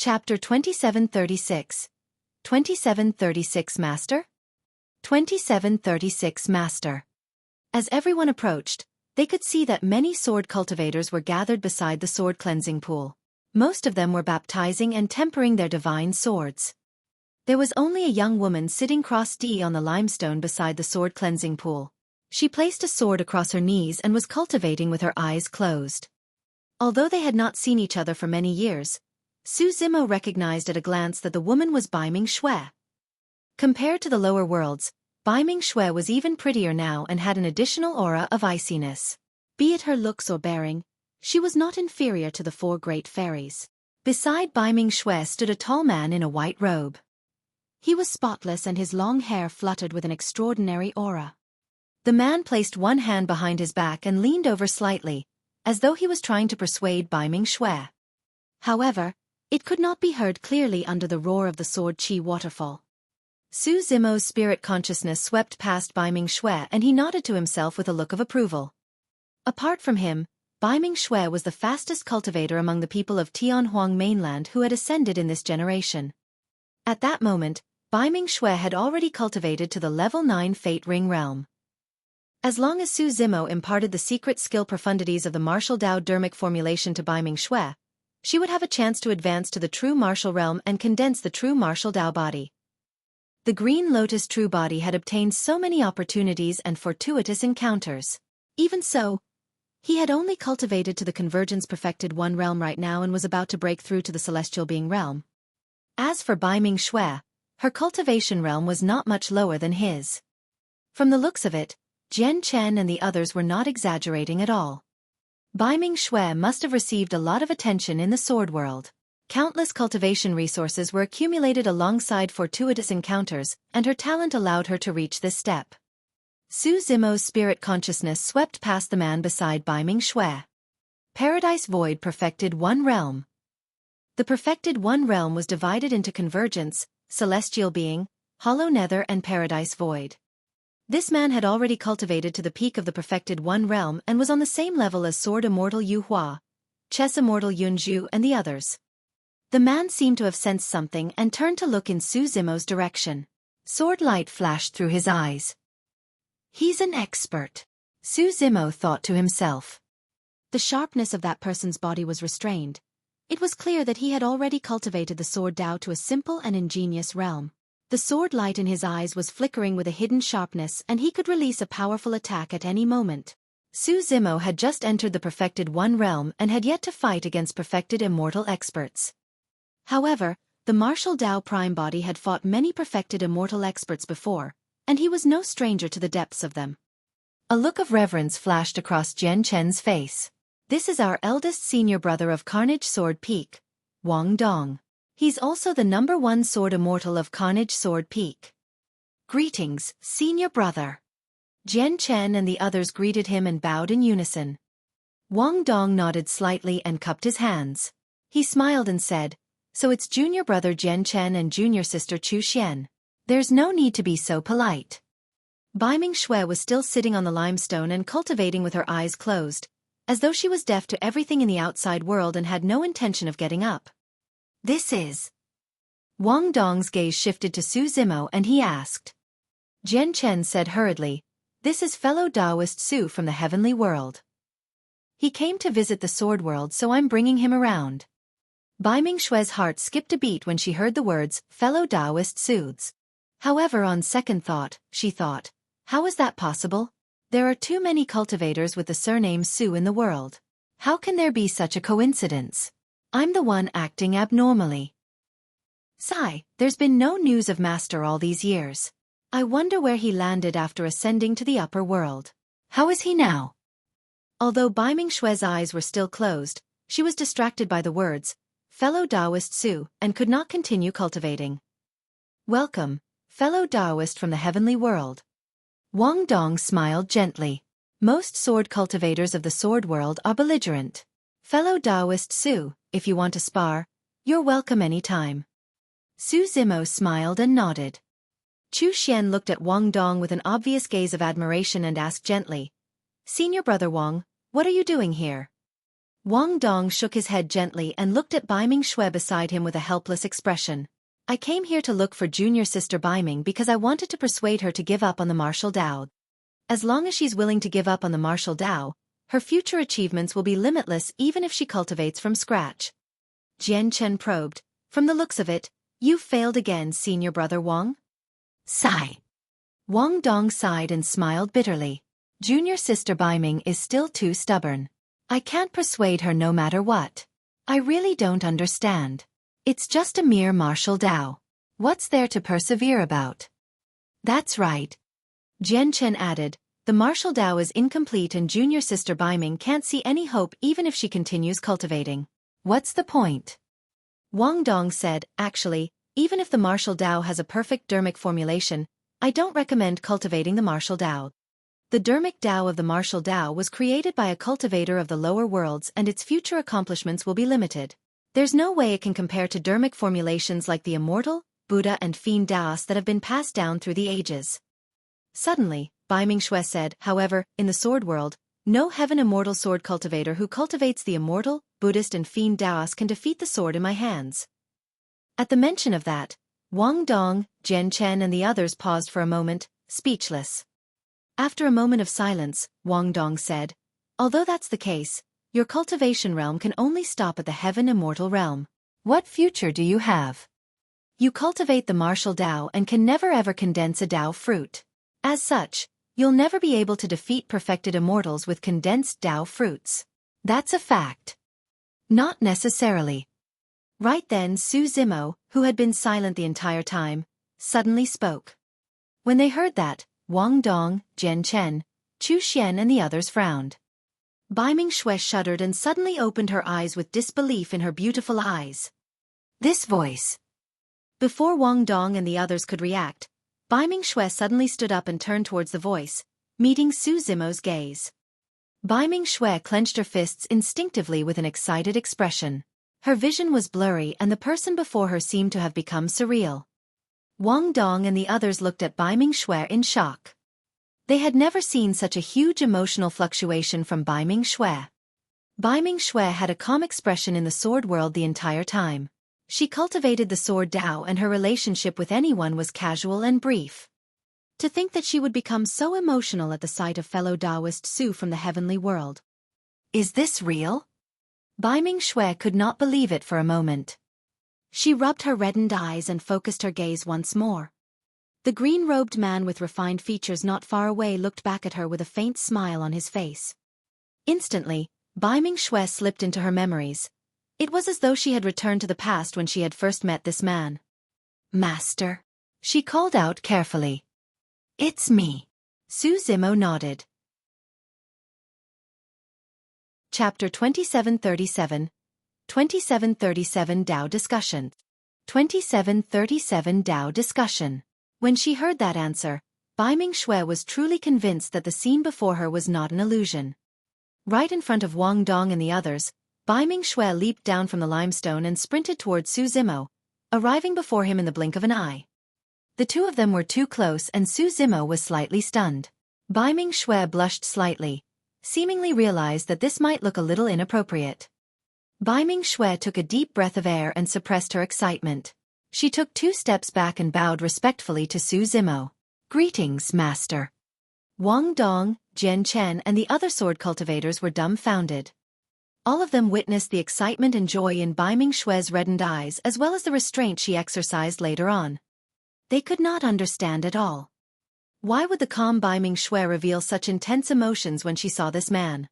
Chapter 2736. 2736 Master? 2736 Master. As everyone approached, they could see that many sword cultivators were gathered beside the sword cleansing pool. Most of them were baptizing and tempering their divine swords. There was only a young woman sitting cross-D on the limestone beside the sword cleansing pool. She placed a sword across her knees and was cultivating with her eyes closed. Although they had not seen each other for many years, Su Zimo recognized at a glance that the woman was Baiming Xue. Compared to the lower worlds, Baiming Xue was even prettier now and had an additional aura of iciness. Be it her looks or bearing, she was not inferior to the four great fairies. Beside Baiming Xue stood a tall man in a white robe. He was spotless and his long hair fluttered with an extraordinary aura. The man placed one hand behind his back and leaned over slightly, as though he was trying to persuade Baiming Xue. However, it could not be heard clearly under the roar of the sword chi waterfall. Su Zimo's spirit consciousness swept past Baiming Xue and he nodded to himself with a look of approval. Apart from him, Baiming Xue was the fastest cultivator among the people of Tianhuang mainland who had ascended in this generation. At that moment, Baiming Xue had already cultivated to the level 9 Fate Ring realm. As long as Su Zimo imparted the secret skill profundities of the martial Dao dermic formulation to Baiming Xue, she would have a chance to advance to the true martial realm and condense the true martial Dao body. The Green Lotus true body had obtained so many opportunities and fortuitous encounters. Even so, he had only cultivated to the Convergence Perfected One realm right now and was about to break through to the Celestial Being realm. As for Baiming Xue, her cultivation realm was not much lower than his. From the looks of it, Jian Chen and the others were not exaggerating at all. Baiming Xue must have received a lot of attention in the sword world. Countless cultivation resources were accumulated alongside fortuitous encounters, and her talent allowed her to reach this step. Su Zimo's spirit consciousness swept past the man beside Baiming Xue. Paradise Void Perfected One Realm. The Perfected One Realm was divided into Convergence, Celestial Being, Hollow Nether and Paradise Void. This man had already cultivated to the peak of the Perfected One realm and was on the same level as Sword Immortal Yu Hua, Chess Immortal Yun Zhu and the others. The man seemed to have sensed something and turned to look in Su Zimo's direction. Sword light flashed through his eyes. He's an expert, Su Zimo thought to himself. The sharpness of that person's body was restrained. It was clear that he had already cultivated the sword Dao to a simple and ingenious realm. The sword light in his eyes was flickering with a hidden sharpness and he could release a powerful attack at any moment. Su Zimo had just entered the Perfected One realm and had yet to fight against perfected immortal experts. However, the martial Dao Prime body had fought many perfected immortal experts before, and he was no stranger to the depths of them. A look of reverence flashed across Jian Chen's face. This is our eldest senior brother of Carnage Sword Peak, Wang Dong. He's also the #1 sword immortal of Carnage Sword Peak. Greetings, senior brother. Jian Chen and the others greeted him and bowed in unison. Wang Dong nodded slightly and cupped his hands. He smiled and said, "So it's junior brother Jian Chen and junior sister Chu Xian. There's no need to be so polite." Baiming Xue was still sitting on the limestone and cultivating with her eyes closed, as though she was deaf to everything in the outside world and had no intention of getting up. "This is..." Wang Dong's gaze shifted to Su Zimo and he asked. Jian Chen said hurriedly, "This is fellow Taoist Su from the heavenly world. He came to visit the sword world so I'm bringing him around." Baiming Xue's heart skipped a beat when she heard the words, fellow Taoist Su's. However, on second thought, she thought, how is that possible? There are too many cultivators with the surname Su in the world. How can there be such a coincidence? I'm the one acting abnormally. Sigh, there's been no news of Master all these years. I wonder where he landed after ascending to the upper world. How is he now? Although Baiming Xue's eyes were still closed, she was distracted by the words, fellow Taoist Su, and could not continue cultivating. Welcome, fellow Taoist from the heavenly world. Wang Dong smiled gently. Most sword cultivators of the sword world are belligerent. Fellow Taoist Su, if you want to spar, you're welcome any time. Su Zimo smiled and nodded. Chu Xian looked at Wang Dong with an obvious gaze of admiration and asked gently, "Senior brother Wang, what are you doing here?" Wang Dong shook his head gently and looked at Baiming Xue beside him with a helpless expression. I came here to look for junior sister Baiming because I wanted to persuade her to give up on the martial Dao. As long as she's willing to give up on the martial Dao, her future achievements will be limitless even if she cultivates from scratch. Jian Chen probed. From the looks of it, you've failed again, senior brother Wang. Sigh. Wang Dong sighed and smiled bitterly. Junior sister Baiming is still too stubborn. I can't persuade her no matter what. I really don't understand. It's just a mere martial Dao. What's there to persevere about? That's right. Jian Chen added, the martial Dao is incomplete and junior sister Baiming can't see any hope even if she continues cultivating. What's the point? Wang Dong said, actually, even if the martial Dao has a perfect dermic formulation, I don't recommend cultivating the martial Dao. The dermic Dao of the martial Dao was created by a cultivator of the lower worlds and its future accomplishments will be limited. There's no way it can compare to dermic formulations like the immortal, Buddha and fiend Daos that have been passed down through the ages. Suddenly, Baiming Xue said, however, in the sword world, no heaven immortal sword cultivator who cultivates the immortal, Buddhist and fiend Daos can defeat the sword in my hands. At the mention of that, Wang Dong, Jian Chen and the others paused for a moment, speechless. After a moment of silence, Wang Dong said, although that's the case, your cultivation realm can only stop at the heaven immortal realm. What future do you have? You cultivate the martial Dao and can never ever condense a Dao fruit. As such, you'll never be able to defeat perfected immortals with condensed Dao fruits. That's a fact. Not necessarily. Right then Su Zimo, who had been silent the entire time, suddenly spoke. When they heard that, Wang Dong, Jian Chen, Chu Xian and the others frowned. Baiming Xue shuddered and suddenly opened her eyes with disbelief in her beautiful eyes. This voice. Before Wang Dong and the others could react, Baiming Xue suddenly stood up and turned towards the voice, meeting Su Zimo's gaze. Baiming Xue clenched her fists instinctively with an excited expression. Her vision was blurry and the person before her seemed to have become surreal. Wang Dong and the others looked at Baiming Xue in shock. They had never seen such a huge emotional fluctuation from Baiming Xue. Baiming Xue had a calm expression in the sword world the entire time. She cultivated the sword Dao and her relationship with anyone was casual and brief. To think that she would become so emotional at the sight of fellow Taoist Su from the heavenly world. Is this real? Baiming Xue could not believe it for a moment. She rubbed her reddened eyes and focused her gaze once more. The green-robed man with refined features not far away looked back at her with a faint smile on his face. Instantly, Baiming Xue slipped into her memories. It was as though she had returned to the past when she had first met this man. Master. She called out carefully. It's me. Su Zimo nodded. Chapter 2737. 2737 Dao Discussion. 2737 Dao Discussion. When she heard that answer, Baiming Xue was truly convinced that the scene before her was not an illusion. Right in front of Wang Dong and the others, Baiming Xue leaped down from the limestone and sprinted towards Su Zimo, arriving before him in the blink of an eye. The two of them were too close and Su Zimo was slightly stunned. Baiming Xue blushed slightly, seemingly realized that this might look a little inappropriate. Baiming Xue took a deep breath of air and suppressed her excitement. She took 2 steps back and bowed respectfully to Su Zimo. Greetings, master. Wang Dong, Jian Chen and the other sword cultivators were dumbfounded. All of them witnessed the excitement and joy in Baiming Xue's reddened eyes as well as the restraint she exercised later on. They could not understand at all. Why would the calm Baiming Xue reveal such intense emotions when she saw this man?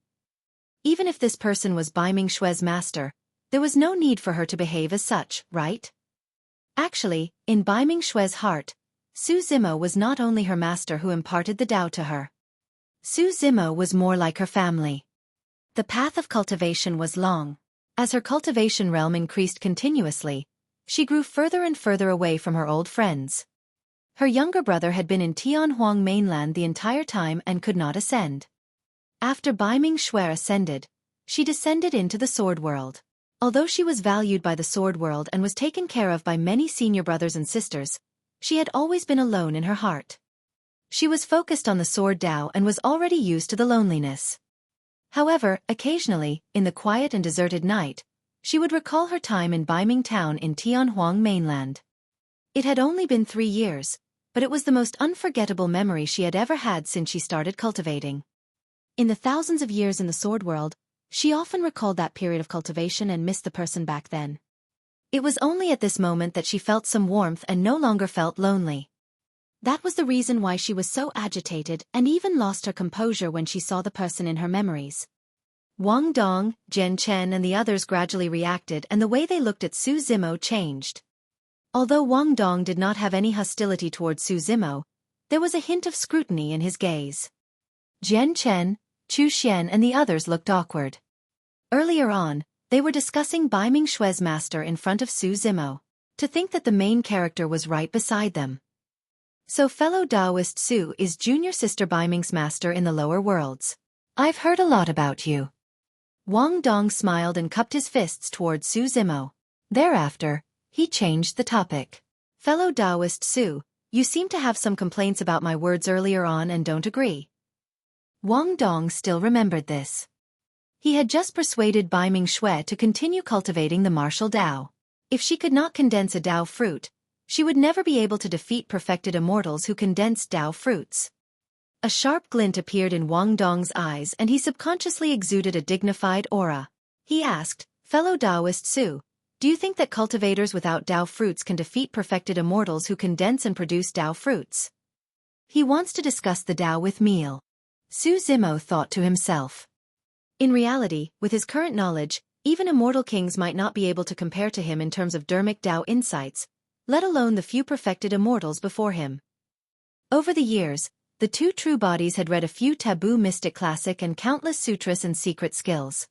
Even if this person was Baiming Xue's master, there was no need for her to behave as such, right? Actually, in Baiming Xue's heart, Su Zimo was not only her master who imparted the Dao to her. Su Zimo was more like her family. The path of cultivation was long. As her cultivation realm increased continuously, she grew further and further away from her old friends. Her younger brother had been in Tianhuang mainland the entire time and could not ascend. After Baiming Xue ascended, she descended into the sword world. Although she was valued by the sword world and was taken care of by many senior brothers and sisters, she had always been alone in her heart. She was focused on the sword Dao and was already used to the loneliness. However, occasionally, in the quiet and deserted night, she would recall her time in Baiming Town in Tianhuang mainland. It had only been 3 years, but it was the most unforgettable memory she had ever had since she started cultivating. In the thousands of years in the sword world, she often recalled that period of cultivation and missed the person back then. It was only at this moment that she felt some warmth and no longer felt lonely. That was the reason why she was so agitated and even lost her composure when she saw the person in her memories. Wang Dong, Jian Chen and the others gradually reacted, and the way they looked at Su Zimo changed. Although Wang Dong did not have any hostility towards Su Zimo, there was a hint of scrutiny in his gaze. Jian Chen, Chu Xian and the others looked awkward. Earlier on, they were discussing Baiming Xue's master in front of Su Zimo. To think that the main character was right beside them. So fellow Taoist Su is junior sister Baiming's master in the lower worlds. I've heard a lot about you. Wang Dong smiled and cupped his fists towards Su Zimo. Thereafter, he changed the topic. Fellow Taoist Su, you seem to have some complaints about my words earlier on and don't agree. Wang Dong still remembered this. He had just persuaded Baiming Xue to continue cultivating the martial Dao. If she could not condense a Dao fruit, she would never be able to defeat perfected immortals who condensed Dao fruits. A sharp glint appeared in Wang Dong's eyes and he subconsciously exuded a dignified aura. He asked, fellow Taoist Su, do you think that cultivators without Dao fruits can defeat perfected immortals who condense and produce Dao fruits? He wants to discuss the Dao with Meal. Su Zimo thought to himself. In reality, with his current knowledge, even immortal kings might not be able to compare to him in terms of dermic Dao insights, let alone the few perfected immortals before him. Over the years, the two true bodies had read a few taboo mystic classic and countless sutras and secret skills.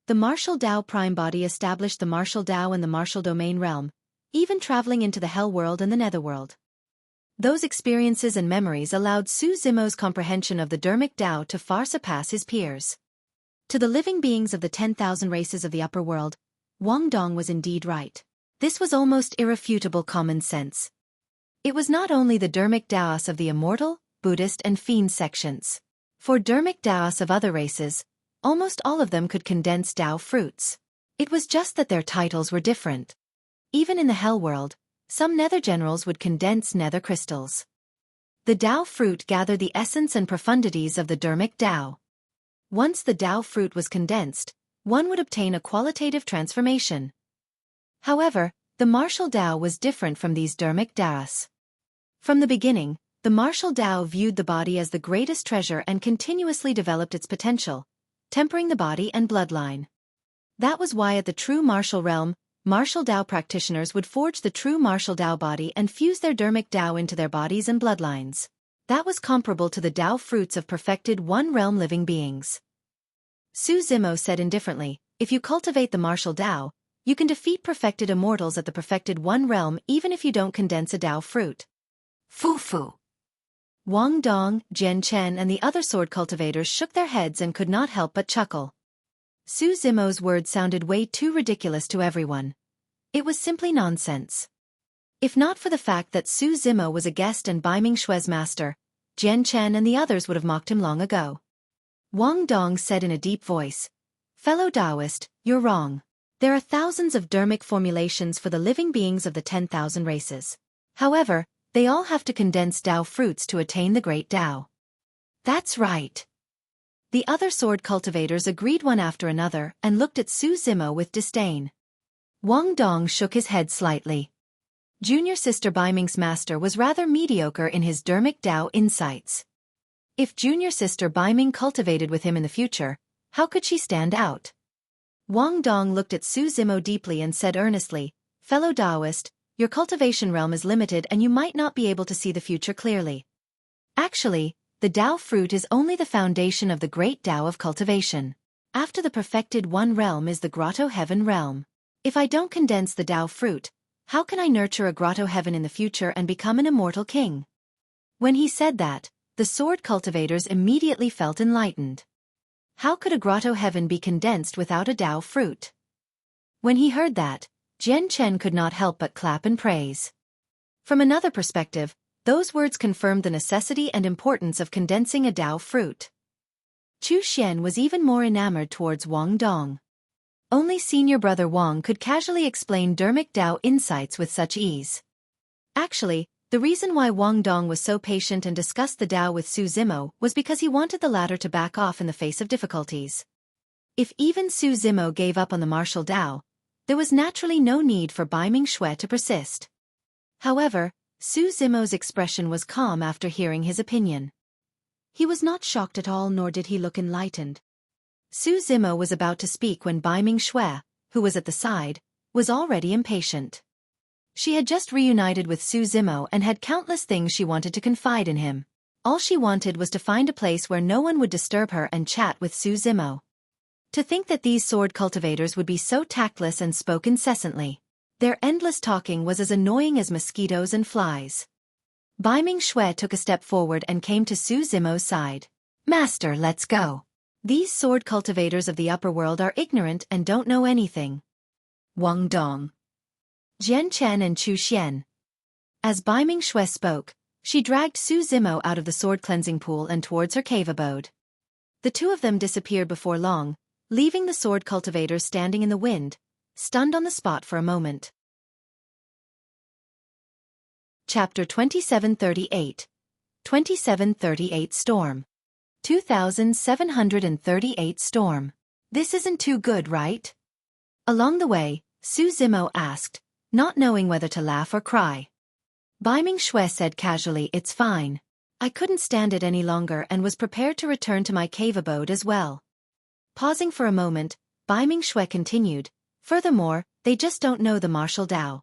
The martial Dao prime body established the martial Dao and the martial domain realm, even traveling into the hell world and the netherworld. Those experiences and memories allowed Su Zimo's comprehension of the dermic Dao to far surpass his peers. To the living beings of the 10,000 races of the upper world, Wang Dong was indeed right. This was almost irrefutable common sense. It was not only the dermic Daos of the immortal, Buddhist and fiend sections. For dermic Daos of other races, almost all of them could condense Dao fruits. It was just that their titles were different. Even in the hell world, some nether generals would condense nether crystals. The Dao fruit gathered the essence and profundities of the dermic Dao. Once the Dao fruit was condensed, one would obtain a qualitative transformation. However, the martial Dao was different from these dermic Daos. From the beginning, the martial Dao viewed the body as the greatest treasure and continuously developed its potential, tempering the body and bloodline. That was why at the true martial realm, martial Dao practitioners would forge the true martial Dao body and fuse their dermic Dao into their bodies and bloodlines. That was comparable to the Dao fruits of perfected one-realm living beings. Su Zimo said indifferently, if you cultivate the martial Dao, you can defeat perfected immortals at the perfected one realm even if you don't condense a Dao fruit. Fu. Wang Dong, Jian Chen and the other sword cultivators shook their heads and could not help but chuckle. Su Zimo's words sounded way too ridiculous to everyone. It was simply nonsense. If not for the fact that Su Zimo was a guest and Baiming Xue's master, Jian Chen and the others would have mocked him long ago. Wang Dong said in a deep voice, fellow Taoist, you're wrong. There are thousands of dermic formulations for the living beings of the 10,000 races. However, they all have to condense Dao fruits to attain the great Dao. That's right. The other sword cultivators agreed one after another and looked at Su Zimo with disdain. Wang Dong shook his head slightly. Junior sister Baiming's master was rather mediocre in his dermic Dao insights. If junior sister Baiming cultivated with him in the future, how could she stand out? Wang Dong looked at Su Zimo deeply and said earnestly, fellow Taoist, your cultivation realm is limited and you might not be able to see the future clearly. Actually, the Dao fruit is only the foundation of the great Dao of cultivation. After the perfected one realm is the grotto heaven realm. If I don't condense the Dao fruit, how can I nurture a grotto heaven in the future and become an immortal king? When he said that, the sword cultivators immediately felt enlightened. How could a grotto heaven be condensed without a Dao fruit? When he heard that, Jian Chen could not help but clap and praise. From another perspective, those words confirmed the necessity and importance of condensing a Dao fruit. Chu Xian was even more enamored towards Wang Dong. Only senior brother Wang could casually explain Dermic Dao insights with such ease. Actually, the reason why Wang Dong was so patient and discussed the Dao with Su Zimo was because he wanted the latter to back off in the face of difficulties. If even Su Zimo gave up on the martial Dao, there was naturally no need for Bai Mingxue to persist. However, Su Zimo's expression was calm after hearing his opinion. He was not shocked at all, nor did he look enlightened. Su Zimo was about to speak when Bai Mingxue, who was at the side, was already impatient. She had just reunited with Su Zimo and had countless things she wanted to confide in him. All she wanted was to find a place where no one would disturb her and chat with Su Zimo. To think that these sword cultivators would be so tactless and spoke incessantly. Their endless talking was as annoying as mosquitoes and flies. Bai Mingxue took a step forward and came to Su Zimo's side. "Master, let's go. These sword cultivators of the upper world are ignorant and don't know anything." Wang Dong, Jian Chen and Chu Xian. As Bai Mingxue spoke, she dragged Su Zimo out of the sword cleansing pool and towards her cave abode. The two of them disappeared before long, leaving the sword cultivators standing in the wind, stunned on the spot for a moment. Chapter 2738. 2738 Storm. 2738 Storm. This isn't too good, right? Along the way, Su Zimo asked, not knowing whether to laugh or cry. Bai Mingxue said casually, "It's fine. I couldn't stand it any longer and was prepared to return to my cave abode as well." Pausing for a moment, Bai Mingxue continued, "Furthermore, they just don't know the martial Dao."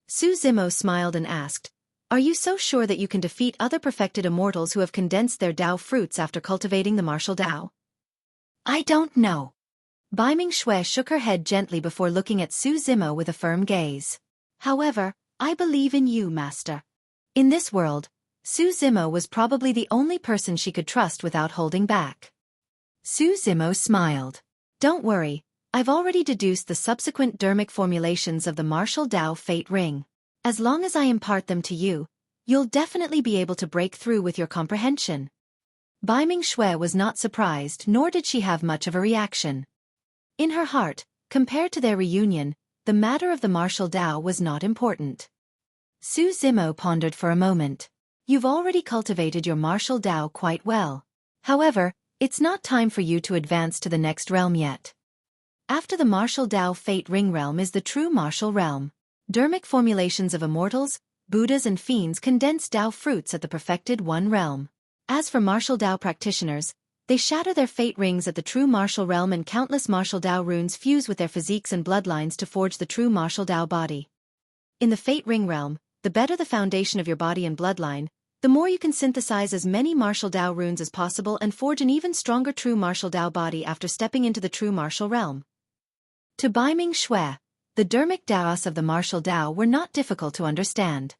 Su Zimo smiled and asked, "Are you so sure that you can defeat other perfected immortals who have condensed their Dao fruits after cultivating the martial Dao?" "I don't know." Bai Mingxue shook her head gently before looking at Su Zimo with a firm gaze. "However, I believe in you, master." In this world, Su Zimo was probably the only person she could trust without holding back. Su Zimo smiled. "Don't worry, I've already deduced the subsequent dermic formulations of the martial Dao Fate Ring. As long as I impart them to you, you'll definitely be able to break through with your comprehension." Bai Mingxue was not surprised, nor did she have much of a reaction. In her heart, compared to their reunion, the matter of the martial Dao was not important. Su Zimo pondered for a moment. "You've already cultivated your martial Dao quite well. However, it's not time for you to advance to the next realm yet. After the martial Dao Fate Ring realm is the true martial realm. Dermic formulations of immortals, Buddhas and fiends condense Dao fruits at the perfected one realm. As for martial Dao practitioners, they shatter their fate rings at the true martial realm and countless martial Dao runes fuse with their physiques and bloodlines to forge the true martial Dao body. In the fate ring realm, the better the foundation of your body and bloodline, the more you can synthesize as many martial Dao runes as possible and forge an even stronger true martial Dao body after stepping into the true martial realm." To Bai Mingxue, the dermic Daos of the martial Dao were not difficult to understand.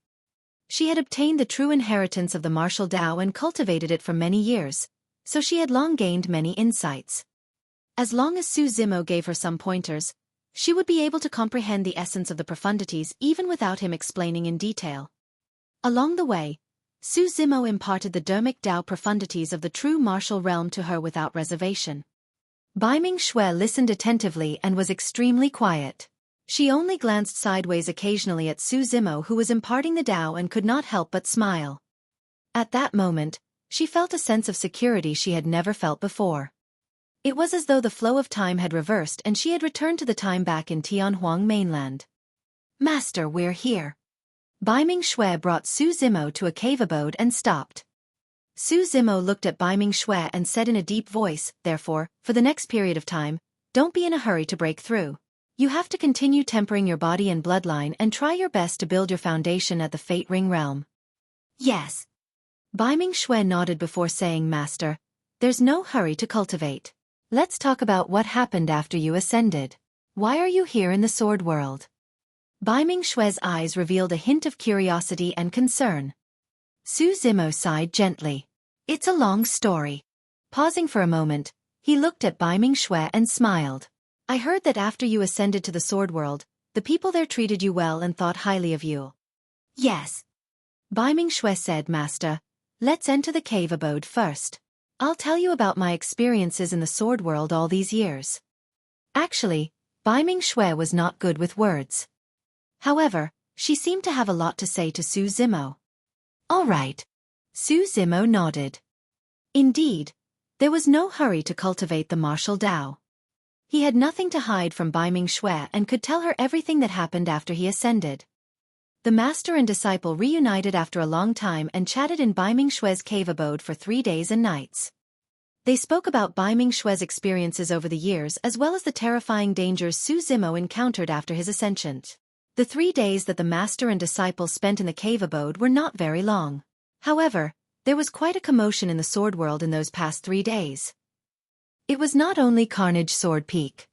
She had obtained the true inheritance of the martial Dao and cultivated it for many years, so she had long gained many insights. As long as Su Zimo gave her some pointers, she would be able to comprehend the essence of the profundities even without him explaining in detail. Along the way, Su Zimo imparted the dermic Dao profundities of the true martial realm to her without reservation. Bai Mingxue listened attentively and was extremely quiet. She only glanced sideways occasionally at Su Zimo, who was imparting the Dao, and could not help but smile. At that moment, she felt a sense of security she had never felt before. It was as though the flow of time had reversed and she had returned to the time back in Tianhuang mainland. "Master, we're here." Bai Mingxue brought Su Zimo to a cave abode and stopped. Su Zimo looked at Bai Mingxue and said in a deep voice, "Therefore, for the next period of time, don't be in a hurry to break through. You have to continue tempering your body and bloodline and try your best to build your foundation at the Fate Ring realm." "Yes." Bai Mingxue nodded before saying, "Master, there's no hurry to cultivate. Let's talk about what happened after you ascended. Why are you here in the sword world?" Bai Mingxue's eyes revealed a hint of curiosity and concern. Su Zimo sighed gently. "It's a long story." Pausing for a moment, he looked at Bai Mingxue and smiled. "I heard that after you ascended to the sword world, the people there treated you well and thought highly of you." "Yes." Bai Mingxue said, "Master, let's enter the cave abode first. I'll tell you about my experiences in the sword world all these years. Actually, Xueqi was not good with words. However, she seemed to have a lot to say to Su Zimo. All right. Su Zimo nodded. Indeed, there was no hurry to cultivate the martial Dao. He had nothing to hide from Xueqi and could tell her everything that happened after he ascended. The master and disciple reunited after a long time and chatted in Xueqi's cave abode for 3 days and nights. They spoke about Xueqi's experiences over the years as well as the terrifying dangers Su Zimo encountered after his ascension. The 3 days that the master and disciple spent in the cave abode were not very long. However, there was quite a commotion in the sword world in those past 3 days. It was not only Carnage Sword Peak.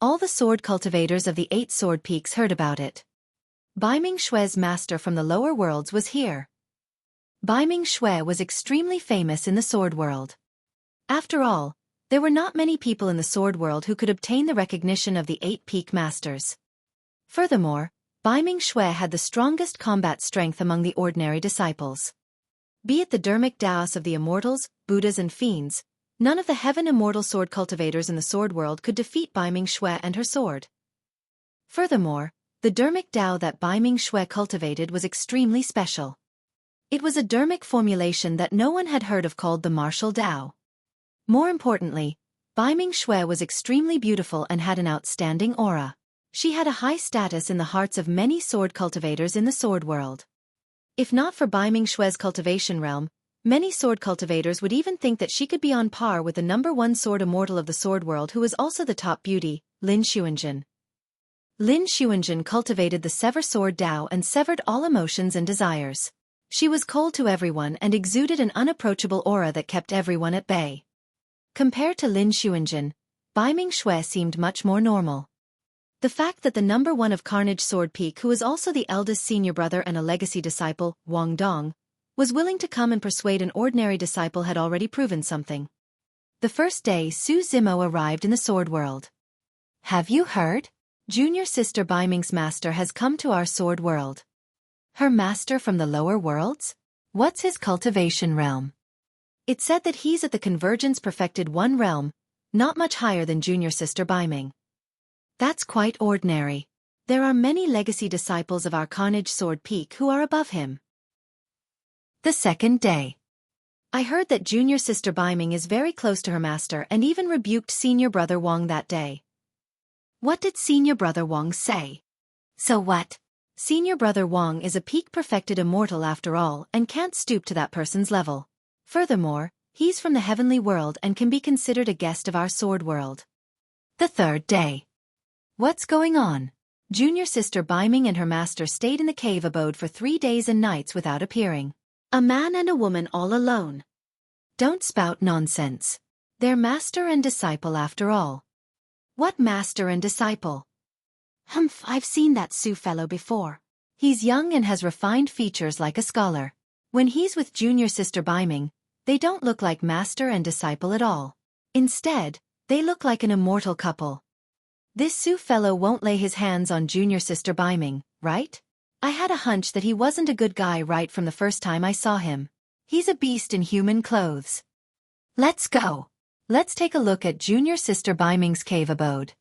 All the sword cultivators of the 8 sword peaks heard about it. Xueqi's master from the lower worlds was here. Xueqi was extremely famous in the sword world. After all, there were not many people in the sword world who could obtain the recognition of the 8 peak masters. Furthermore, Xueqi had the strongest combat strength among the ordinary disciples. Be it the dermic Daos of the immortals, Buddhas and fiends, none of the heaven immortal sword cultivators in the sword world could defeat Xueqi and her sword. Furthermore, the dermic Dao that Xueqi cultivated was extremely special. It was a dermic formulation that no one had heard of called the martial Dao. More importantly, Xueqi was extremely beautiful and had an outstanding aura. She had a high status in the hearts of many sword cultivators in the sword world. If not for Xueqi's cultivation realm, many sword cultivators would even think that she could be on par with the #1 sword immortal of the sword world who was also the top beauty, Lin Xuanjun. Lin Xuanjun cultivated the Sever Sword Dao and severed all emotions and desires. She was cold to everyone and exuded an unapproachable aura that kept everyone at bay. Compared to Lin Xuanjun, Xueqi seemed much more normal. The fact that the #1 of Carnage Sword Peak, who was also the eldest senior brother and a legacy disciple, Wang Dong, was willing to come and persuade an ordinary disciple had already proven something. The first day Su Zimo arrived in the sword world. Have you heard? Junior sister Xueqi's master has come to our sword world. Her master from the lower worlds? What's his cultivation realm? It said that he's at the Convergence Perfected 1 realm, not much higher than junior sister Xueqi. That's quite ordinary. There are many legacy disciples of our Carnage Sword Peak who are above him. The second day. I heard that junior sister Xueqi is very close to her master and even rebuked senior brother Wang that day. What did senior brother Wang say? So what? Senior brother Wang is a peak perfected immortal after all and can't stoop to that person's level. Furthermore, he's from the heavenly world and can be considered a guest of our sword world. The third day. What's going on? Junior sister Xueqi and her master stayed in the cave abode for 3 days and nights without appearing. A man and a woman all alone. Don't spout nonsense. They're master and disciple after all. What master and disciple? I've seen that Su fellow before. He's young and has refined features like a scholar. When he's with junior sister Xueqi, they don't look like master and disciple at all. Instead, they look like an immortal couple. This Su fellow won't lay his hands on junior sister Xueqi, right? I had a hunch that he wasn't a good guy right from the first time I saw him. He's a beast in human clothes. Let's go. Let's take a look at junior sister Xueqi's cave abode.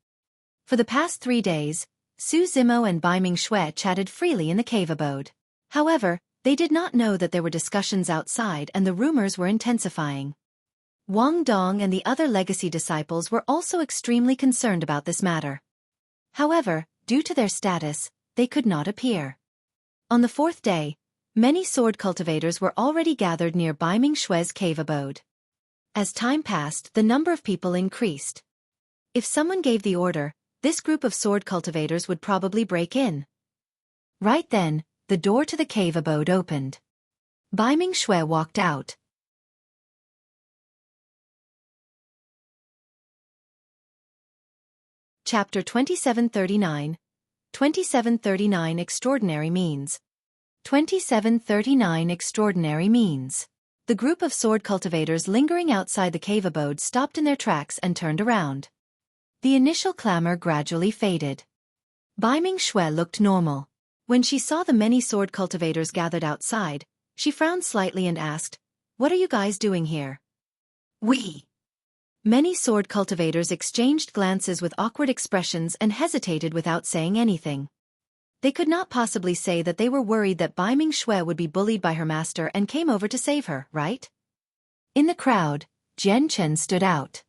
For the past 3 days, Su Zimo and Xueqi chatted freely in the cave abode. However, they did not know that there were discussions outside and the rumors were intensifying. Wang Dong and the other legacy disciples were also extremely concerned about this matter. However, due to their status, they could not appear. On the 4th day, many sword cultivators were already gathered near Xueqi's cave abode. As time passed, the number of people increased. If someone gave the order, this group of sword cultivators would probably break in. Right then, the door to the cave abode opened. Xueqi walked out. Chapter 2739. 2739 Extraordinary Means. 2739 Extraordinary Means. The group of sword cultivators lingering outside the cave abode stopped in their tracks and turned around. The initial clamor gradually faded. Xueqi looked normal. When she saw the many sword cultivators gathered outside, she frowned slightly and asked, "What are you guys doing here?" We. Many sword cultivators exchanged glances with awkward expressions and hesitated without saying anything. They could not possibly say that they were worried that Bai Ming-Xue would be bullied by her master and came over to save her, right? In the crowd, Jian Chen stood out.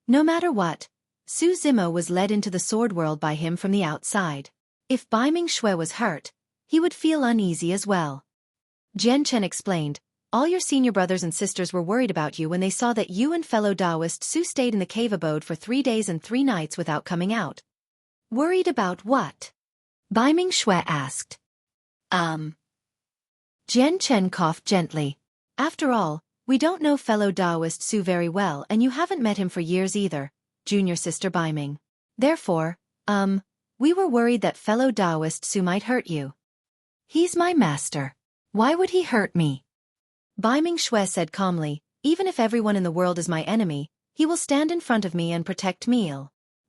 No matter what, Su Zimo was led into the sword world by him from the outside. If Bai Ming-Xue was hurt, he would feel uneasy as well. Jian Chen explained, all your senior brothers and sisters were worried about you when they saw that you and fellow Taoist Su stayed in the cave abode for 3 days and 3 nights without coming out. Worried about what? Bai Ming-Xue asked. Jian Chen coughed gently. After all, we don't know fellow Taoist Su very well and you haven't met him for years either, junior sister Bai Ming. Therefore, we were worried that fellow Taoist Su might hurt you. He's my master. Why would he hurt me? Bai Ming-Xue said calmly, even if everyone in the world is my enemy, he will stand in front of me and protect me.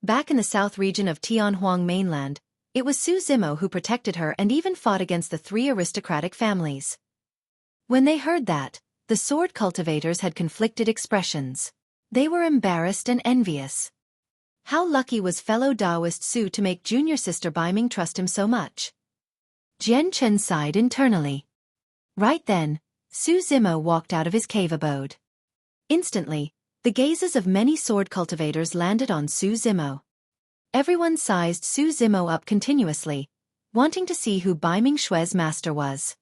Back in the south region of Tianhuang mainland, it was Su Zimo who protected her and even fought against the 3 aristocratic families. When they heard that, the sword cultivators had conflicted expressions. They were embarrassed and envious. How lucky was fellow Taoist Su to make junior sister Bai Ming trust him so much. Jian Chen sighed internally. Right then, Su Zimo walked out of his cave abode. Instantly, the gazes of many sword cultivators landed on Su Zimo. Everyone sized Su Zimo up continuously, wanting to see who Bai Ming-Xue's master was.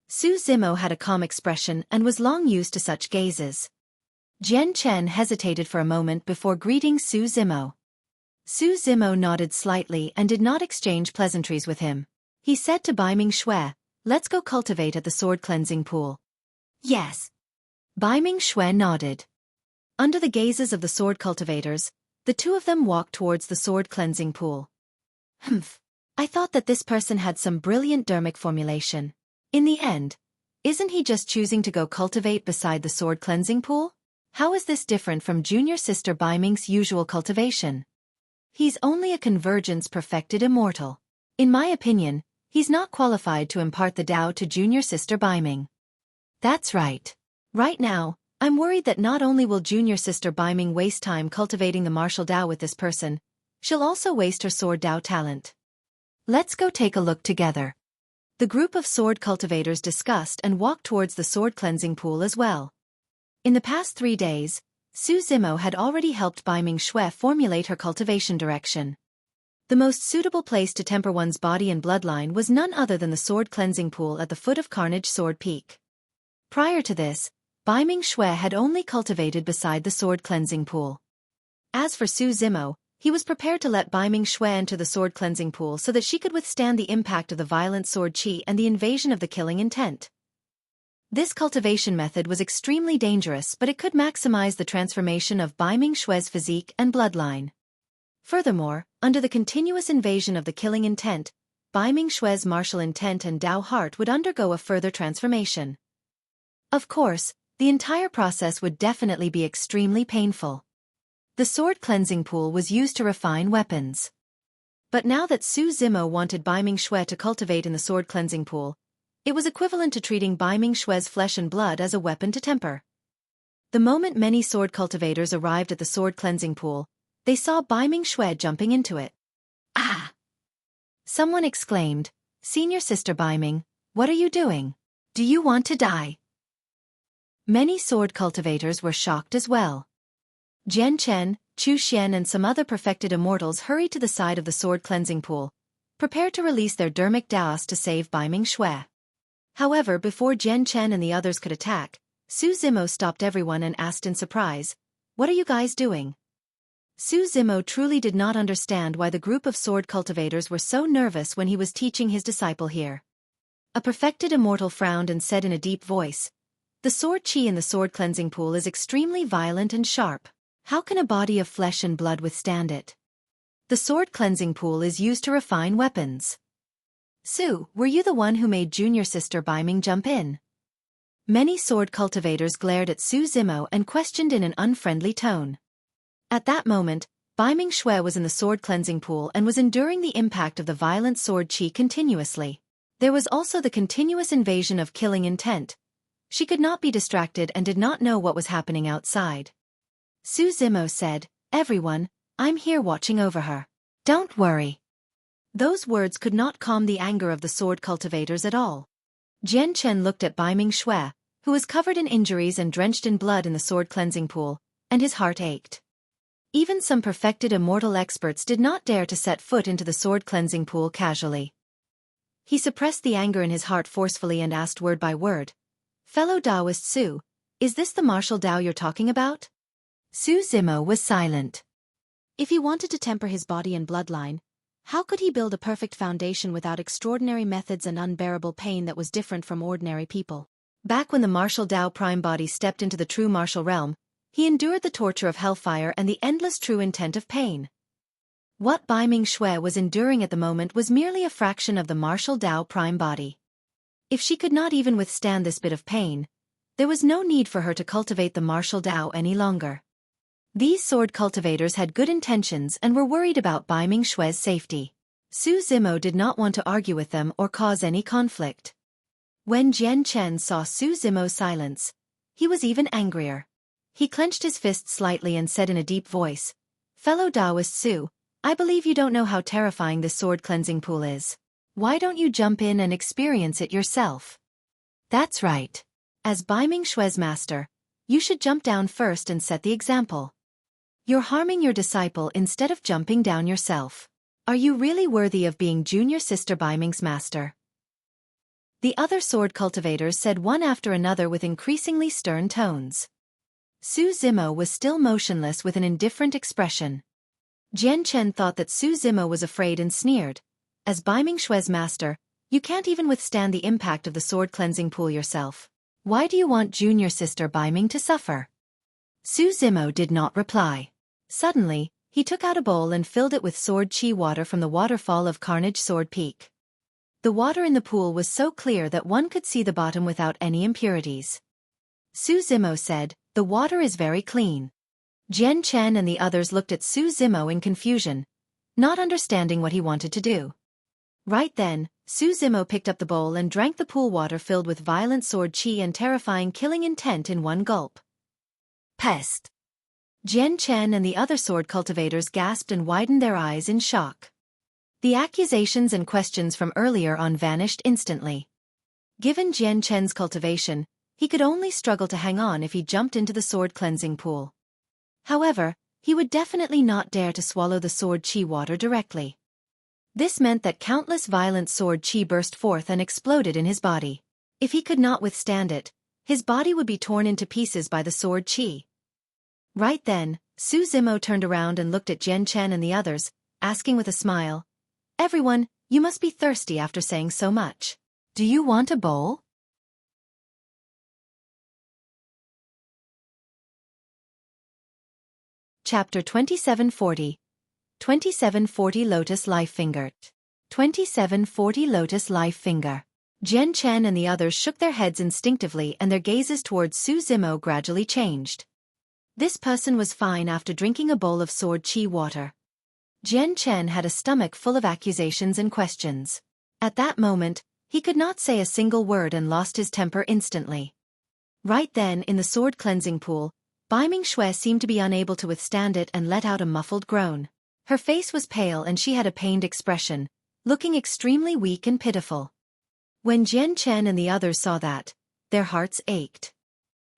Su Zimo had a calm expression and was long used to such gazes. Jian Chen hesitated for a moment before greeting Su Zimo. Su Zimo nodded slightly and did not exchange pleasantries with him. He said to Bai Ming-Xue, let's go cultivate at the sword cleansing pool. Yes. Bai Ming-Xue nodded. Under the gazes of the sword cultivators, the 2 of them walked towards the sword cleansing pool. I thought that this person had some brilliant dermic formulation. In the end, isn't he just choosing to go cultivate beside the sword cleansing pool? How is this different from junior sister Bai Ming's usual cultivation? He's only a convergence perfected immortal. In my opinion, he's not qualified to impart the Dao to junior sister Bai Ming. That's right. Right now, I'm worried that not only will junior sister Bai Ming waste time cultivating the martial Dao with this person, she'll also waste her sword Dao talent. Let's go take a look together. The group of sword cultivators discussed and walked towards the sword cleansing pool as well. In the past 3 days, Su Zimo had already helped Bai Ming-Xue formulate her cultivation direction. The most suitable place to temper one's body and bloodline was none other than the sword cleansing pool at the foot of Carnage Sword Peak. Prior to this, Bai Ming-Xue had only cultivated beside the sword cleansing pool. As for Su Zimo, he was prepared to let Bai Ming-Xue enter the sword cleansing pool so that she could withstand the impact of the violent sword qi and the invasion of the killing intent. This cultivation method was extremely dangerous, but it could maximize the transformation of Bai Ming-Xue's physique and bloodline. Furthermore, under the continuous invasion of the killing intent, Bai Ming-Xue's martial intent and Dao heart would undergo a further transformation. Of course, the entire process would definitely be extremely painful. The sword cleansing pool was used to refine weapons. But now that Su Zimo wanted Bai Ming-Xue to cultivate in the sword cleansing pool, it was equivalent to treating Bai Ming-Xue's flesh and blood as a weapon to temper. The moment many sword cultivators arrived at the sword cleansing pool, they saw Bai Ming-Xue jumping into it. Ah! Someone exclaimed, Senior Sister Bai Ming, what are you doing? Do you want to die? Many sword cultivators were shocked as well. Jian Chen, Chu Xian and some other perfected immortals hurried to the side of the sword cleansing pool, prepared to release their dermic Daos to save Bai Ming-Xue. However, before Jian Chen and the others could attack, Su Zimo stopped everyone and asked in surprise, What are you guys doing? Su Zimo truly did not understand why the group of sword cultivators were so nervous when he was teaching his disciple here. A perfected immortal frowned and said in a deep voice, The sword qi in the sword cleansing pool is extremely violent and sharp. How can a body of flesh and blood withstand it? The sword cleansing pool is used to refine weapons. Su, were you the one who made junior sister Bai Ming jump in? Many sword cultivators glared at Su Zimo and questioned in an unfriendly tone. At that moment, Bai Ming-Xue was in the sword cleansing pool and was enduring the impact of the violent sword qi continuously. There was also the continuous invasion of killing intent, She could not be distracted and did not know what was happening outside. Su Zimo said, "Everyone, I'm here watching over her. Don't worry." Those words could not calm the anger of the sword cultivators at all. Jian Chen looked at Bai Ming Xue, who was covered in injuries and drenched in blood in the sword cleansing pool, and his heart ached. Even some perfected immortal experts did not dare to set foot into the sword cleansing pool casually. He suppressed the anger in his heart forcefully and asked word by word, "Fellow Taoist Su, is this the martial Dao you're talking about?" Su Zimo was silent. If he wanted to temper his body and bloodline, how could he build a perfect foundation without extraordinary methods and unbearable pain that was different from ordinary people? Back when the martial Dao prime body stepped into the true martial realm, he endured the torture of hellfire and the endless true intent of pain. What Bai Ming Xue was enduring at the moment was merely a fraction of the martial Dao prime body. If she could not even withstand this bit of pain, there was no need for her to cultivate the martial Dao any longer. These sword cultivators had good intentions and were worried about Bai Ming Xue's safety. Su Zimo did not want to argue with them or cause any conflict. When Jian Chen saw Su Zimo's silence, he was even angrier. He clenched his fist slightly and said in a deep voice, "Fellow Taoist Su, I believe you don't know how terrifying this sword cleansing pool is. Why don't you jump in and experience it yourself?" "That's right. As Bai Ming Xue's master, you should jump down first and set the example. You're harming your disciple instead of jumping down yourself. Are you really worthy of being junior sister Bai Ming's master?" The other sword cultivators said one after another with increasingly stern tones. Su Zimo was still motionless with an indifferent expression. Jian Chen thought that Su Zimo was afraid and sneered, "As Bai Ming Xue's master, you can't even withstand the impact of the sword cleansing pool yourself. Why do you want junior sister Bai Ming to suffer?" Su Zimo did not reply. Suddenly, he took out a bowl and filled it with sword chi water from the waterfall of Carnage Sword Peak. The water in the pool was so clear that one could see the bottom without any impurities. Su Zimo said, "The water is very clean." Jian Chen and the others looked at Su Zimo in confusion, not understanding what he wanted to do. Right then, Su Zimo picked up the bowl and drank the pool water filled with violent sword chi and terrifying killing intent in one gulp. Pest! Jian Chen and the other sword cultivators gasped and widened their eyes in shock. The accusations and questions from earlier on vanished instantly. Given Jian Chen's cultivation, he could only struggle to hang on if he jumped into the sword cleansing pool. However, he would definitely not dare to swallow the sword chi water directly. This meant that countless violent sword chi burst forth and exploded in his body. If he could not withstand it, his body would be torn into pieces by the sword chi. Right then, Su Zimo turned around and looked at Jian Chen and the others, asking with a smile, "Everyone, you must be thirsty after saying so much. Do you want a bowl?" Chapter 2740. 2740 Lotus Life Finger. 2740 Lotus Life Finger. Jian Chen and the others shook their heads instinctively and their gazes towards Su Zimo gradually changed. This person was fine after drinking a bowl of sword chi water. Jian Chen had a stomach full of accusations and questions. At that moment, he could not say a single word and lost his temper instantly. Right then in the sword cleansing pool, Bai Ming Xue seemed to be unable to withstand it and let out a muffled groan. Her face was pale and she had a pained expression, looking extremely weak and pitiful. When Jian Chen and the others saw that, their hearts ached.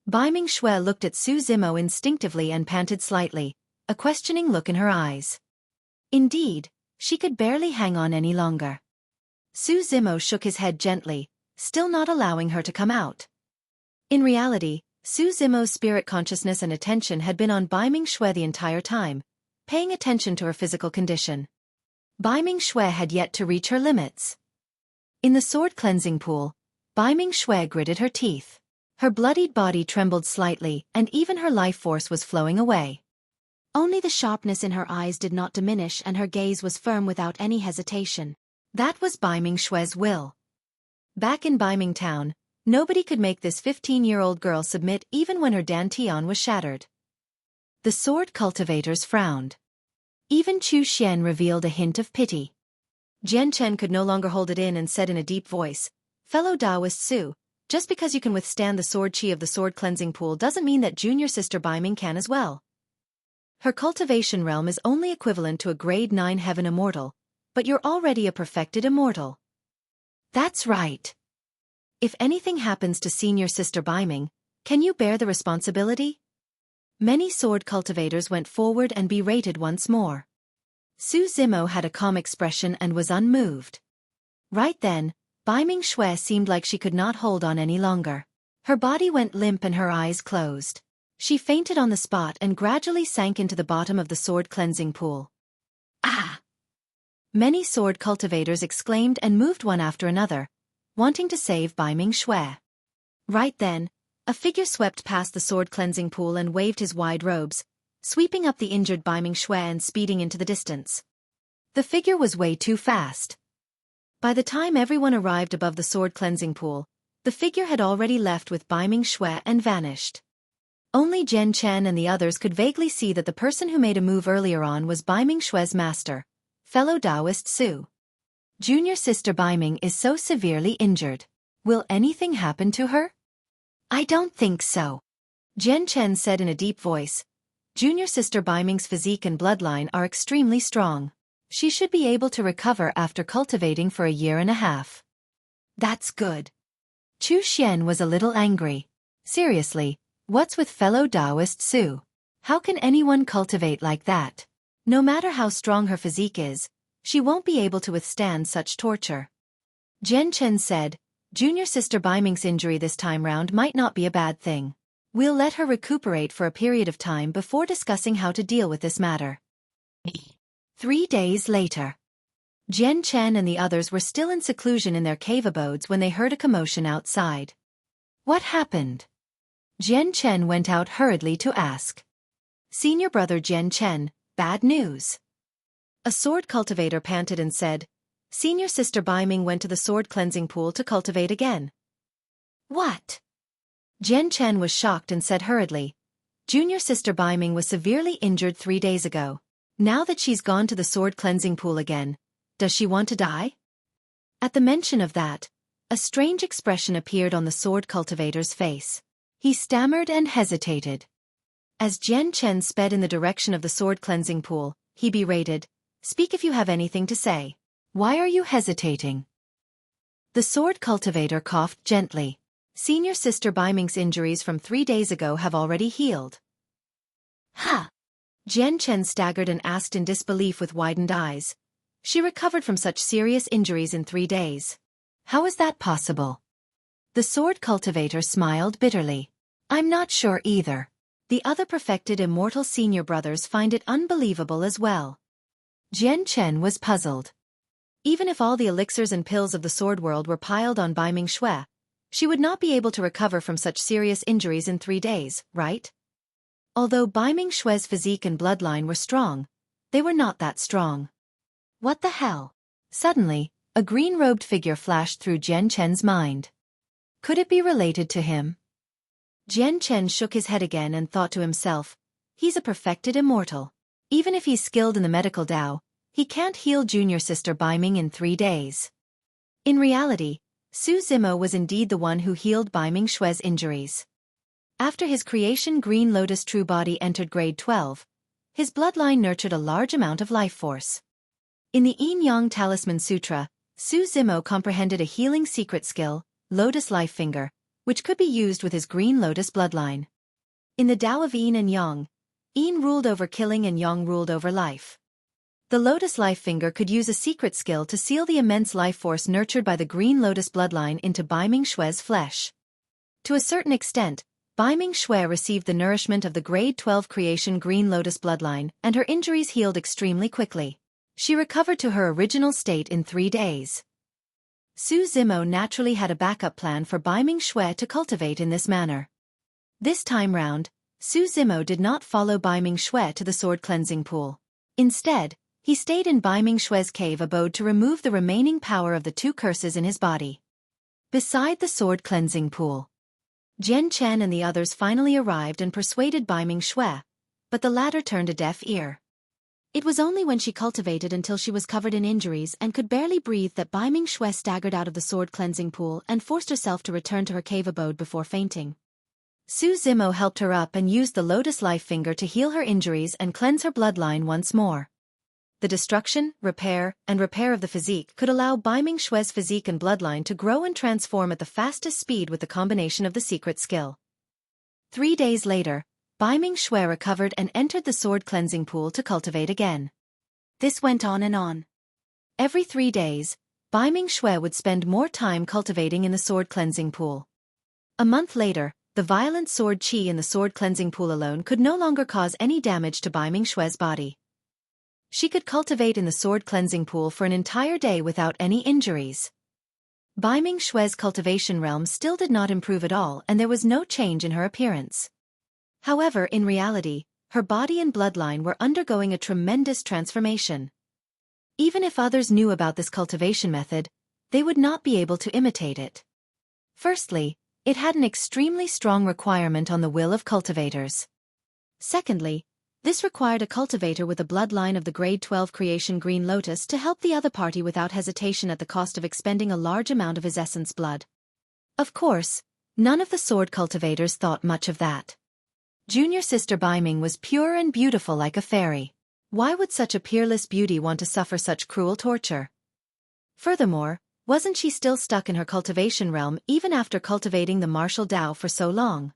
Bai Ming Xue looked at Su Zimo instinctively and panted slightly, a questioning look in her eyes. Indeed, she could barely hang on any longer. Su Zimo shook his head gently, still not allowing her to come out. In reality, Su Zimo's spirit consciousness and attention had been on Bai Ming Xue the entire time, paying attention to her physical condition. Bai Ming Xue had yet to reach her limits. In the sword cleansing pool, Bai Ming Xue gritted her teeth. Her bloodied body trembled slightly and even her life force was flowing away. Only the sharpness in her eyes did not diminish and her gaze was firm without any hesitation. That was Bai Ming Xue's will. Back in Bai Ming Town, nobody could make this 15-year-old girl submit even when her dantian was shattered. The sword cultivators frowned. Even Chu Xian revealed a hint of pity. Jian Chen could no longer hold it in and said in a deep voice, "Fellow Taoist Su, Just because you can withstand the sword chi of the sword cleansing pool doesn't mean that junior sister Baiming can as well. Her cultivation realm is only equivalent to a grade 9 heaven immortal, but you're already a perfected immortal. That's right. If anything happens to senior sister Baiming, can you bear the responsibility? Many sword cultivators went forward and berated once more. Su Zimo had a calm expression and was unmoved. Right then, Baiming Xue seemed like she could not hold on any longer. Her body went limp and her eyes closed. She fainted on the spot and gradually sank into the bottom of the sword cleansing pool. Ah! Many sword cultivators exclaimed and moved one after another, wanting to save Baiming Xue. Right then, a figure swept past the sword cleansing pool and waved his wide robes, sweeping up the injured Baiming Xue and speeding into the distance. The figure was way too fast. By the time everyone arrived above the sword cleansing pool, the figure had already left with Baiming Xue and vanished. Only Jian Chen and the others could vaguely see that the person who made a move earlier on was Baiming Xue's master, fellow Taoist Su. Junior sister Baiming is so severely injured. Will anything happen to her? I don't think so. Jian Chen said in a deep voice. Junior sister Baiming's physique and bloodline are extremely strong. She should be able to recover after cultivating for a year and a half. That's good. Chu Xian was a little angry. Seriously, what's with fellow Taoist Su? How can anyone cultivate like that? No matter how strong her physique is, she won't be able to withstand such torture. Jian Chen said, Junior sister Baiming's injury this time round might not be a bad thing. We'll let her recuperate for a period of time before discussing how to deal with this matter. 3 days later. Jian Chen and the others were still in seclusion in their cave abodes when they heard a commotion outside. What happened? Jian Chen went out hurriedly to ask. Senior brother Jian Chen, bad news. A sword cultivator panted and said, Senior sister Baiming went to the sword cleansing pool to cultivate again. What? Jian Chen was shocked and said hurriedly, Junior sister Baiming was severely injured 3 days ago. Now that she's gone to the sword cleansing pool again, does she want to die? At the mention of that, a strange expression appeared on the sword cultivator's face. He stammered and hesitated. As Jian Chen sped in the direction of the sword cleansing pool, he berated, Speak if you have anything to say. Why are you hesitating? The sword cultivator coughed gently. Senior sister Baiming's injuries from 3 days ago have already healed. Ha! Jian Chen staggered and asked in disbelief with widened eyes. She recovered from such serious injuries in 3 days. How is that possible? The sword cultivator smiled bitterly. I'm not sure either. The other perfected immortal senior brothers find it unbelievable as well. Jian Chen was puzzled. Even if all the elixirs and pills of the sword world were piled on Baiming Xue, she would not be able to recover from such serious injuries in 3 days, right? Although Baiming Xue's physique and bloodline were strong, they were not that strong. What the hell? Suddenly, a green-robed figure flashed through Jian Chen's mind. Could it be related to him? Jian Chen shook his head again and thought to himself, he's a perfected immortal. Even if he's skilled in the medical Dao, he can't heal junior sister Baiming in 3 days. In reality, Su Zimo was indeed the one who healed Baiming Xue's injuries. After his creation Green Lotus true body entered grade 12, his bloodline nurtured a large amount of life force. In the Yin-Yang Talisman Sutra, Su Zimo comprehended a healing secret skill, Lotus Life Finger, which could be used with his Green Lotus bloodline. In the Tao of Yin and Yang, Yin ruled over killing and Yang ruled over life. The Lotus Life Finger could use a secret skill to seal the immense life force nurtured by the Green Lotus bloodline into Baiming Xue's flesh. To a certain extent, Baiming Xue received the nourishment of the grade 12 creation Green Lotus bloodline, and her injuries healed extremely quickly. She recovered to her original state in 3 days. Su Zimo naturally had a backup plan for Baiming Xue to cultivate in this manner. This time round, Su Zimo did not follow Baiming Xue to the sword cleansing pool. Instead, he stayed in Baiming Xue's cave abode to remove the remaining power of the 2 curses in his body. Beside the sword cleansing pool, Jian Chen and the others finally arrived and persuaded Baiming Xue, but the latter turned a deaf ear. It was only when she cultivated until she was covered in injuries and could barely breathe that Bai Ming-Xue staggered out of the sword cleansing pool and forced herself to return to her cave abode before fainting. Su Zimo helped her up and used the Lotus Life Finger to heal her injuries and cleanse her bloodline once more. The destruction, repair of the physique could allow Bai Ming-Xue's physique and bloodline to grow and transform at the fastest speed with the combination of the secret skill. 3 days later, Bai Ming-Xue recovered and entered the sword cleansing pool to cultivate again. This went on and on. Every 3 days, Bai Ming-Xue would spend more time cultivating in the sword cleansing pool. A month later, the violent sword qi in the sword cleansing pool alone could no longer cause any damage to Bai Ming-Xue's body. She could cultivate in the sword cleansing pool for an entire day without any injuries. Bai Ming-Xue's cultivation realm still did not improve at all and there was no change in her appearance. However, in reality, her body and bloodline were undergoing a tremendous transformation. Even if others knew about this cultivation method, they would not be able to imitate it. Firstly, it had an extremely strong requirement on the will of cultivators. Secondly, this required a cultivator with a bloodline of the grade 12 creation Green Lotus to help the other party without hesitation at the cost of expending a large amount of his essence blood. Of course, none of the sword cultivators thought much of that. Junior sister Bai Ming was pure and beautiful like a fairy. Why would such a peerless beauty want to suffer such cruel torture? Furthermore, wasn't she still stuck in her cultivation realm even after cultivating the martial Dao for so long?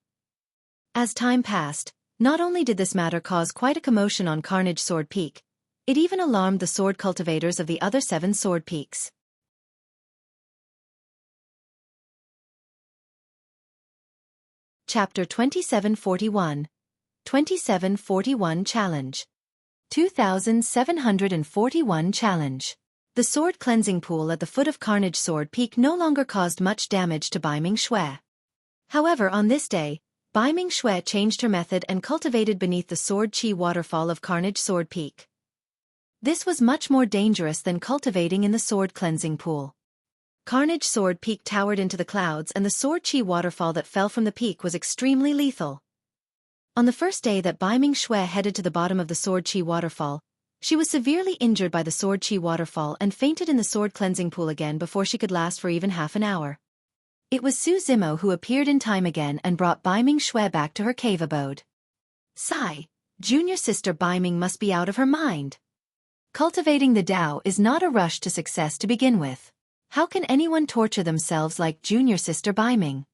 As time passed, not only did this matter cause quite a commotion on Carnage Sword Peak, it even alarmed the sword cultivators of the other 7 sword peaks. Chapter 2741 2741 Challenge 2741 Challenge. The sword cleansing pool at the foot of Carnage Sword Peak no longer caused much damage to Bai Ming-Xue. However, on this day, Bai Ming-Xue changed her method and cultivated beneath the sword qi waterfall of Carnage Sword Peak. This was much more dangerous than cultivating in the sword cleansing pool. Carnage Sword Peak towered into the clouds and the sword qi waterfall that fell from the peak was extremely lethal. On the first day that Bai Ming-Xue headed to the bottom of the sword qi waterfall, she was severely injured by the sword qi waterfall and fainted in the sword cleansing pool again before she could last for even half an hour. It was Su Zimo who appeared in time again and brought Bai Ming-Xue back to her cave abode. Sigh, junior sister Bai Ming must be out of her mind. Cultivating the Dao is not a rush to success to begin with. How can anyone torture themselves like junior sister Bai Ming?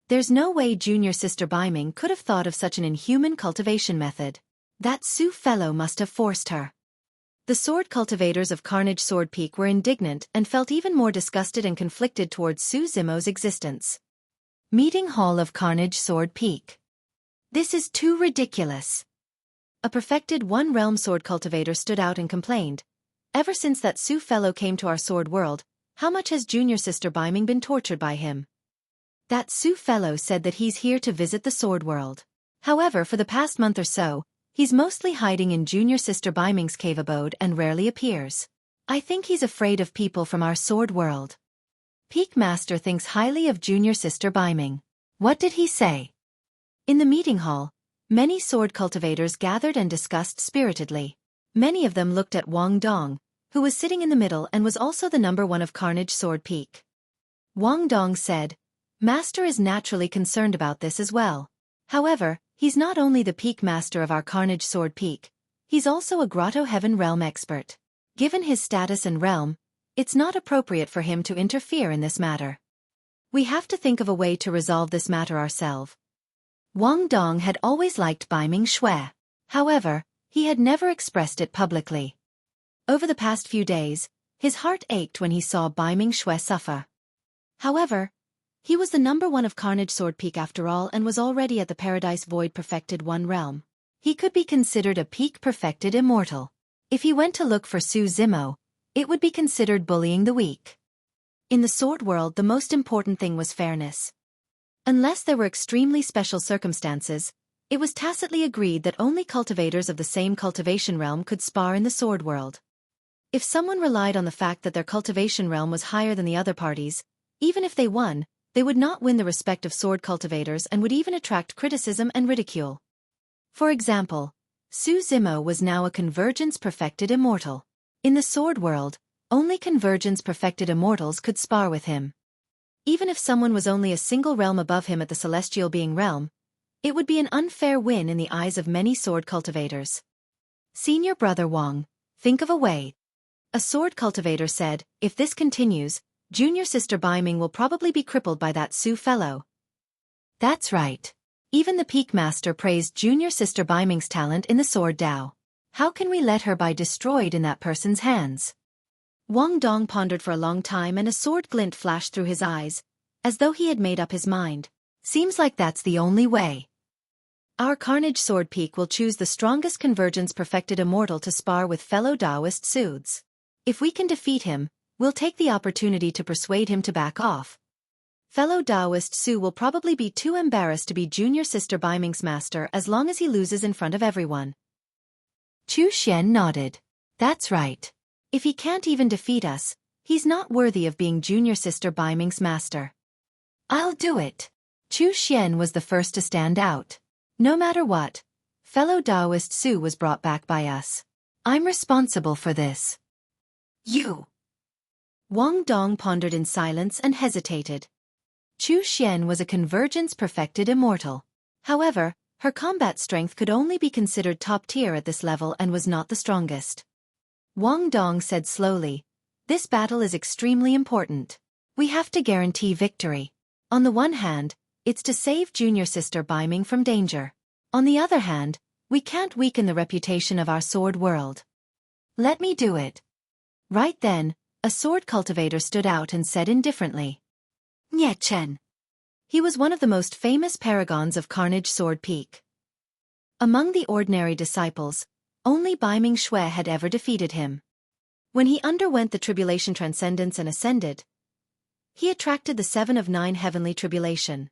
There's no way junior sister Bai Ming could have thought of such an inhuman cultivation method. That Su fellow must have forced her. The sword cultivators of Carnage Sword Peak were indignant and felt even more disgusted and conflicted towards Su Zimo's existence. Meeting Hall of Carnage Sword Peak. This is too ridiculous. A perfected one-realm sword cultivator stood out and complained. Ever since that Su fellow came to our sword world, how much has junior sister Bai Ming been tortured by him? That Su fellow said that he's here to visit the sword world. However, for the past month or so, he's mostly hiding in junior sister Bai Ming's cave abode and rarely appears. I think he's afraid of people from our sword world. Peak Master thinks highly of junior sister Bai Ming. What did he say? In the meeting hall, many sword cultivators gathered and discussed spiritedly. Many of them looked at Wang Dong, who was sitting in the middle and was also the number 1 of Carnage Sword Peak. Wang Dong said, Master is naturally concerned about this as well. However, he's not only the peak master of our Carnage Sword Peak, he's also a Grotto Heaven realm expert. Given his status and realm, it's not appropriate for him to interfere in this matter. We have to think of a way to resolve this matter ourselves. Wang Dong had always liked Bai Ming-Xue. However, he had never expressed it publicly. Over the past few days, his heart ached when he saw Bai Ming-Xue suffer. However, he was the number 1 of Carnage Sword Peak after all and was already at the Paradise Void perfected 1 realm. He could be considered a peak perfected immortal. If he went to look for Su Zimo, it would be considered bullying the weak. In the sword world, the most important thing was fairness. Unless there were extremely special circumstances, it was tacitly agreed that only cultivators of the same cultivation realm could spar in the sword world. If someone relied on the fact that their cultivation realm was higher than the other parties, even if they won, they would not win the respect of sword cultivators and would even attract criticism and ridicule. For example, Su Zimo was now a convergence-perfected immortal. In the sword world, only convergence-perfected immortals could spar with him. Even if someone was only a single realm above him at the celestial being realm, it would be an unfair win in the eyes of many sword cultivators. Senior brother Wang, think of a way. A sword cultivator said, if this continues, junior sister Baiming will probably be crippled by that Su fellow. That's right. Even the Peak Master praised junior sister Baiming's talent in the sword Dao. How can we let her be destroyed in that person's hands? Wang Dong pondered for a long time and a sword glint flashed through his eyes, as though he had made up his mind. Seems like that's the only way. Our Carnage Sword Peak will choose the strongest convergence-perfected immortal to spar with fellow Daoist Suds. If we can defeat him, we'll take the opportunity to persuade him to back off. Fellow Daoist Su will probably be too embarrassed to be junior sister Baiming's master as long as he loses in front of everyone. Chu Xian nodded. That's right. If he can't even defeat us, he's not worthy of being junior sister Baiming's master. I'll do it. Chu Xian was the first to stand out. No matter what, fellow Daoist Su was brought back by us. I'm responsible for this. You. Wang Dong pondered in silence and hesitated. Chu Xian was a convergence-perfected immortal. However, her combat strength could only be considered top tier at this level and was not the strongest. Wang Dong said slowly, this battle is extremely important. We have to guarantee victory. On the one hand, it's to save junior sister Baiming from danger. On the other hand, we can't weaken the reputation of our sword world. Let me do it. Right then, a sword cultivator stood out and said indifferently. Nye Chen. He was one of the most famous paragons of Carnage Sword Peak. Among the ordinary disciples, only Baiming Xue had ever defeated him. When he underwent the Tribulation Transcendence and ascended, he attracted the 7 of 9 heavenly tribulation.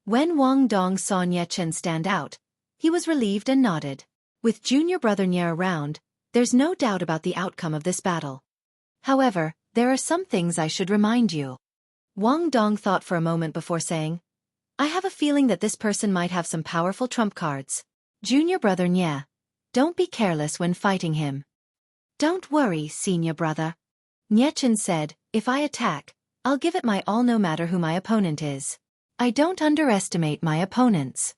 When Wang Dong saw Nye Chen stand out, he was relieved and nodded. With junior brother Nye around, there's no doubt about the outcome of this battle. However, there are some things I should remind you. Wang Dong thought for a moment before saying, I have a feeling that this person might have some powerful trump cards. Junior brother Nye, don't be careless when fighting him. Don't worry, senior brother. Nye Chen said, if I attack, I'll give it my all no matter who my opponent is. I don't underestimate my opponents.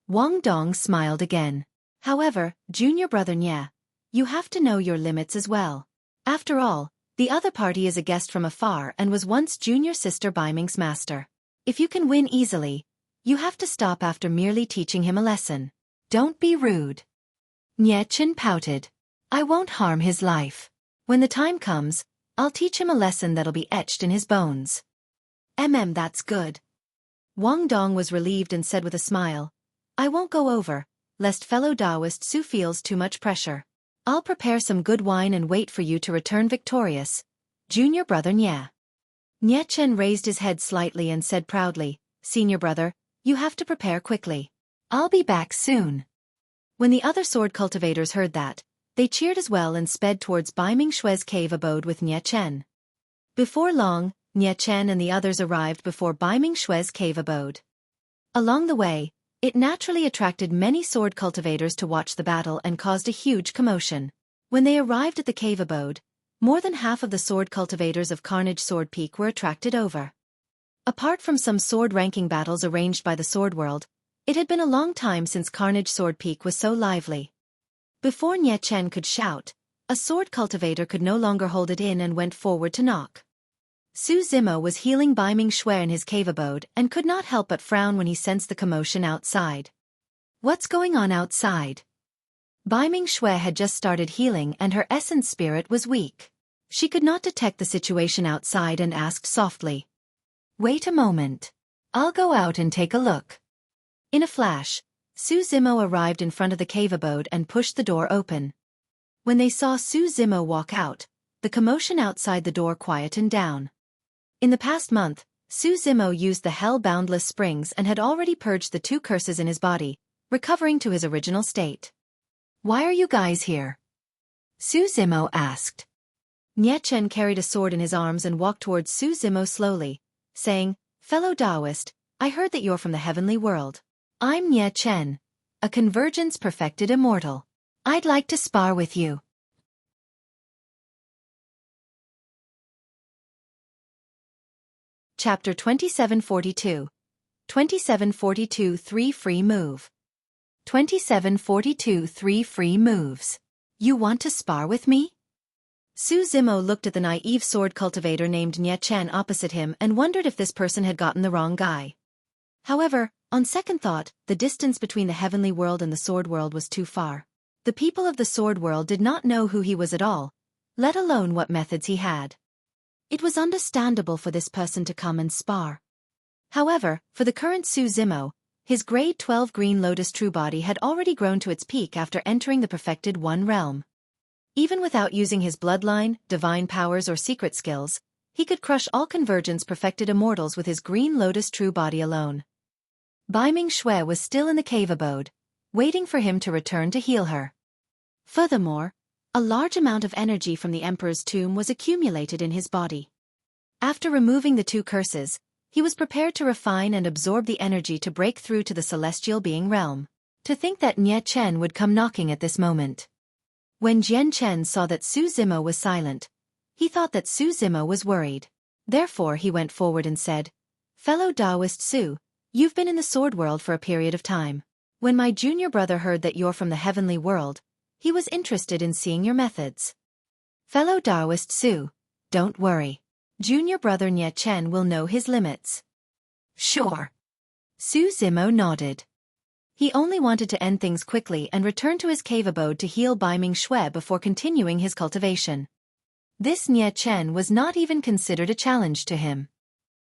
Wang Dong smiled again. However, junior brother Nye, you have to know your limits as well. After all, the other party is a guest from afar and was once junior sister Baiming's master. If you can win easily, you have to stop after merely teaching him a lesson. Don't be rude. Nye Chen pouted. I won't harm his life. When the time comes, I'll teach him a lesson that'll be etched in his bones. That's good. Wang Dong was relieved and said with a smile, I won't go over, lest fellow Daoist Su feels too much pressure. I'll prepare some good wine and wait for you to return victorious. Junior brother Nye. Nye Chen raised his head slightly and said proudly, Senior brother, you have to prepare quickly. I'll be back soon. When the other sword cultivators heard that, they cheered as well and sped towards Baiming Xue's cave abode with Nye Chen. Before long, Nye Chen and the others arrived before Baiming Xue's cave abode. Along the way, it naturally attracted many sword cultivators to watch the battle and caused a huge commotion. When they arrived at the cave abode, more than half of the sword cultivators of Carnage Sword Peak were attracted over. Apart from some sword-ranking battles arranged by the sword world, it had been a long time since Carnage Sword Peak was so lively. Before Nye Chen could shout, a sword cultivator could no longer hold it in and went forward to knock. Su Zimo was healing Baiming Xue in his cave abode and could not help but frown when he sensed the commotion outside. What's going on outside? Baiming Xue had just started healing and her essence spirit was weak. She could not detect the situation outside and asked softly. Wait a moment. I'll go out and take a look. In a flash, Su Zimo arrived in front of the cave abode and pushed the door open. When they saw Su Zimo walk out, the commotion outside the door quietened down. In the past month, Su Zimo used the hell-boundless springs and had already purged the 2 curses in his body, recovering to his original state. Why are you guys here? Su Zimo asked. Nye Chen carried a sword in his arms and walked towards Su Zimo slowly, saying, Fellow Daoist, I heard that you're from the heavenly world. I'm Nye Chen, a convergence perfected immortal. I'd like to spar with you. Chapter 2742. 2742 3 Free Move. 2742 3 Free Moves. You want to spar with me? Su Zimo looked at the naive sword cultivator named Nye Chen opposite him and wondered if this person had gotten the wrong guy. However, on second thought, the distance between the heavenly world and the sword world was too far. The people of the sword world did not know who he was at all, let alone what methods he had. It was understandable for this person to come and spar. However, for the current Su Zimo, his grade 12 green Lotus true body had already grown to its peak after entering the perfected One realm. Even without using his bloodline, divine powers or secret skills, he could crush all convergence perfected immortals with his green Lotus true body alone. Baiming Xue was still in the cave abode, waiting for him to return to heal her. Furthermore, a large amount of energy from the Emperor's tomb was accumulated in his body. After removing the two curses, he was prepared to refine and absorb the energy to break through to the celestial being realm. To think that Nye Chen would come knocking at this moment. When Jian Chen saw that Su Zimo was silent, he thought that Su Zimo was worried. Therefore he went forward and said, "Fellow Taoist Su, you've been in the sword world for a period of time. When my junior brother heard that you're from the heavenly world, he was interested in seeing your methods. Fellow Taoist Su, don't worry. Junior brother Nye Chen will know his limits." "Sure." Su Zimo nodded. He only wanted to end things quickly and return to his cave abode to heal Baiming Xue before continuing his cultivation. This Nye Chen was not even considered a challenge to him.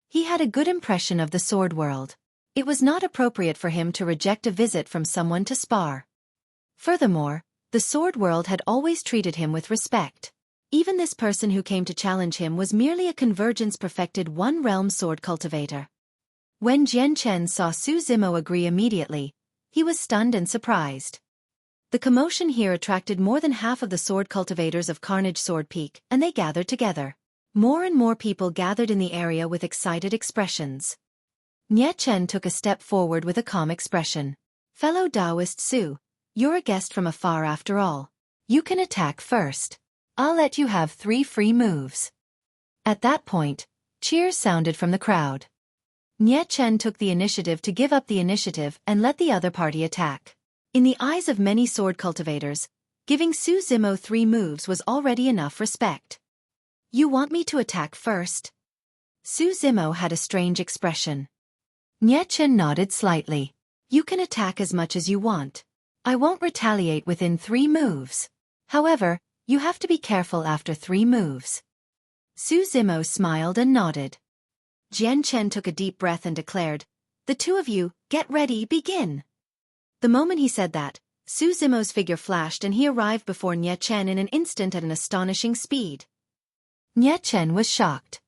He had a good impression of the sword world. It was not appropriate for him to reject a visit from someone to spar. Furthermore, the sword world had always treated him with respect. Even this person who came to challenge him was merely a convergence perfected one realm sword cultivator. When Jian Chen saw Su Zimo agree immediately, he was stunned and surprised. The commotion here attracted more than half of the sword cultivators of Carnage Sword Peak, and they gathered together. More and more people gathered in the area with excited expressions. Nye Chen took a step forward with a calm expression. "Fellow Taoist Su, you're a guest from afar after all. You can attack first. I'll let you have 3 free moves." At that point, cheers sounded from the crowd. Nye Chen took the initiative to give up the initiative and let the other party attack. In the eyes of many sword cultivators, giving Su Zimo 3 moves was already enough respect. "You want me to attack first?" Su Zimo had a strange expression. Nye Chen nodded slightly. "You can attack as much as you want. I won't retaliate within 3 moves. However, you have to be careful after 3 moves." Su Zimo smiled and nodded. Jian Chen took a deep breath and declared, "The two of you, get ready, begin." The moment he said that, Su Zimo's figure flashed and he arrived before Nye Chen in an instant at an astonishing speed. Nye Chen was shocked.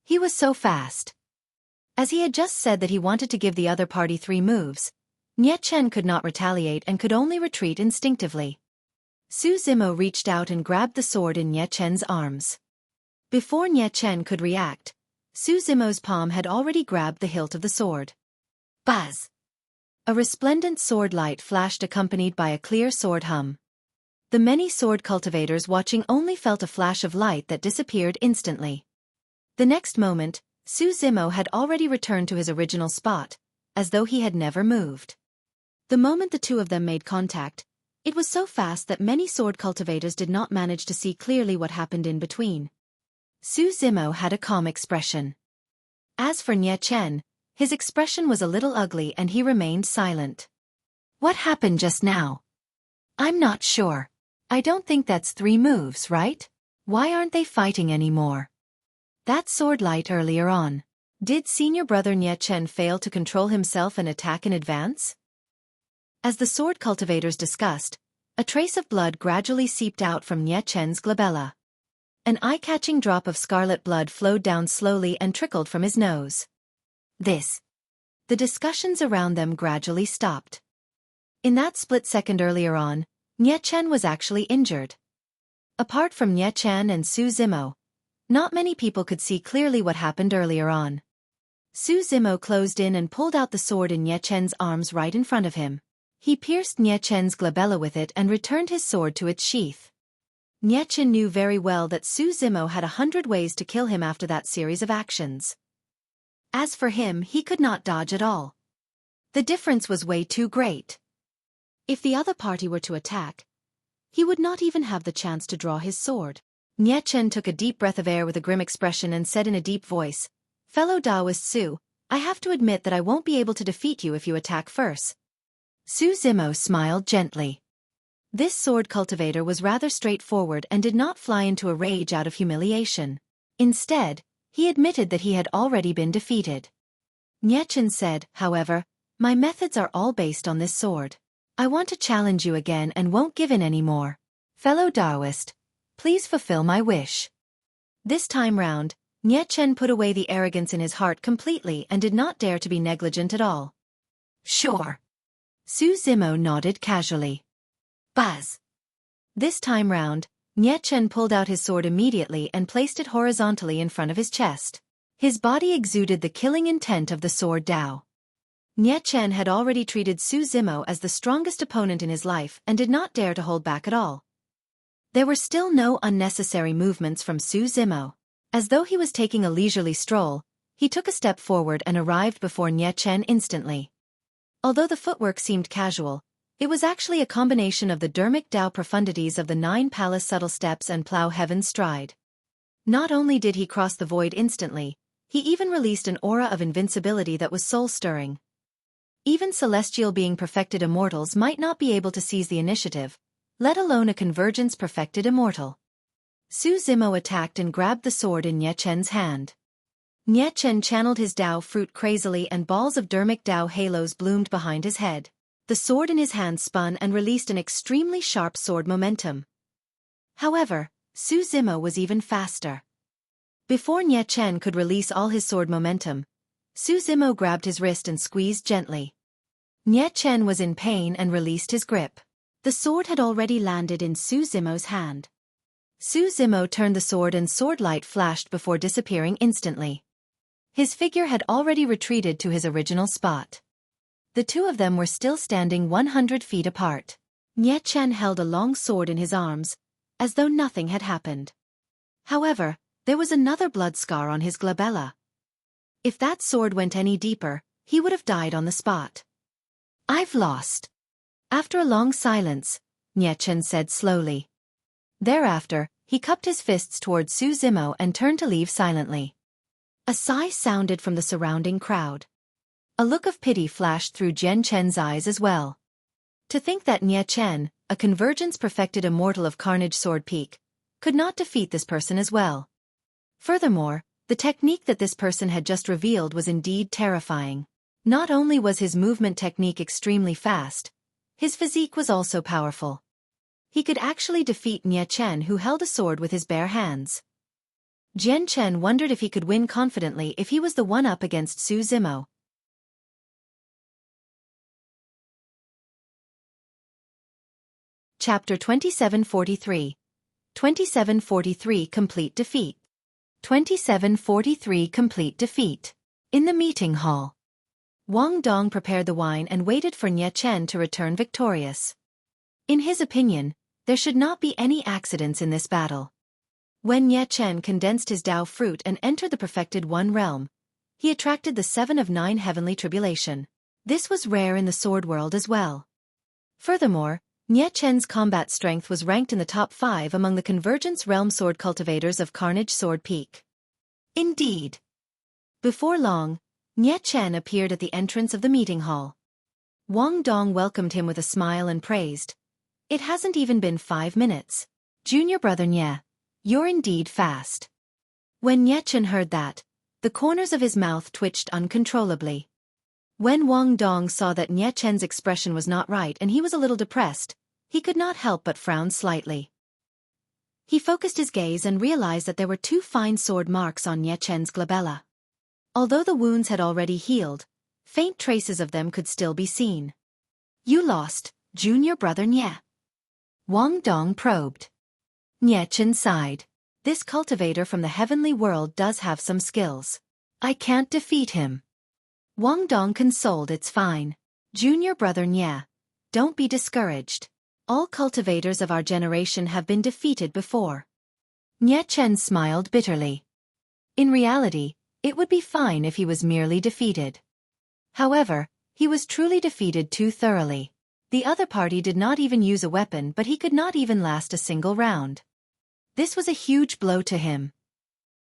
He was so fast. As he had just said that he wanted to give the other party 3 moves, Nye Chen could not retaliate and could only retreat instinctively. Su Zimo reached out and grabbed the sword in Nye Chen's arms. Before Nye Chen could react, Su Zimo's palm had already grabbed the hilt of the sword. Buzz! A resplendent sword light flashed accompanied by a clear sword hum. The many sword cultivators watching only felt a flash of light that disappeared instantly. The next moment, Su Zimo had already returned to his original spot, as though he had never moved. The moment the two of them made contact, it was so fast that many sword cultivators did not manage to see clearly what happened in between. Su Zimo had a calm expression. As for Nye Chen, his expression was a little ugly and he remained silent. "What happened just now?" "I'm not sure. I don't think that's 3 moves, right? Why aren't they fighting anymore?" "That sword light earlier on. Did senior brother Nye Chen fail to control himself and attack in advance?" As the sword cultivators discussed, a trace of blood gradually seeped out from Nye Chen's glabella. An eye-catching drop of scarlet blood flowed down slowly and trickled from his nose. The discussions around them gradually stopped. In that split second earlier on, Nye Chen was actually injured. Apart from Nye Chen and Su Zimo, not many people could see clearly what happened earlier on. Su Zimo closed in and pulled out the sword in Nye Chen's arms right in front of him. He pierced Nie Chen's glabella with it and returned his sword to its sheath. Nie Chen knew very well that Su Zimo had 100 ways to kill him after that series of actions. As for him, he could not dodge at all. The difference was way too great. If the other party were to attack, he would not even have the chance to draw his sword. Nie Chen took a deep breath of air with a grim expression and said in a deep voice, "Fellow Taoist Su, I have to admit that I won't be able to defeat you if you attack first." Su Zimo smiled gently. This sword cultivator was rather straightforward and did not fly into a rage out of humiliation. Instead, he admitted that he had already been defeated. Nie Chen said, "However, my methods are all based on this sword. I want to challenge you again and won't give in anymore. Fellow Taoist, please fulfill my wish." This time round, Nie Chen put away the arrogance in his heart completely and did not dare to be negligent at all. "Sure." Su Zimo nodded casually. Buzz. This time round, Nie Chen pulled out his sword immediately and placed it horizontally in front of his chest. His body exuded the killing intent of the sword Dao. Nie Chen had already treated Su Zimo as the strongest opponent in his life and did not dare to hold back at all. There were still no unnecessary movements from Su Zimo. As though he was taking a leisurely stroll, he took a step forward and arrived before Nie Chen instantly. Although the footwork seemed casual, it was actually a combination of the dermic Dao profundities of the 9 palace subtle steps and plow heaven's stride. Not only did he cross the void instantly, he even released an aura of invincibility that was soul-stirring. Even celestial being perfected immortals might not be able to seize the initiative, let alone a convergence perfected immortal. Su Zimo attacked and grabbed the sword in Nie Chen's hand. Nie Chen channeled his Dao fruit crazily and balls of dermic Dao halos bloomed behind his head. The sword in his hand spun and released an extremely sharp sword momentum. However, Su Zimo was even faster. Before Nie Chen could release all his sword momentum, Su Zimo grabbed his wrist and squeezed gently. Nie Chen was in pain and released his grip. The sword had already landed in Su Zimo's hand. Su Zimo turned the sword and sword light flashed before disappearing instantly. His figure had already retreated to his original spot. The two of them were still standing 100 feet apart. Nie Chen held a long sword in his arms, as though nothing had happened. However, there was another blood scar on his glabella. If that sword went any deeper, he would have died on the spot. "I've lost." After a long silence, Nie Chen said slowly. Thereafter, he cupped his fists towards Su Zimo and turned to leave silently. A sigh sounded from the surrounding crowd. A look of pity flashed through Jian Chen's eyes as well. To think that Nie Chen, a convergence-perfected immortal of Carnage Sword Peak, could not defeat this person as well. Furthermore, the technique that this person had just revealed was indeed terrifying. Not only was his movement technique extremely fast, his physique was also powerful. He could actually defeat Nie Chen, who held a sword with his bare hands. Jian Chen wondered if he could win confidently if he was the one up against Su Zimo. Chapter 2743. 2743 Complete Defeat. 2743 Complete Defeat. In the meeting hall, Wang Dong prepared the wine and waited for Nie Chen to return victorious. In his opinion, there should not be any accidents in this battle. When Nie Chen condensed his Dao fruit and entered the perfected One realm, he attracted the 7 of 9 heavenly tribulation. This was rare in the sword world as well. Furthermore, Nie Chen's combat strength was ranked in the top 5 among the Convergence Realm sword cultivators of Carnage Sword Peak. Indeed. Before long, Nie Chen appeared at the entrance of the meeting hall. Wang Dong welcomed him with a smile and praised. "It hasn't even been 5 minutes. Junior brother Nie, you're indeed fast." When Nie Chen heard that, the corners of his mouth twitched uncontrollably. When Wang Dong saw that Nie Chen's expression was not right and he was a little depressed, he could not help but frown slightly. He focused his gaze and realized that there were 2 fine sword marks on Nie Chen's glabella. Although the wounds had already healed, faint traces of them could still be seen. "You lost, junior brother Nie." Wang Dong probed. Nie Chen sighed. "This cultivator from the heavenly world does have some skills. I can't defeat him." Wang Dong consoled. "It's fine. Junior brother Nie. don't be discouraged. All cultivators of our generation have been defeated before. Nie Chen smiled bitterly. In reality, it would be fine if he was merely defeated. However, he was truly defeated too thoroughly. The other party did not even use a weapon, but he could not even last a single round. This was a huge blow to him.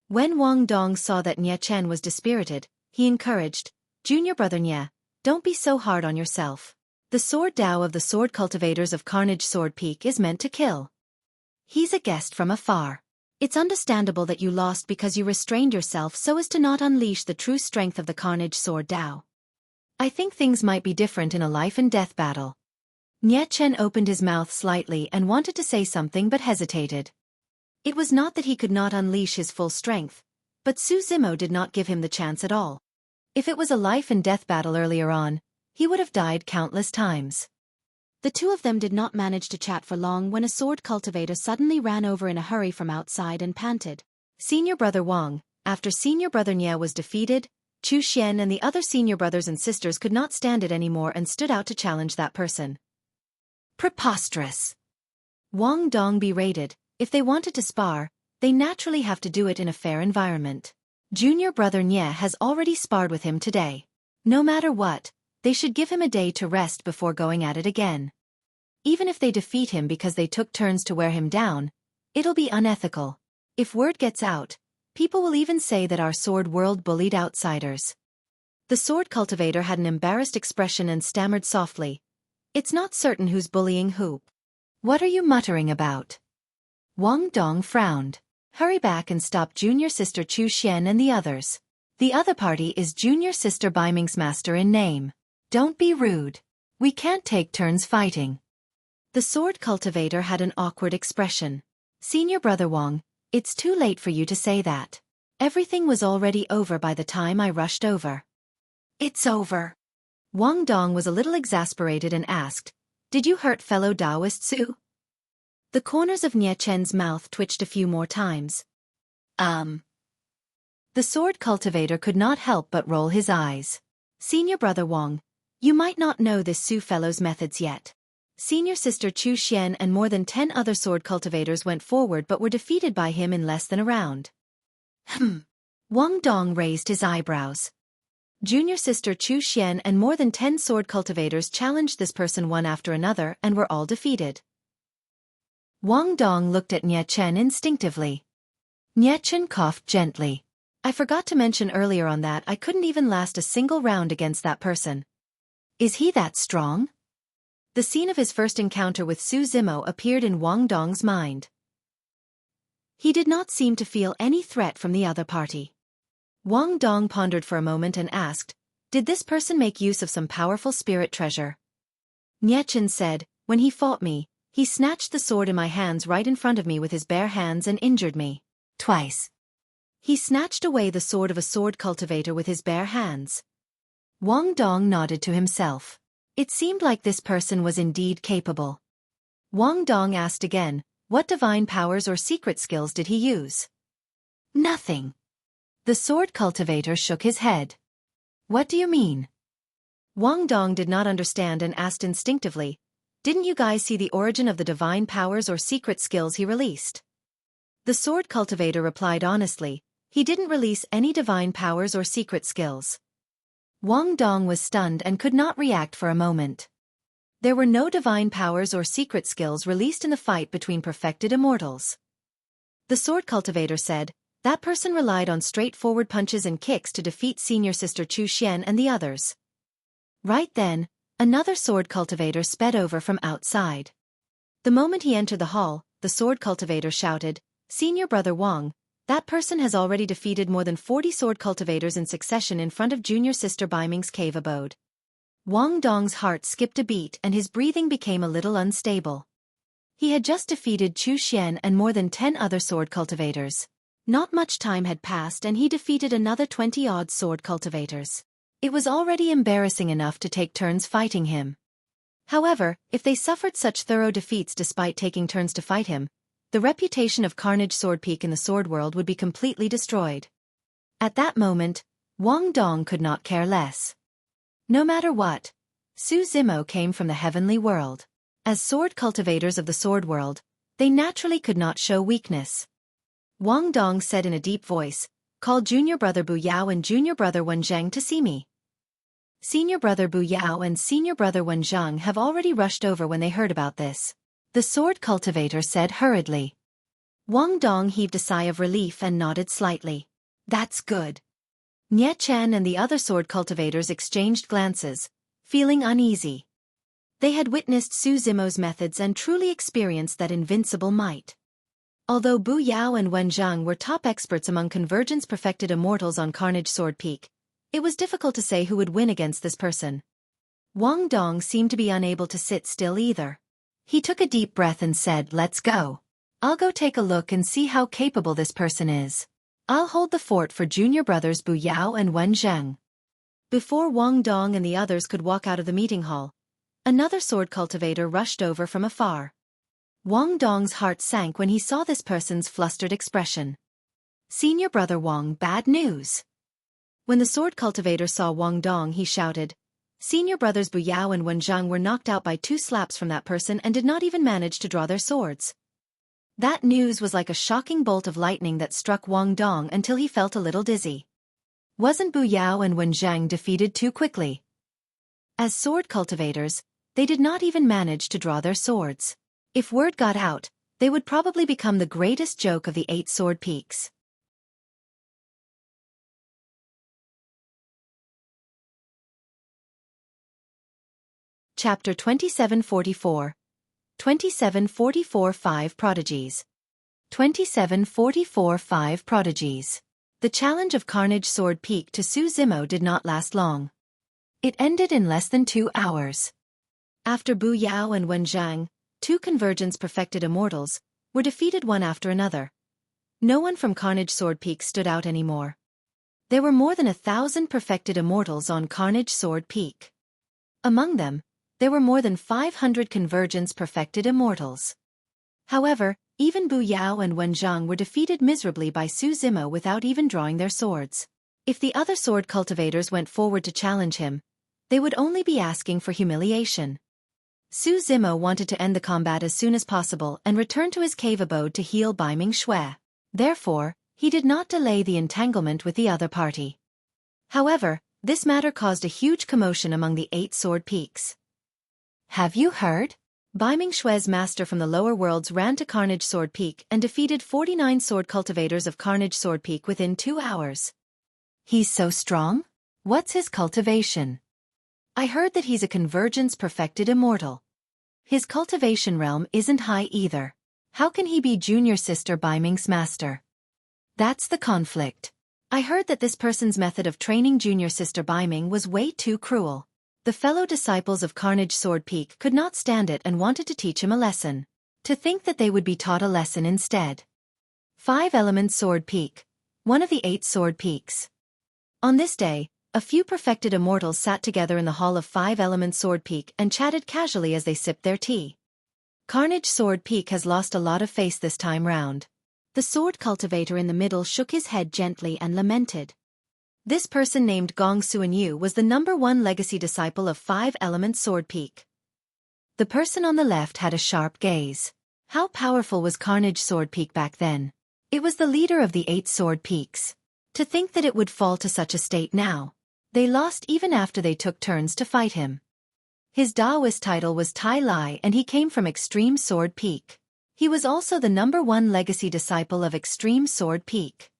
When Wang Dong saw that Nie Chen was dispirited, he encouraged, "Junior brother Nie, don't be so hard on yourself. The sword Dao of the sword cultivators of Carnage Sword Peak is meant to kill. He's a guest from afar. It's understandable that you lost because you restrained yourself so as to not unleash the true strength of the Carnage Sword Dao. I think things might be different in a life-and-death battle." Nie Chen opened his mouth slightly and wanted to say something but hesitated. It was not that he could not unleash his full strength, but Su Zimo did not give him the chance at all. If it was a life-and-death battle earlier on, he would have died countless times. The two of them did not manage to chat for long when a sword cultivator suddenly ran over in a hurry from outside and panted, "Senior brother Wang, after senior brother Nie was defeated, Chu Xian and the other senior brothers and sisters could not stand it anymore and stood out to challenge that person." Preposterous! Wang Dong berated, "If they wanted to spar, they naturally have to do it in a fair environment. Junior brother Nie has already sparred with him today. No matter what, they should give him a day to rest before going at it again. Even if they defeat him because they took turns to wear him down, it'll be unethical. If word gets out, people will even say that our sword world bullied outsiders." The sword cultivator had an embarrassed expression and stammered softly, "It's not certain who's bullying who." "What are you muttering about?" Wang Dong frowned. "Hurry back and stop junior sister Chu Xian and the others. The other party is junior sister Baiming's master in name. Don't be rude. We can't take turns fighting." The sword cultivator had an awkward expression. "Senior brother Wang, it's too late for you to say that. Everything was already over by the time I rushed over." "It's over." Wang Dong was a little exasperated and asked, "Did you hurt fellow Daoist Su?" The corners of Nie Chen's mouth twitched a few more times. The sword cultivator could not help but roll his eyes. "Senior brother Wang, you might not know this Su fellow's methods yet. Senior sister Chu Xian and more than 10 other sword cultivators went forward but were defeated by him in less than a round." Wang Dong raised his eyebrows. Junior sister Chu Xian and more than 10 sword cultivators challenged this person one after another and were all defeated. Wang Dong looked at Nie Chen instinctively. Nie Chen coughed gently. "I forgot to mention earlier on that I couldn't even last a single round against that person. Is he that strong?" The scene of his first encounter with Su Zimo appeared in Wang Dong's mind. He did not seem to feel any threat from the other party. Wang Dong pondered for a moment and asked, "Did this person make use of some powerful spirit treasure?" Nie Chen said, "When he fought me, he snatched the sword in my hands right in front of me with his bare hands and injured me. Twice. He snatched away the sword of a sword cultivator with his bare hands." Wang Dong nodded to himself. It seemed like this person was indeed capable. Wang Dong asked again, "What divine powers or secret skills did he use?" "Nothing." The sword cultivator shook his head. "What do you mean?" Wang Dong did not understand and asked instinctively, "Didn't you guys see the origin of the divine powers or secret skills he released?" The sword cultivator replied honestly, "He didn't release any divine powers or secret skills." Wang Dong was stunned and could not react for a moment. There were no divine powers or secret skills released in the fight between perfected immortals. The sword cultivator said, "That person relied on straightforward punches and kicks to defeat senior sister Chu Xian and the others." Right then, another sword cultivator sped over from outside. The moment he entered the hall, the sword cultivator shouted, "Senior brother Wang, that person has already defeated more than 40 sword cultivators in succession in front of junior sister Baiming's cave abode." Wang Dong's heart skipped a beat and his breathing became a little unstable. He had just defeated Chu Xian and more than 10 other sword cultivators. Not much time had passed and he defeated another 20-odd sword cultivators. It was already embarrassing enough to take turns fighting him. However, if they suffered such thorough defeats despite taking turns to fight him, the reputation of Carnage Sword Peak in the sword world would be completely destroyed. At that moment, Wang Dong could not care less. No matter what, Su Zimo came from the heavenly world. As sword cultivators of the sword world, they naturally could not show weakness. Wang Dong said in a deep voice, "Call junior brother Bu Yao and junior brother Wen Zheng to see me." Senior brother Bu Yao and senior brother Wen Zheng have already rushed over when they heard about this. The sword cultivator said hurriedly. Wang Dong heaved a sigh of relief and nodded slightly. "That's good." Nie Chen and the other sword cultivators exchanged glances, feeling uneasy. They had witnessed Su Zimo's methods and truly experienced that invincible might. Although Bu Yao and Wen Zheng were top experts among convergence-perfected immortals on Carnage Sword Peak, it was difficult to say who would win against this person. Wang Dong seemed to be unable to sit still either. He took a deep breath and said, "Let's go. I'll go take a look and see how capable this person is. I'll hold the fort for junior brothers Bu Yao and Wen Zheng." Before Wang Dong and the others could walk out of the meeting hall, another sword cultivator rushed over from afar. Wang Dong's heart sank when he saw this person's flustered expression. "Senior brother Wang, bad news." When the sword cultivator saw Wang Dong, he shouted. Senior brothers Bu Yao and Wen Zheng were knocked out by 2 slaps from that person and did not even manage to draw their swords. That news was like a shocking bolt of lightning that struck Wang Dong until he felt a little dizzy. Wasn't Bu Yao and Wen Zheng defeated too quickly? As sword cultivators, they did not even manage to draw their swords. If word got out, they would probably become the greatest joke of the 8 sword peaks. Chapter 2744. 2744-5 Prodigies. 2744-5 Prodigies. The challenge of Carnage Sword Peak to Su Zimo did not last long. It ended in less than 2 hours. After Bu Yao and Wen Zheng, 2 convergence-perfected immortals, were defeated one after another. No one from Carnage Sword Peak stood out anymore. There were more than 1,000 perfected immortals on Carnage Sword Peak. Among them, there were more than 500 convergence-perfected immortals. However, even Bu Yao and Wen Zheng were defeated miserably by Su Zimo without even drawing their swords. If the other sword cultivators went forward to challenge him, they would only be asking for humiliation. Su Zimo wanted to end the combat as soon as possible and return to his cave abode to heal Baiming Xue. Therefore, he did not delay the entanglement with the other party. However, this matter caused a huge commotion among the 8 sword peaks. "Have you heard?" Baiming Xue's master from the lower worlds ran to Carnage Sword Peak and defeated 49 sword cultivators of Carnage Sword Peak within 2 hours. "He's so strong? What's his cultivation?" "I heard that he's a convergence-perfected immortal. His cultivation realm isn't high either. How can he be junior sister Baiming's master?" "That's the conflict. I heard that this person's method of training junior sister Baiming was way too cruel. The fellow disciples of Carnage Sword Peak could not stand it and wanted to teach him a lesson. To think that they would be taught a lesson instead." 5 Elements Sword Peak, one of the 8 sword peaks. On this day, a few perfected immortals sat together in the hall of 5 Elements Sword Peak and chatted casually as they sipped their tea. Carnage Sword Peak has lost a lot of face this time round. The sword cultivator in the middle shook his head gently and lamented. This person named Gong Xuanyu was the #1 legacy disciple of 5 Elements Sword Peak. The person on the left had a sharp gaze. How powerful was Carnage Sword Peak back then? It was the leader of the 8 sword peaks. To think that it would fall to such a state now. They lost even after they took turns to fight him. His Daoist title was Tai Lai and he came from Extreme Sword Peak. He was also the #1 legacy disciple of Extreme Sword Peak.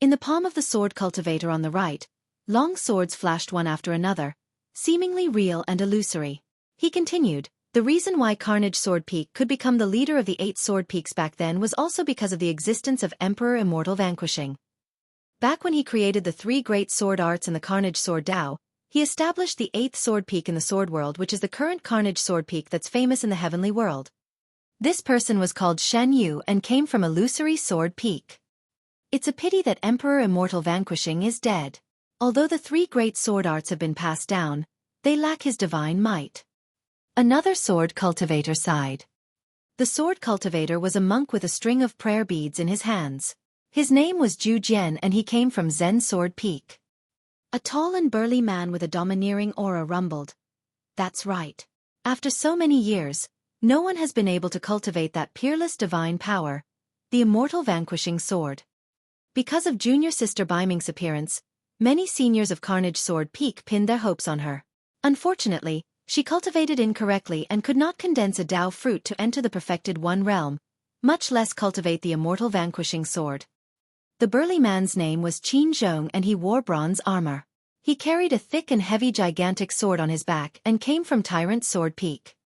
In the palm of the sword cultivator on the right, long swords flashed one after another, seemingly real and illusory. He continued, "The reason why Carnage Sword Peak could become the leader of the 8 sword peaks back then was also because of the existence of Emperor Immortal Vanquishing. Back when he created the 3 great sword arts and the Carnage Sword Dao, he established the 8th sword peak in the sword world, which is the current Carnage Sword Peak that's famous in the heavenly world. This person was called Shen Yu and came from Illusory Sword Peak. It's a pity that Emperor Immortal Vanquishing is dead. Although the 3 great sword arts have been passed down, they lack his divine might." Another sword cultivator sighed. The sword cultivator was a monk with a string of prayer beads in his hands. His name was Zhu Jian and he came from Zen Sword Peak. A tall and burly man with a domineering aura rumbled. That's right. After so many years, no one has been able to cultivate that peerless divine power, the immortal vanquishing sword. Because of junior sister Baiming's appearance, many seniors of Carnage Sword Peak pinned their hopes on her. Unfortunately, she cultivated incorrectly and could not condense a Dao fruit to enter the perfected one realm, much less cultivate the immortal vanquishing sword. The burly man's name was Qin Zhong and he wore bronze armor. He carried a thick and heavy gigantic sword on his back and came from Tyrant Sword Peak.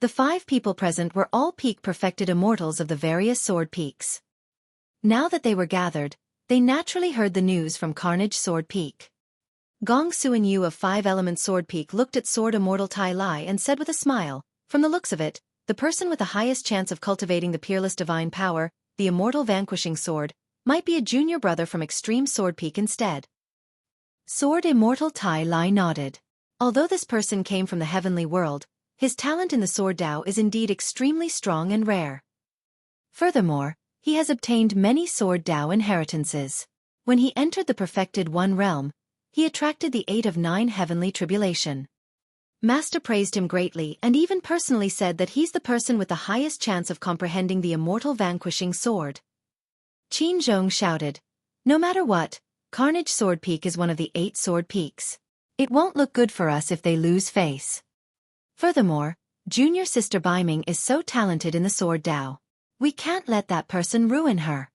The 5 people present were all peak perfected immortals of the various sword peaks. Now that they were gathered, they naturally heard the news from Carnage Sword Peak. Gong Suan Yu of 5 Element Sword Peak looked at Sword Immortal Tai Lai and said with a smile, "From the looks of it, the person with the highest chance of cultivating the peerless divine power, the immortal vanquishing sword, might be a junior brother from Extreme Sword Peak instead." Sword Immortal Tai Lai nodded. Although this person came from the heavenly world, his talent in the Sword Dao is indeed extremely strong and rare. Furthermore, he has obtained many Sword Dao inheritances. When he entered the perfected one realm, he attracted the 8 of 9 heavenly tribulation. Master praised him greatly and even personally said that he's the person with the highest chance of comprehending the immortal vanquishing sword. Qin Zhong shouted, "No matter what, Carnage Sword Peak is one of the 8 sword peaks. It won't look good for us if they lose face. Furthermore, junior sister Baiming is so talented in the Sword Dao. We can't let that person ruin her."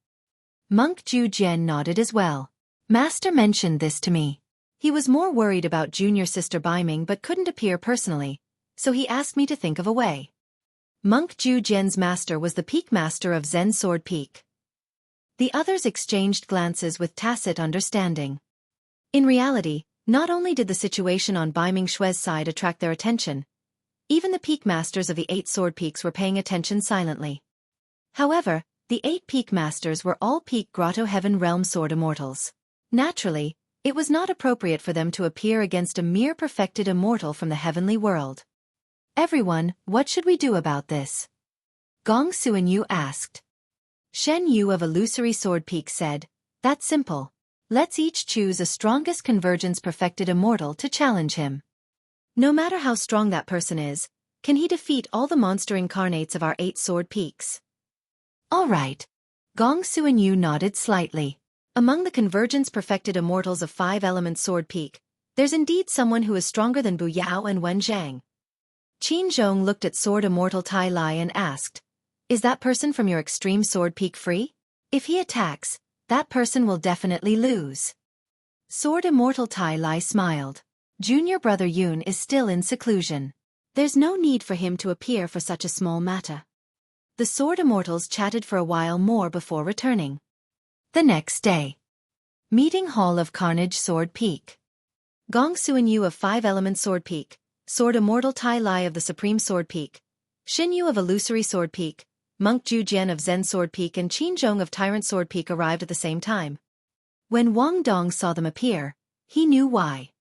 Monk Ju Jian nodded as well. Master mentioned this to me. He was more worried about junior sister Baiming but couldn't appear personally, so he asked me to think of a way. Monk Ju Jian's master was the peak master of Zen Sword Peak. The others exchanged glances with tacit understanding. In reality, not only did the situation on Baiming Xue's side attract their attention, even the peak masters of the 8 sword peaks were paying attention silently. However, the 8 peak masters were all peak Grotto Heaven Realm sword immortals. Naturally, it was not appropriate for them to appear against a mere perfected immortal from the heavenly world. "Everyone, what should we do about this?" Gong Suan Yu asked. Shen Yu of Illusory Sword Peak said, "That's simple. Let's each choose a strongest convergence perfected immortal to challenge him. No matter how strong that person is, can he defeat all the monster incarnates of our 8 sword peaks?" "All right." Gong Suan Yu nodded slightly. Among the convergence perfected immortals of 5 Element Sword Peak, there's indeed someone who is stronger than Bu Yao and Wen Zhang. Qin Zhong looked at Sword Immortal Tai Lai and asked, "Is that person from your Extreme Sword Peak free? If he attacks, that person will definitely lose." Sword Immortal Tai Lai smiled. Junior brother Yun is still in seclusion. There's no need for him to appear for such a small matter. The Sword Immortals chatted for a while more before returning. The next day. Meeting Hall of Carnage Sword Peak. Gong Suan Yu of 5 Element Sword Peak, Sword Immortal Tai Lai of the Supreme Sword Peak, Xin Yu of Illusory Sword Peak, Monk Ju Jian of Zen Sword Peak and Qin Zhong of Tyrant Sword Peak arrived at the same time. When Wang Dong saw them appear, he knew why.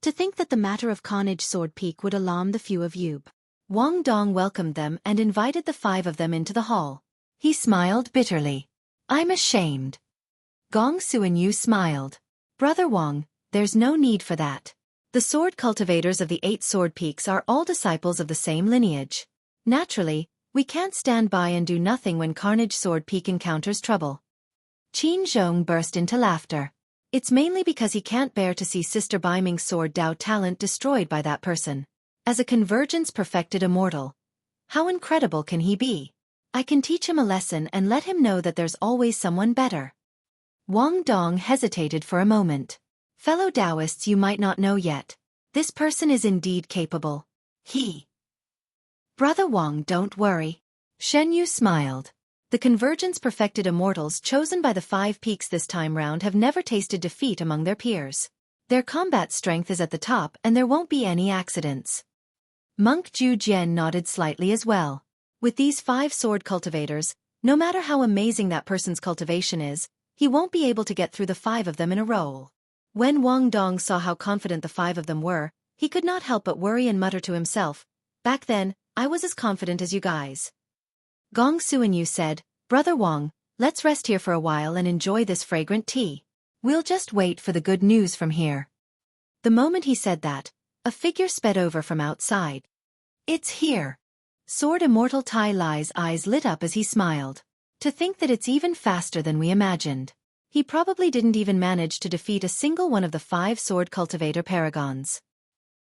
To think that the matter of Carnage Sword Peak would alarm the few of Yub. Wang Dong welcomed them and invited the 5 of them into the hall. He smiled bitterly. "I'm ashamed." Gong Suan Yu smiled. "Brother Wang, there's no need for that. The sword cultivators of the 8 sword peaks are all disciples of the same lineage. Naturally, we can't stand by and do nothing when Carnage Sword Peak encounters trouble." Qin Zhong burst into laughter. It's mainly because he can't bear to see Sister Baiming's Sword Dao talent destroyed by that person. As a convergence perfected immortal, how incredible can he be? I can teach him a lesson and let him know that there's always someone better. Wang Dong hesitated for a moment. "Fellow Taoists, you might not know yet. This person is indeed capable. Brother Wang, don't worry." Shen Yu smiled. The convergence perfected immortals chosen by the 5 peaks this time round have never tasted defeat among their peers. Their combat strength is at the top and there won't be any accidents. Monk Ju Jian nodded slightly as well. With these 5 sword cultivators, no matter how amazing that person's cultivation is, he won't be able to get through the 5 of them in a row. When Wang Dong saw how confident the 5 of them were, he could not help but worry and mutter to himself, "Back then, I was as confident as you guys." Gong Suan Yu said, "Brother Wang, let's rest here for a while and enjoy this fragrant tea. We'll just wait for the good news from here." The moment he said that, A figure sped over from outside. It's here. Sword Immortal Tai Lai's eyes lit up as he smiled. To think that it's even faster than we imagined. He probably didn't even manage to defeat a single one of the 5 sword cultivator paragons.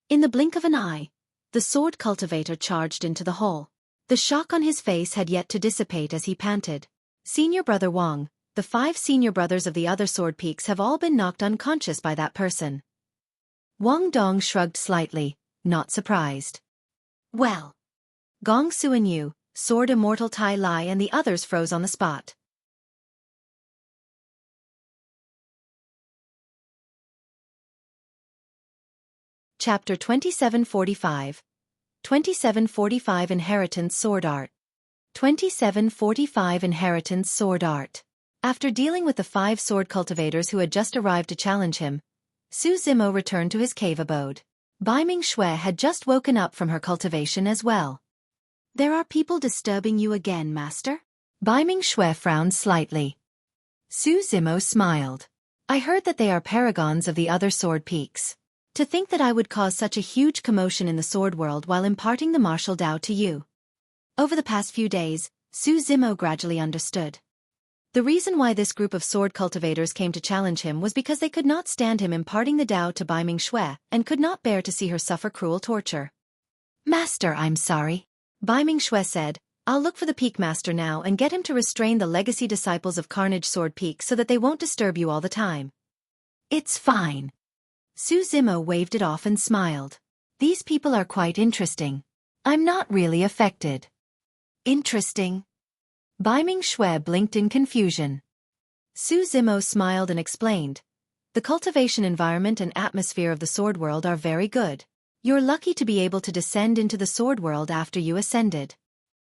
In the blink of an eye, the sword cultivator charged into the hall. The shock on his face had yet to dissipate as he panted. Senior Brother Wang, the 5 senior brothers of the other sword peaks have all been knocked unconscious by that person. Wang Dong shrugged slightly, not surprised. Well. Gong Suanyu, Sword Immortal Tai Lai and the others froze on the spot. Chapter 2745. 2745 Inheritance Sword Art. 2745 Inheritance Sword Art. After dealing with the 5 sword cultivators who had just arrived to challenge him, Su Zimo returned to his cave abode. Bai Ming Xue had just woken up from her cultivation as well. There are people disturbing you again, Master? Bai Ming Xue frowned slightly. Su Zimo smiled. I heard that they are paragons of the other sword peaks. To think that I would cause such a huge commotion in the sword world while imparting the martial Dao to you. Over the past few days, Su Zimo gradually understood. The reason why this group of sword cultivators came to challenge him was because they could not stand him imparting the Dao to Bai Ming Xue and could not bear to see her suffer cruel torture. Master, I'm sorry. Bai Ming Xue said, I'll look for the Peak Master now and get him to restrain the legacy disciples of Carnage Sword Peak so that they won't disturb you all the time. It's fine. Su Zimo waved it off and smiled. These people are quite interesting. I'm not really affected. Interesting? Bai Ming Xue blinked in confusion. Su Zimo smiled and explained. The cultivation environment and atmosphere of the sword world are very good. You're lucky to be able to descend into the sword world after you ascended.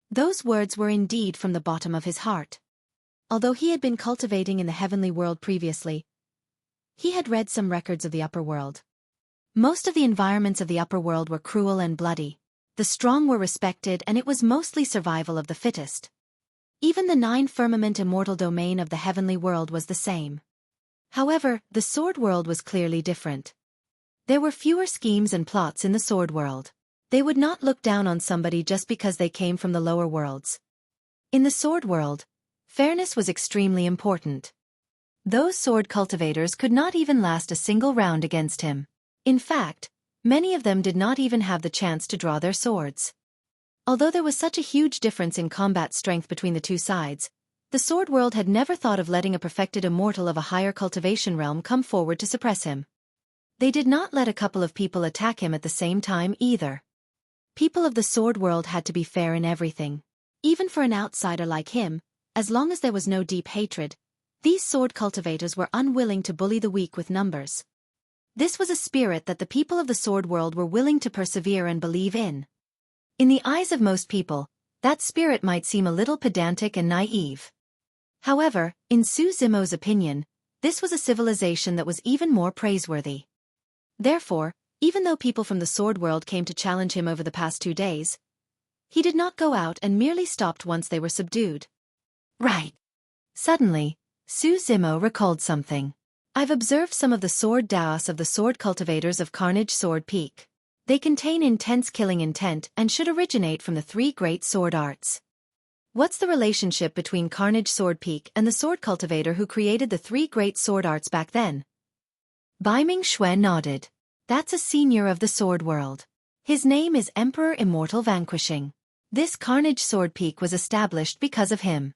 Those words were indeed from the bottom of his heart. Although he had been cultivating in the heavenly world previously, he had read some records of the upper world. Most of the environments of the upper world were cruel and bloody. The strong were respected and it was mostly survival of the fittest. Even the 9 firmament immortal domain of the heavenly world was the same. However, the sword world was clearly different. There were fewer schemes and plots in the sword world. They would not look down on somebody just because they came from the lower worlds. In the sword world, fairness was extremely important. Those sword cultivators could not even last a single round against him. In fact, many of them did not even have the chance to draw their swords. Although there was such a huge difference in combat strength between the two sides, the sword world had never thought of letting a perfected immortal of a higher cultivation realm come forward to suppress him. They did not let a couple of people attack him at the same time either. People of the sword world had to be fair in everything. Even for an outsider like him, as long as there was no deep hatred, these sword cultivators were unwilling to bully the weak with numbers. This was a spirit that the people of the sword world were willing to persevere and believe in. In the eyes of most people, that spirit might seem a little pedantic and naive. However, in Su Zimo's opinion, this was a civilization that was even more praiseworthy. Therefore, even though people from the sword world came to challenge him over the past 2 days, he did not go out and merely stopped once they were subdued. Right. Suddenly, Su Zimo recalled something. I've observed some of the sword Daos of the sword cultivators of Carnage Sword Peak. They contain intense killing intent and should originate from the 3 great sword arts. What's the relationship between Carnage Sword Peak and the sword cultivator who created the 3 great sword arts back then? Bai Ming Xue nodded. That's a senior of the sword world. His name is Emperor Immortal Vanquishing. This Carnage Sword Peak was established because of him.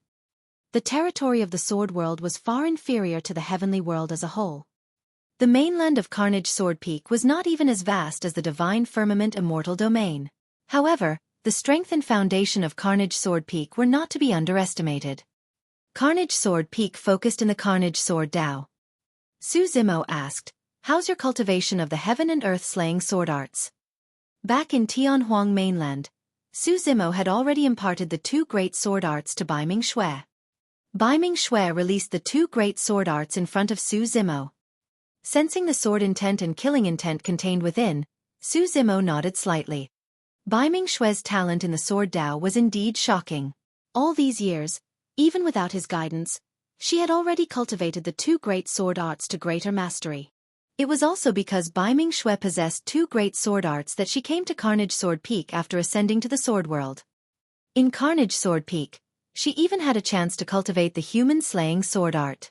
The territory of the sword world was far inferior to the heavenly world as a whole. The mainland of Carnage Sword Peak was not even as vast as the divine firmament immortal domain. However, the strength and foundation of Carnage Sword Peak were not to be underestimated. Carnage Sword Peak focused in the Carnage Sword Dao. Su Zimo asked, how's your cultivation of the heaven and earth slaying sword arts? Back in Tianhuang mainland, Su Zimo had already imparted the 2 great sword arts to Bai Ming Xue. Bai Ming Xue released the 2 great sword arts in front of Su Zimo. Sensing the sword intent and killing intent contained within, Su Zimo nodded slightly. Bai Ming Xue's talent in the sword Dao was indeed shocking. All these years, even without his guidance, she had already cultivated the 2 great sword arts to greater mastery. It was also because Baiming Xue possessed two great sword arts that she came to Carnage Sword Peak after ascending to the sword world. In Carnage Sword Peak, she even had a chance to cultivate the human-slaying sword art.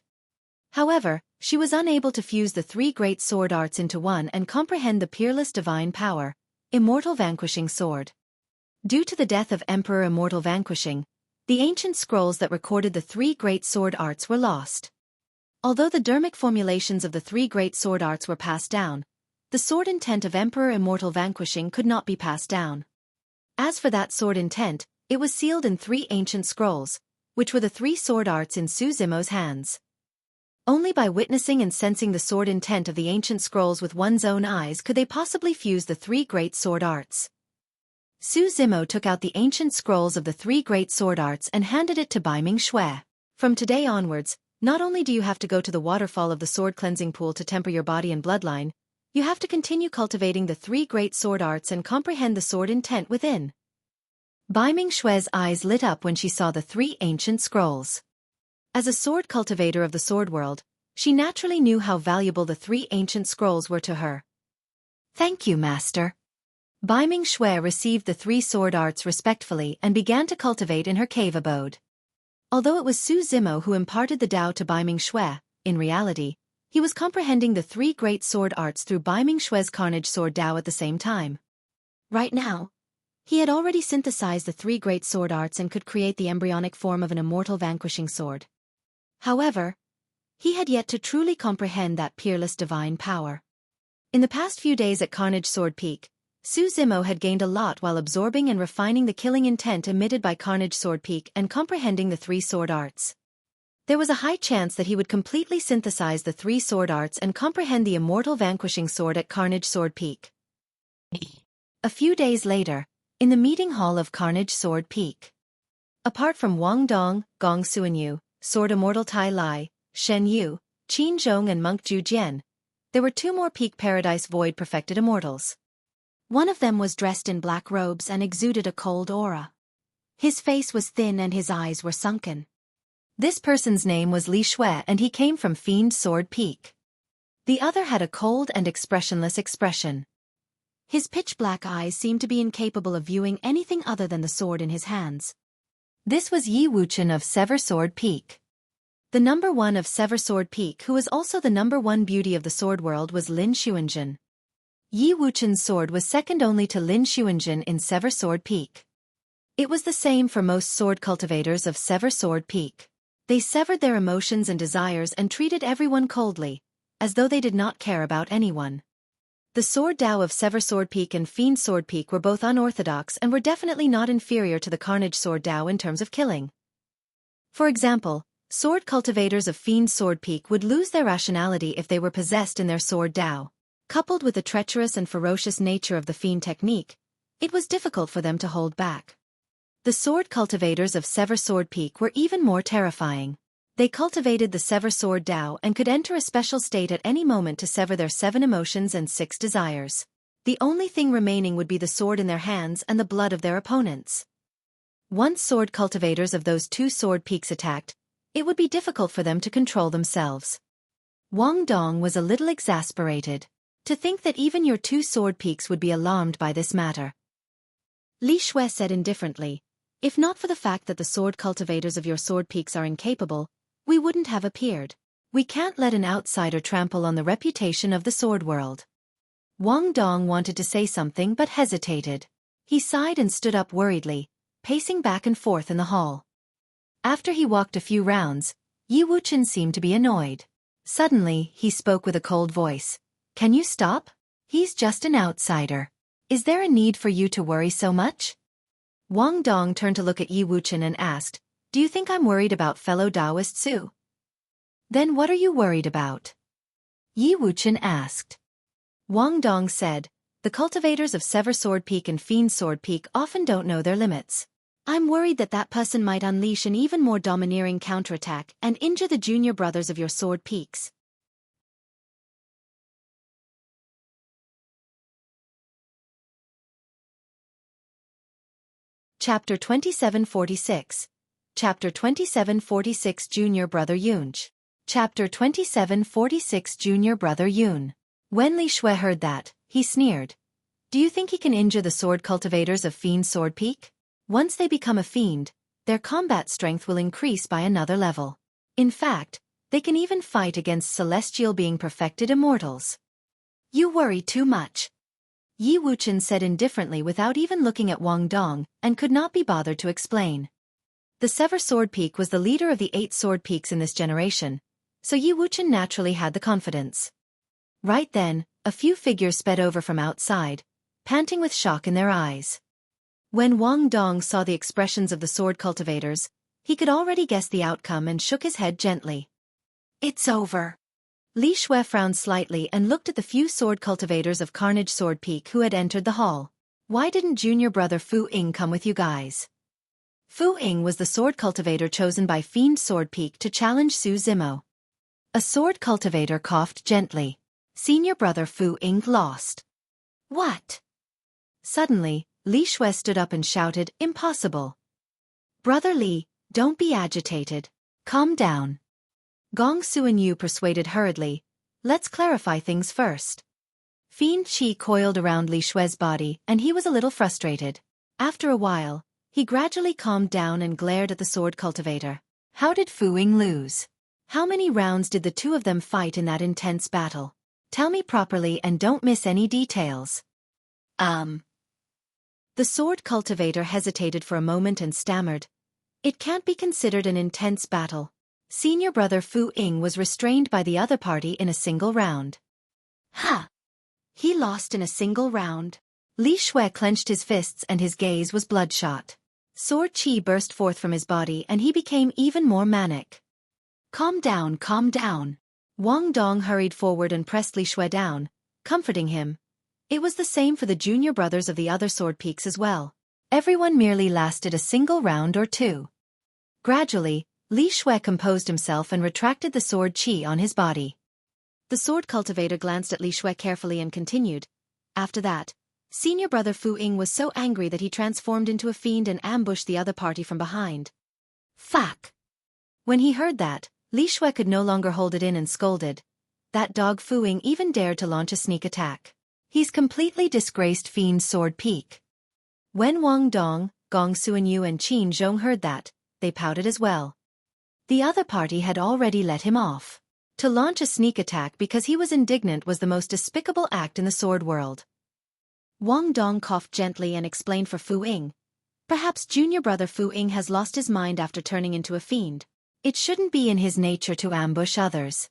However, she was unable to fuse the three great sword arts into one and comprehend the Peerless divine power, Immortal Vanquishing Sword. Due to the death of Emperor Immortal Vanquishing, the ancient scrolls that recorded the three great sword arts were lost. Although the dermic formulations of the three great sword arts were passed down, the sword intent of Emperor Immortal Vanquishing could not be passed down. As for that sword intent, it was sealed in three ancient scrolls, which were the three sword arts in Su Zimo's hands. Only by witnessing and sensing the sword intent of the ancient scrolls with one's own eyes could they possibly fuse the three great sword arts. Su Zimo took out the ancient scrolls of the three great sword arts and handed it to Baiming Xue. From today onwards, not only do you have to go to the waterfall of the sword cleansing pool to temper your body and bloodline, you have to continue cultivating the three great sword arts and comprehend the sword intent within. Baiming Xue's eyes lit up when she saw the three ancient scrolls. As a sword cultivator of the sword world, she naturally knew how valuable the three ancient scrolls were to her. Thank you, Master. Baiming Xue received the three sword arts respectfully and began to cultivate in her cave abode. Although it was Su Zimo who imparted the Dao to Baiming Xue, in reality, he was comprehending the three great sword arts through Baiming Xue's Carnage Sword Dao at the same time. Right now, he had already synthesized the three great sword arts and could create the embryonic form of an immortal vanquishing sword. However, he had yet to truly comprehend that peerless divine power. In the past few days at Carnage Sword Peak, Su Zimo had gained a lot while absorbing and refining the killing intent emitted by Carnage Sword Peak and comprehending the three sword arts. There was a high chance that he would completely synthesize the three sword arts and comprehend the immortal vanquishing sword at Carnage Sword Peak. A few days later, in the meeting hall of Carnage Sword Peak. Apart from Wang Dong, Gong Suanyu, Sword Immortal Tai Lai, Shen Yu, Qin Zhong and Monk Zhu Jian, there were two more Peak Paradise Void perfected immortals. One of them was dressed in black robes and exuded a cold aura. His face was thin and his eyes were sunken. This person's name was Li Xue and he came from Fiend Sword Peak. The other had a cold and expressionless expression. His pitch-black eyes seemed to be incapable of viewing anything other than the sword in his hands. This was Yi Wuchen of Sever Sword Peak. The number one of Sever Sword Peak, who was also the number one beauty of the sword world, was Lin Xuanjin. Yi Wuchen's sword was second only to Lin Xuanjin in Sever Sword Peak. It was the same for most sword cultivators of Sever Sword Peak. They severed their emotions and desires and treated everyone coldly, as though they did not care about anyone. The Sword Dao of Sever Sword Peak and Fiend Sword Peak were both unorthodox and were definitely not inferior to the Carnage Sword Dao in terms of killing. For example, sword cultivators of Fiend Sword Peak would lose their rationality if they were possessed in their Sword Dao. Coupled with the treacherous and ferocious nature of the Fiend technique, it was difficult for them to hold back. The sword cultivators of Sever Sword Peak were even more terrifying. They cultivated the Sever Sword Dao and could enter a special state at any moment to sever their 7 emotions and 6 desires. The only thing remaining would be the sword in their hands and the blood of their opponents. Once sword cultivators of those 2 sword peaks attacked, it would be difficult for them to control themselves. Wang Dong was a little exasperated. To think that even your 2 sword peaks would be alarmed by this matter. Li Xue said indifferently, if not for the fact that the sword cultivators of your sword peaks are incapable, we wouldn't have appeared. We can't let an outsider trample on the reputation of the sword world. Wang Dong wanted to say something but hesitated. He sighed and stood up worriedly, pacing back and forth in the hall. After he walked a few rounds, Yi Wuchen seemed to be annoyed. Suddenly, he spoke with a cold voice. Can you stop? He's just an outsider. Is there a need for you to worry so much? Wang Dong turned to look at Yi Wuchen and asked, do you think I'm worried about fellow Taoist Su? Then what are you worried about? Yi Wuchen asked. Wang Dong said, the cultivators of Sever Sword Peak and Fiend Sword Peak often don't know their limits. I'm worried that that person might unleash an even more domineering counterattack and injure the junior brothers of your sword peaks. Chapter 2746. Chapter 2746 Junior Brother Yunj. Chapter 2746 Junior Brother Yun. When Li Xue heard that, he sneered. Do you think he can injure the sword cultivators of Fiend Sword Peak? Once they become a fiend, their combat strength will increase by another level. In fact, they can even fight against celestial being perfected immortals. You worry too much. Yi Wuchen said indifferently without even looking at Wang Dong, and could not be bothered to explain. The Sever Sword Peak was the leader of the 8 sword peaks in this generation, so Yi Wuchen naturally had the confidence. Right then, a few figures sped over from outside, panting with shock in their eyes. When Wang Dong saw the expressions of the sword cultivators, he could already guess the outcome and shook his head gently. It's over. Li Xue frowned slightly and looked at the few sword cultivators of Carnage Sword Peak who had entered the hall. Why didn't junior brother Fu Ying come with you guys? Fu Ying was the sword cultivator chosen by Fiend Sword Peak to challenge Su Zimo. A sword cultivator coughed gently. Senior brother Fu Ying lost. What? Suddenly, Li Xue stood up and shouted, Impossible. Brother Li, don't be agitated. Calm down. Gong Su and Yu persuaded hurriedly. Let's clarify things first. Fiend Qi coiled around Li Xue's body and he was a little frustrated. After a while, he gradually calmed down and glared at the sword cultivator. How did Fu Ying lose? How many rounds did the two of them fight in that intense battle? Tell me properly and don't miss any details. The sword cultivator hesitated for a moment and stammered. It can't be considered an intense battle. Senior brother Fu Ying was restrained by the other party in a single round. Ha! He lost in a single round. Li Xue clenched his fists and his gaze was bloodshot. Sword qi burst forth from his body and he became even more manic. Calm down, calm down. Wang Dong hurried forward and pressed Li Xue down, comforting him. It was the same for the junior brothers of the other sword peaks as well. Everyone merely lasted a single round or two. Gradually, Li Xue composed himself and retracted the sword qi on his body. The sword cultivator glanced at Li Xue carefully and continued. After that, senior brother Fu Ying was so angry that he transformed into a fiend and ambushed the other party from behind. Fuck! When he heard that, Li Xue could no longer hold it in and scolded. That dog Fu Ying even dared to launch a sneak attack. He's completely disgraced Fiend Sword Peak. When Wang Dong, Gong Su and Yu and Qin Zhong heard that, they pouted as well. The other party had already let him off. To launch a sneak attack because he was indignant was the most despicable act in the sword world. Wang Dong coughed gently and explained for Fu Ying. Perhaps junior brother Fu Ying has lost his mind after turning into a fiend. It shouldn't be in his nature to ambush others.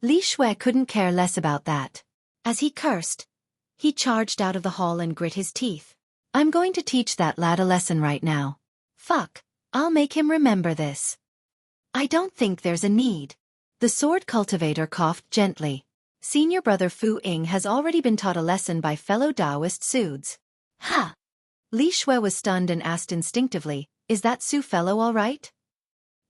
Li Xue couldn't care less about that. As he cursed, he charged out of the hall and grit his teeth. I'm going to teach that lad a lesson right now. Fuck, I'll make him remember this. I don't think there's a need. The sword cultivator coughed gently. Senior brother Fu Ying has already been taught a lesson by fellow Taoist Suds. Ha! Li Xue was stunned and asked instinctively, is that Su fellow all right?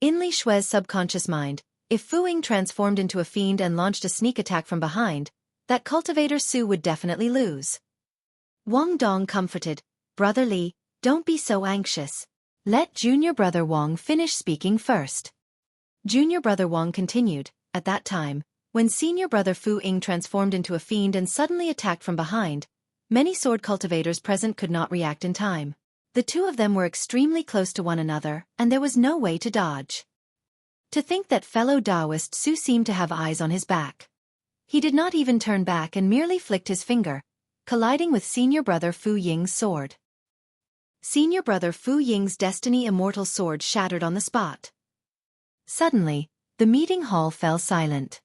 In Li Xue's subconscious mind, if Fu Ying transformed into a fiend and launched a sneak attack from behind, that cultivator Su would definitely lose. Wang Dong comforted, Brother Li, don't be so anxious. Let junior brother Wang finish speaking first. Junior brother Wang continued, at that time, when senior brother Fu Ying transformed into a fiend and suddenly attacked from behind, many sword cultivators present could not react in time. The two of them were extremely close to one another, and there was no way to dodge. To think that fellow Taoist Su seemed to have eyes on his back. He did not even turn back and merely flicked his finger, colliding with senior brother Fu Ying's sword. Senior brother Fu Ying's destiny immortal sword shattered on the spot. Suddenly, the meeting hall fell silent.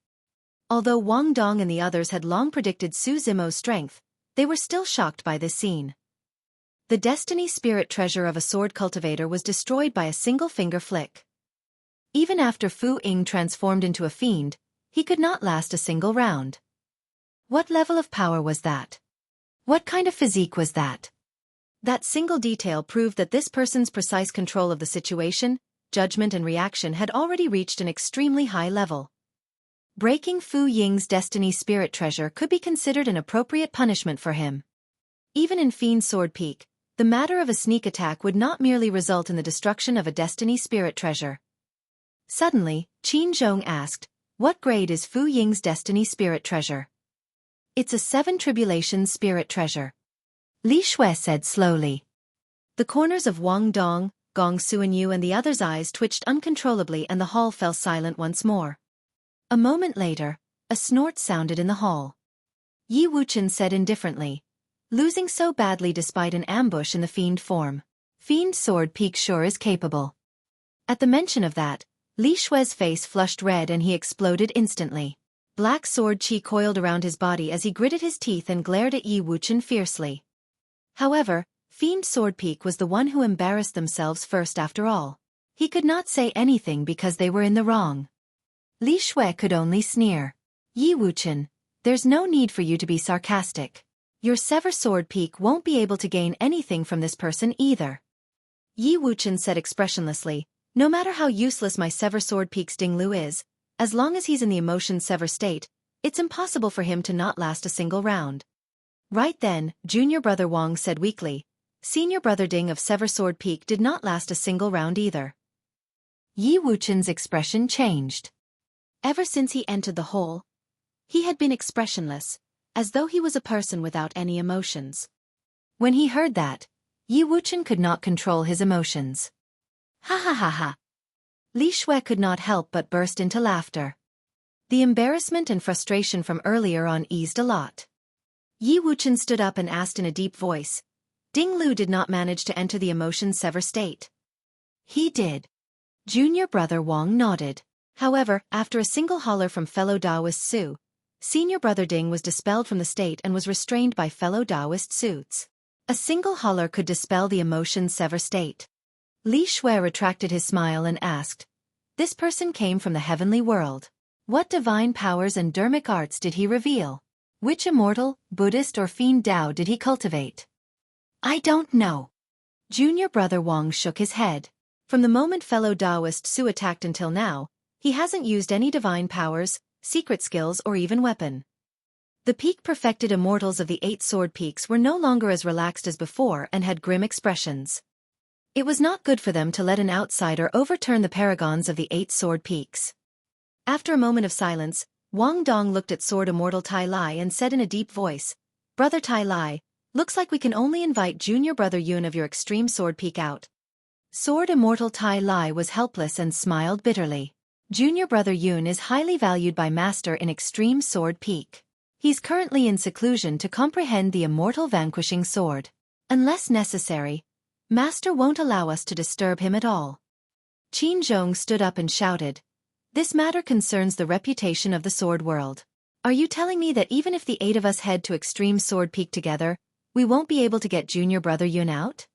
Although Wang Dong and the others had long predicted Su Zimo's strength, they were still shocked by this scene. The destiny spirit treasure of a sword cultivator was destroyed by a single finger flick. Even after Fu Ying transformed into a fiend, he could not last a single round. What level of power was that? What kind of physique was that? That single detail proved that this person's precise control of the situation, judgment and reaction had already reached an extremely high level. Breaking Fu Ying's destiny spirit treasure could be considered an appropriate punishment for him. Even in Fiend Sword Peak, the matter of a sneak attack would not merely result in the destruction of a destiny spirit treasure. Suddenly, Qin Zhong asked, what grade is Fu Ying's destiny spirit treasure? It's a 7 tribulations spirit treasure. Li Shui said slowly. The corners of Wang Dong, Gong Suanyu and the other's eyes twitched uncontrollably and the hall fell silent once more. A moment later, a snort sounded in the hall. Yi Wuchen said indifferently, losing so badly despite an ambush in the fiend form. Fiend sword peak sure is capable. At the mention of that, Li Shui's face flushed red and he exploded instantly. Black sword chi coiled around his body as he gritted his teeth and glared at Yi Wuchen fiercely. However, Fiend Sword Peak was the one who embarrassed themselves first after all. He could not say anything because they were in the wrong. Li Shui could only sneer. Yi Wuchen, there's no need for you to be sarcastic. Your Sever Sword Peak won't be able to gain anything from this person either. Yi Wuchen said expressionlessly, no matter how useless my Sever Sword Peak's Dinglu is, as long as he's in the emotion sever state, it's impossible for him to not last a single round. Right then, Junior Brother Wang said weakly, Senior Brother Ding of Sever Sword Peak did not last a single round either. Yi Wuchen's expression changed. Ever since he entered the hall, he had been expressionless, as though he was a person without any emotions. When he heard that, Yi Wuchen could not control his emotions. Ha ha ha ha. Li Shui could not help but burst into laughter. The embarrassment and frustration from earlier on eased a lot. Yi Wuchen stood up and asked in a deep voice, Ding Lu did not manage to enter the emotion sever state. He did. Junior Brother Wang nodded. However, after a single holler from fellow Taoist Su, Senior Brother Ding was dispelled from the state and was restrained by fellow Taoist Suits. A single holler could dispel the emotion sever state. Li Shui retracted his smile and asked, this person came from the heavenly world. What divine powers and dermic arts did he reveal? Which immortal, Buddhist or fiend Tao did he cultivate? I don't know. Junior Brother Wang shook his head. From the moment fellow Taoist Su attacked until now, he hasn't used any divine powers, secret skills or even weapon. The peak-perfected immortals of the 8 sword peaks were no longer as relaxed as before and had grim expressions. It was not good for them to let an outsider overturn the paragons of the 8 sword peaks. After a moment of silence, Wang Dong looked at Sword Immortal Tai Lai and said in a deep voice, Brother Tai Lai, looks like we can only invite Junior Brother Yun of your Extreme Sword Peak out. Sword Immortal Tai Lai was helpless and smiled bitterly. Junior Brother Yun is highly valued by Master in Extreme Sword Peak. He's currently in seclusion to comprehend the immortal vanquishing sword. Unless necessary, Master won't allow us to disturb him at all. Qin Zhong stood up and shouted, this matter concerns the reputation of the sword world. Are you telling me that even if the 8 of us head to Extreme Sword Peak together, we won't be able to get Junior Brother Yun out?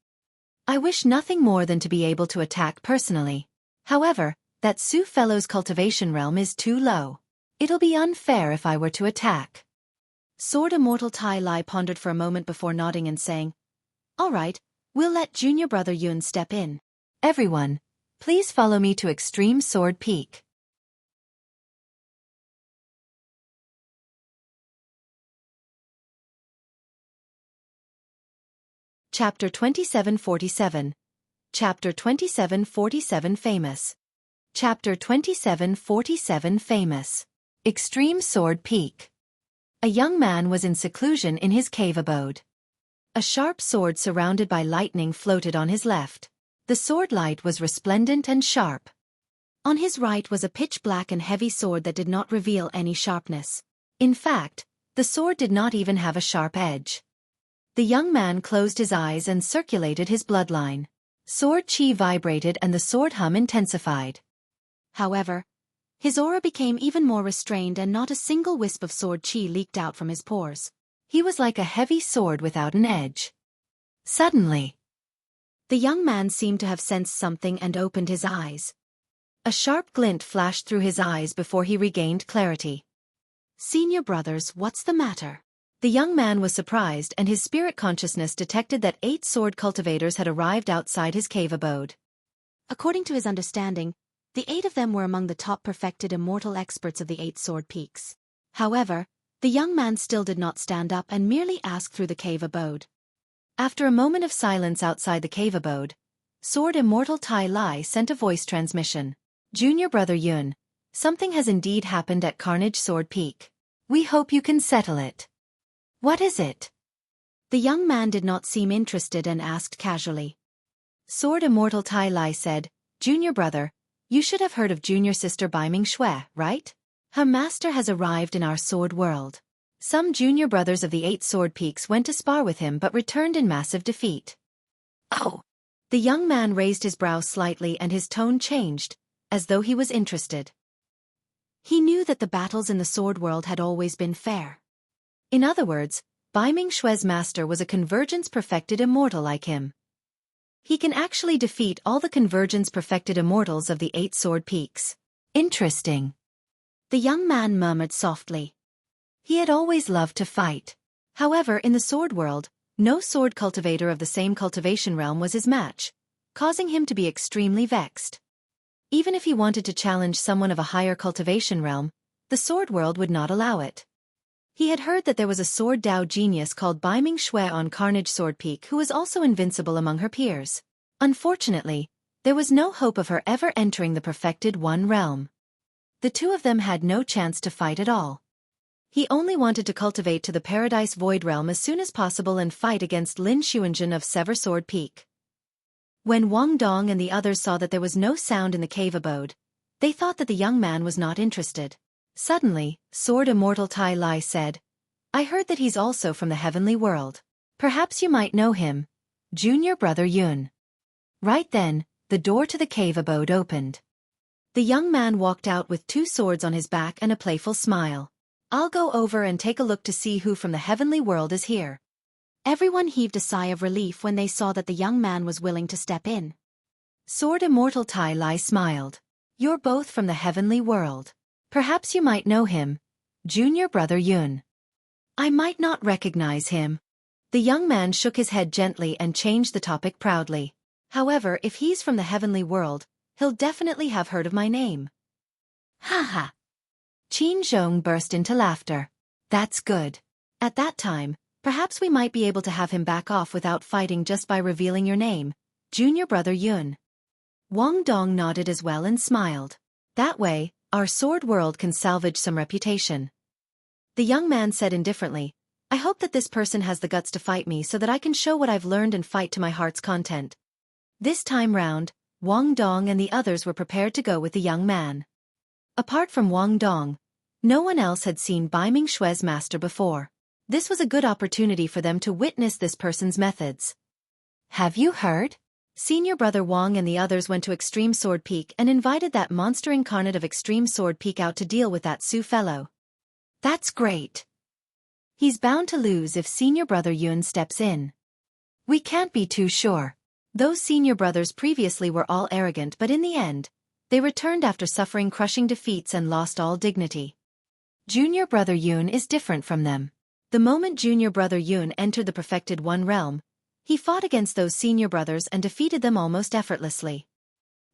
I wish nothing more than to be able to attack personally. However, that Su Fellow's cultivation realm is too low. It'll be unfair if I were to attack. Sword Immortal Tai Lai pondered for a moment before nodding and saying, all right, we'll let Junior Brother Yun step in. Everyone, please follow me to Extreme Sword Peak. Chapter 2747. Chapter 2747 Famous. Chapter 2747 Famous. Extreme Sword Peak. A young man was in seclusion in his cave abode. A sharp sword surrounded by lightning floated on his left. The sword light was resplendent and sharp. On his right was a pitch-black and heavy sword that did not reveal any sharpness. In fact, the sword did not even have a sharp edge. The young man closed his eyes and circulated his bloodline. Sword chi vibrated and the sword hum intensified. However, his aura became even more restrained and not a single wisp of sword chi leaked out from his pores. He was like a heavy sword without an edge. Suddenly, the young man seemed to have sensed something and opened his eyes. A sharp glint flashed through his eyes before he regained clarity. Senior brothers, what's the matter? The young man was surprised and his spirit consciousness detected that 8 sword cultivators had arrived outside his cave abode. According to his understanding, the 8 of them were among the top perfected immortal experts of the 8 sword peaks. However, the young man still did not stand up and merely asked through the cave abode. After a moment of silence outside the cave abode, Sword Immortal Tai Lai sent a voice transmission. Junior Brother Yun, something has indeed happened at Carnage Sword Peak. We hope you can settle it. What is it? The young man did not seem interested and asked casually. Sword Immortal Tai Lai said, Junior brother, you should have heard of junior sister Biming Xue, right? Her master has arrived in our sword world. Some junior brothers of the 8 sword peaks went to spar with him but returned in massive defeat. Oh! The young man raised his brow slightly and his tone changed, as though he was interested. He knew that the battles in the sword world had always been fair. In other words, Biming Xue's master was a convergence-perfected immortal like him. He can actually defeat all the convergence-perfected immortals of the 8 sword peaks. Interesting. The young man murmured softly. He had always loved to fight. However, in the sword world, no sword cultivator of the same cultivation realm was his match, causing him to be extremely vexed. Even if he wanted to challenge someone of a higher cultivation realm, the sword world would not allow it. He had heard that there was a sword Dao genius called Biming Xue on Carnage Sword Peak who was also invincible among her peers. Unfortunately, there was no hope of her ever entering the perfected one realm. The two of them had no chance to fight at all. He only wanted to cultivate to the Paradise Void realm as soon as possible and fight against Lin Xuanjun of Sever Sword Peak. When Wang Dong and the others saw that there was no sound in the cave abode, they thought that the young man was not interested. Suddenly, Sword Immortal Tai Lai said, I heard that he's also from the heavenly world. Perhaps you might know him. Junior brother Yun. Right then, the door to the cave abode opened. The young man walked out with 2 swords on his back and a playful smile. I'll go over and take a look to see who from the heavenly world is here. Everyone heaved a sigh of relief when they saw that the young man was willing to step in. Sword Immortal Tai Lai smiled. You're both from the heavenly world. Perhaps you might know him. Junior brother Yun. I might not recognize him. The young man shook his head gently and changed the topic proudly. However, if he's from the heavenly world, he'll definitely have heard of my name. Ha ha. Qin Zhong burst into laughter. That's good. At that time, perhaps we might be able to have him back off without fighting just by revealing your name, Junior brother Yun. Wang Dong nodded as well and smiled. That way, our sword world can salvage some reputation. The young man said indifferently, I hope that this person has the guts to fight me so that I can show what I've learned and fight to my heart's content. This time round, Wang Dong and the others were prepared to go with the young man. Apart from Wang Dong, no one else had seen Biming Xue's master before. This was a good opportunity for them to witness this person's methods. Have you heard? Senior brother Wang and the others went to Extreme Sword Peak and invited that monster incarnate of Extreme Sword Peak out to deal with that Su fellow. That's great. He's bound to lose if senior brother Yun steps in. We can't be too sure. Those senior brothers previously were all arrogant, but in the end, they returned after suffering crushing defeats and lost all dignity. Junior brother Yun is different from them. The moment junior brother Yun entered the perfected one realm, he fought against those senior brothers and defeated them almost effortlessly.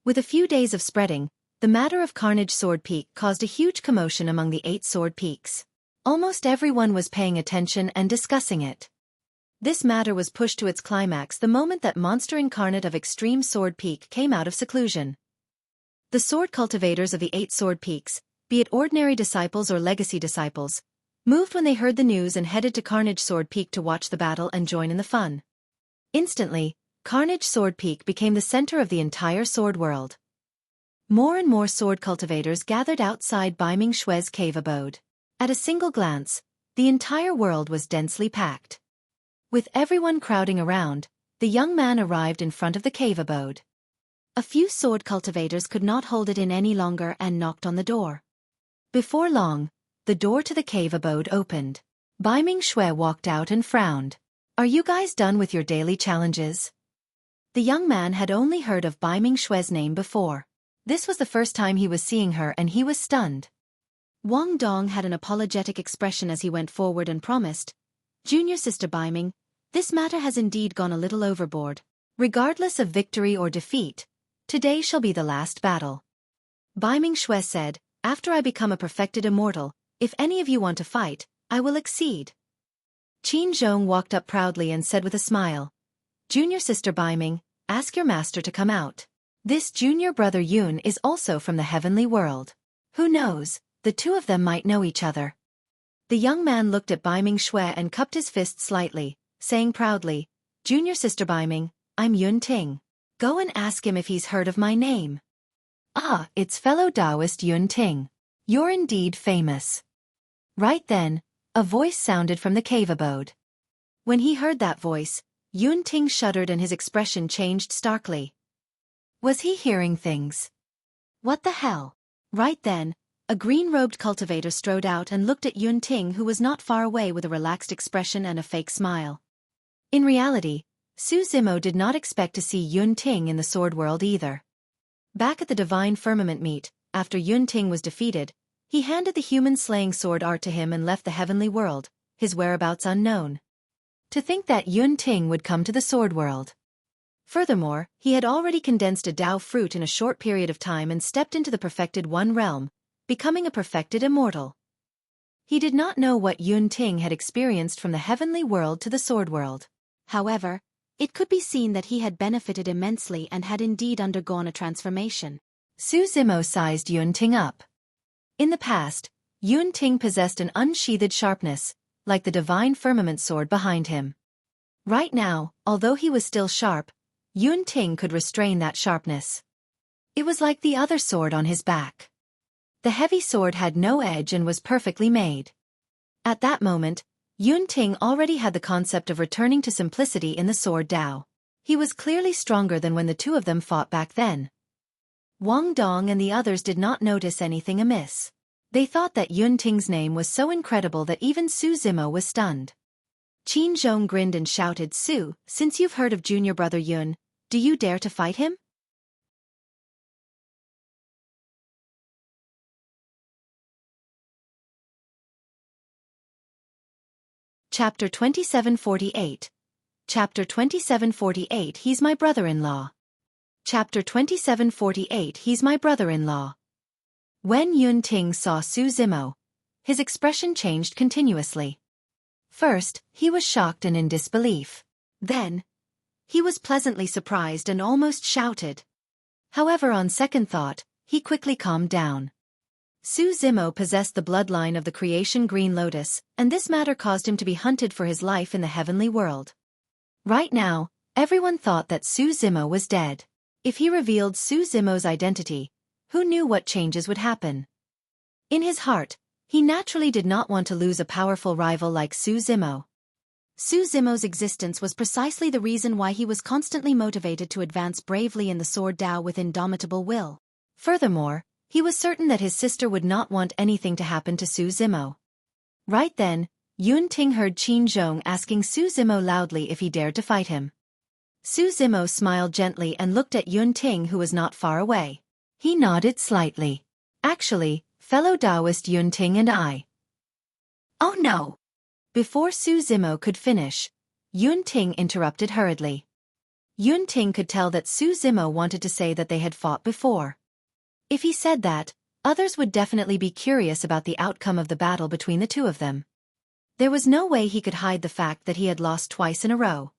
With a few days of spreading, the matter of Carnage Sword Peak caused a huge commotion among the 8 sword peaks. Almost everyone was paying attention and discussing it. This matter was pushed to its climax the moment that monster incarnate of Extreme Sword Peak came out of seclusion. The sword cultivators of the 8 sword peaks, be it ordinary disciples or legacy disciples, moved when they heard the news and headed to Carnage Sword Peak to watch the battle and join in the fun. Instantly, Carnage Sword Peak became the center of the entire sword world. More and more sword cultivators gathered outside Biming Xue's cave abode. At a single glance, the entire world was densely packed. With everyone crowding around, the young man arrived in front of the cave abode. A few sword cultivators could not hold it in any longer and knocked on the door. Before long, the door to the cave abode opened. Biming Xue walked out and frowned. Are you guys done with your daily challenges? The young man had only heard of Biming Xue's name before. This was the first time he was seeing her and he was stunned. Wang Dong had an apologetic expression as he went forward and promised, Junior sister Biming, this matter has indeed gone a little overboard. Regardless of victory or defeat, today shall be the last battle. Biming Xue said, after I become a perfected immortal, if any of you want to fight, I will accede. Qin Zhong walked up proudly and said with a smile, Junior sister Biming, ask your master to come out. This junior brother Yun is also from the heavenly world. Who knows, the two of them might know each other. The young man looked at Bai Ming Xue and cupped his fist slightly, saying proudly, "Junior sister Bai Ming, I'm Yun Ting. Go and ask him if he's heard of my name." "Ah, it's fellow Taoist Yun Ting. You're indeed famous." Right then, a voice sounded from the cave abode. When he heard that voice, Yun Ting shuddered and his expression changed starkly. Was he hearing things? What the hell? Right then, a green-robed cultivator strode out and looked at Yun Ting, who was not far away, with a relaxed expression and a fake smile. In reality, Su Zimo did not expect to see Yun Ting in the sword world either. Back at the Divine Firmament meet, after Yun Ting was defeated, he handed the human-slaying sword art to him and left the heavenly world, his whereabouts unknown. To think that Yun Ting would come to the sword world. Furthermore, he had already condensed a Dao fruit in a short period of time and stepped into the perfected One realm, becoming a perfected immortal. He did not know what Yun Ting had experienced from the heavenly world to the sword world. However, it could be seen that he had benefited immensely and had indeed undergone a transformation. Su Zimo sized Yun Ting up. In the past, Yun Ting possessed an unsheathed sharpness, like the divine firmament sword behind him. Right now, although he was still sharp, Yun Ting could restrain that sharpness. It was like the other sword on his back. The heavy sword had no edge and was perfectly made. At that moment, Yun Ting already had the concept of returning to simplicity in the sword Dao. He was clearly stronger than when the two of them fought back then. Wang Dong and the others did not notice anything amiss. They thought that Yun Ting's name was so incredible that even Su Zimo was stunned. Qin Zhong grinned and shouted, "Su, since you've heard of junior brother Yun, do you dare to fight him?" Chapter 2748. Chapter 2748. He's my brother-in-law. Chapter 2748. He's my brother-in-law. When Yun Ting saw Su Zimo, his expression changed continuously. First, he was shocked and in disbelief. Then, he was pleasantly surprised and almost shouted. However, on second thought, he quickly calmed down. Su Zimo possessed the bloodline of the creation Green Lotus, and this matter caused him to be hunted for his life in the heavenly world. Right now, everyone thought that Su Zimo was dead. If he revealed Su Zimo's identity, who knew what changes would happen? In his heart, he naturally did not want to lose a powerful rival like Su Zimo. Su Zimo's existence was precisely the reason why he was constantly motivated to advance bravely in the sword Dao with indomitable will. Furthermore, he was certain that his sister would not want anything to happen to Su Zimo. Right then, Yun Ting heard Qin Zhong asking Su Zimo loudly if he dared to fight him. Su Zimo smiled gently and looked at Yun Ting, who was not far away. He nodded slightly. "Actually, fellow Taoist Yun Ting and I." "Oh no!" Before Su Zimo could finish, Yun Ting interrupted hurriedly. Yun Ting could tell that Su Zimo wanted to say that they had fought before. If he said that, others would definitely be curious about the outcome of the battle between the two of them. There was no way he could hide the fact that he had lost twice in a row.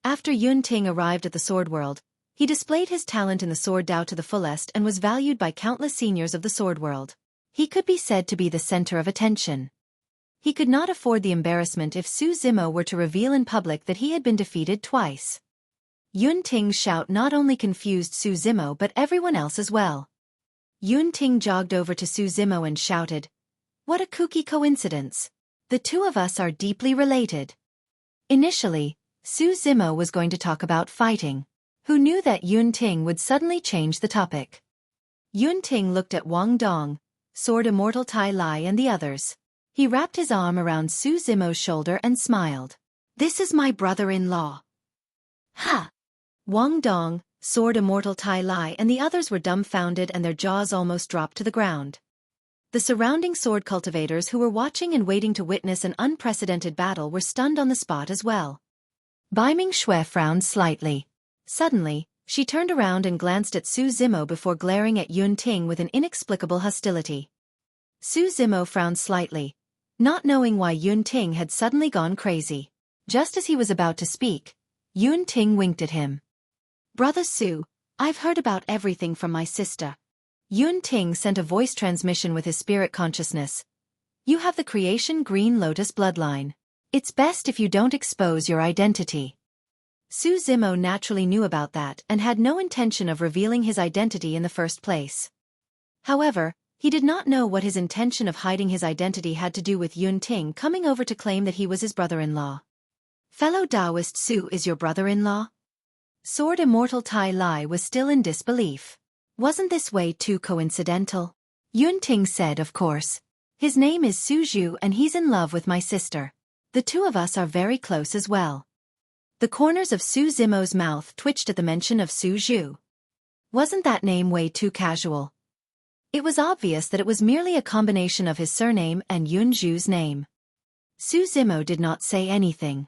After Yun Ting arrived at the sword world, he displayed his talent in the sword Dao to the fullest and was valued by countless seniors of the sword world. He could be said to be the center of attention. He could not afford the embarrassment if Su Zimo were to reveal in public that he had been defeated twice. Yun Ting's shout not only confused Su Zimo but everyone else as well. Yun Ting jogged over to Su Zimo and shouted, "What a kooky coincidence. The two of us are deeply related." Initially, Su Zimo was going to talk about fighting. Who knew that Yun Ting would suddenly change the topic? Yun Ting looked at Wang Dong, Sword Immortal Tai Lai and the others. He wrapped his arm around Su Zimo's shoulder and smiled. "This is my brother-in-law." Ha! Wang Dong, Sword Immortal Tai Lai and the others were dumbfounded and their jaws almost dropped to the ground. The surrounding sword cultivators who were watching and waiting to witness an unprecedented battle were stunned on the spot as well. Bai Ming Xue frowned slightly. Suddenly, she turned around and glanced at Su Zimo before glaring at Yun Ting with an inexplicable hostility. Su Zimo frowned slightly, not knowing why Yun Ting had suddenly gone crazy. Just as he was about to speak, Yun Ting winked at him. "Brother Su, I've heard about everything from my sister." Yun Ting sent a voice transmission with his spirit consciousness. You have the creation Green Lotus bloodline. It's best if you don't expose your identity. Su Zimo naturally knew about that and had no intention of revealing his identity in the first place. However, he did not know what his intention of hiding his identity had to do with Yun Ting coming over to claim that he was his brother-in-law. Fellow Taoist Su is your brother-in-law? Sword Immortal Tai Lai was still in disbelief. Wasn't this way too coincidental? Yun Ting said, of course. His name is Su Zhu and he's in love with my sister. The two of us are very close as well. The corners of Su Zimo's mouth twitched at the mention of Su Zhu. Wasn't that name way too casual? It was obvious that it was merely a combination of his surname and Yun Zhu's name. Su Zimo did not say anything.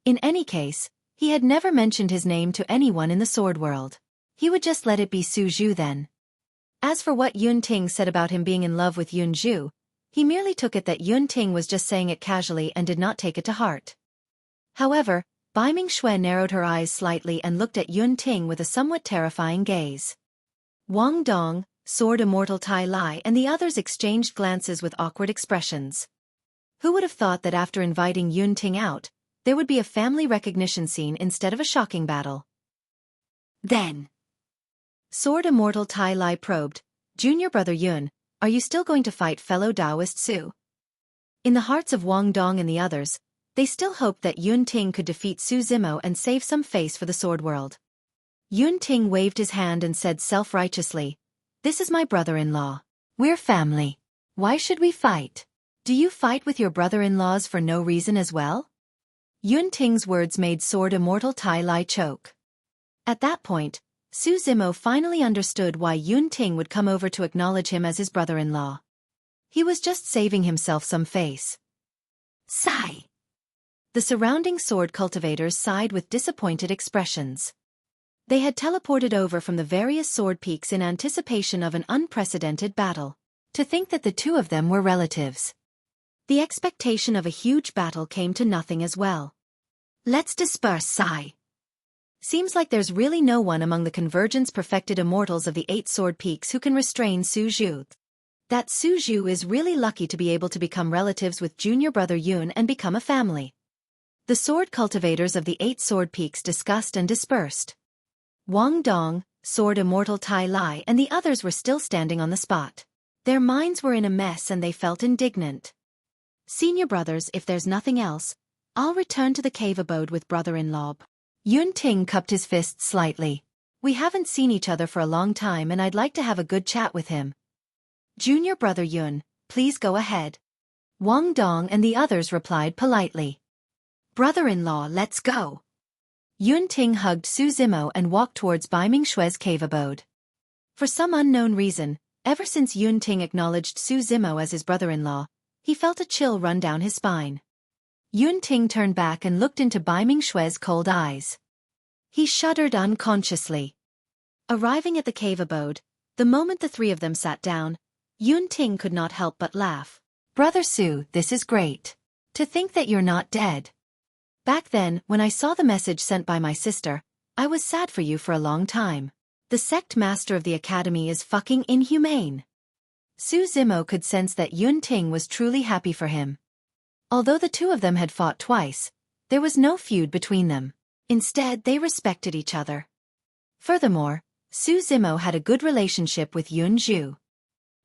In any case, he had never mentioned his name to anyone in the sword world. He would just let it be Su Zhu then. As for what Yun Ting said about him being in love with Yun Zhu, he merely took it that Yun Ting was just saying it casually and did not take it to heart. However, Bai Mingxue narrowed her eyes slightly and looked at Yun Ting with a somewhat terrifying gaze. Wang Dong, Sword Immortal Tai Lai and the others exchanged glances with awkward expressions. Who would have thought that after inviting Yun Ting out, there would be a family recognition scene instead of a shocking battle? Then, Sword Immortal Tai Lai probed, Junior Brother Yun, are you still going to fight fellow Taoist Su? In the hearts of Wang Dong and the others, they still hoped that Yun Ting could defeat Su Zimo and save some face for the sword world. Yun Ting waved his hand and said self-righteously, this is my brother-in-law. We're family. Why should we fight? Do you fight with your brother-in-laws for no reason as well? Yun Ting's words made Sword Immortal Tai Lai choke. At that point, Su Zimo finally understood why Yun Ting would come over to acknowledge him as his brother-in-law. He was just saving himself some face. Sigh. The surrounding sword cultivators sighed with disappointed expressions. They had teleported over from the various sword peaks in anticipation of an unprecedented battle. To think that the two of them were relatives. The expectation of a huge battle came to nothing as well. Let's disperse, sigh. Seems like there's really no one among the convergence-perfected immortals of the 8 sword peaks who can restrain Su Zhu. That Su Zhu is really lucky to be able to become relatives with junior brother Yun and become a family. The sword cultivators of the 8 sword peaks discussed and dispersed. Wang Dong, Sword Immortal Tai Lai and the others were still standing on the spot. Their minds were in a mess and they felt indignant. Senior brothers, if there's nothing else, I'll return to the cave abode with brother-in-law. Yun Ting cupped his fists slightly. We haven't seen each other for a long time and I'd like to have a good chat with him. Junior brother Yun, please go ahead. Wang Dong and the others replied politely. Brother-in-law, let's go. Yun Ting hugged Su Zimo and walked towards Bai Mingxue's cave abode. For some unknown reason, ever since Yun Ting acknowledged Su Zimo as his brother-in-law, he felt a chill run down his spine. Yun Ting turned back and looked into Bai Mingxue's cold eyes. He shuddered unconsciously. Arriving at the cave abode, the moment the three of them sat down, Yun Ting could not help but laugh. Brother Su, this is great. To think that you're not dead. Back then, when I saw the message sent by my sister, I was sad for you for a long time. The sect master of the academy is fucking inhumane. Su Zimo could sense that Yun Ting was truly happy for him. Although the two of them had fought twice, there was no feud between them. Instead, they respected each other. Furthermore, Su Zimo had a good relationship with Yun Zhu.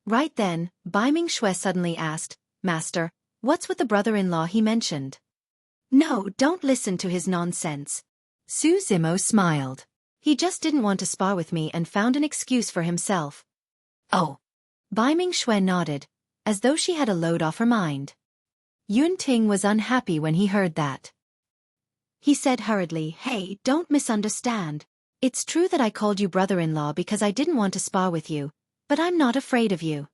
Right then, Bai Mingxue suddenly asked, Master, what's with the brother-in-law he mentioned? No, don't listen to his nonsense. Su Zimo smiled. He just didn't want to spar with me and found an excuse for himself. Oh. Bai Mingxue nodded, as though she had a load off her mind. Yun Ting was unhappy when he heard that. He said hurriedly, Hey, don't misunderstand. It's true that I called you brother-in-law because I didn't want to spar with you, but I'm not afraid of you.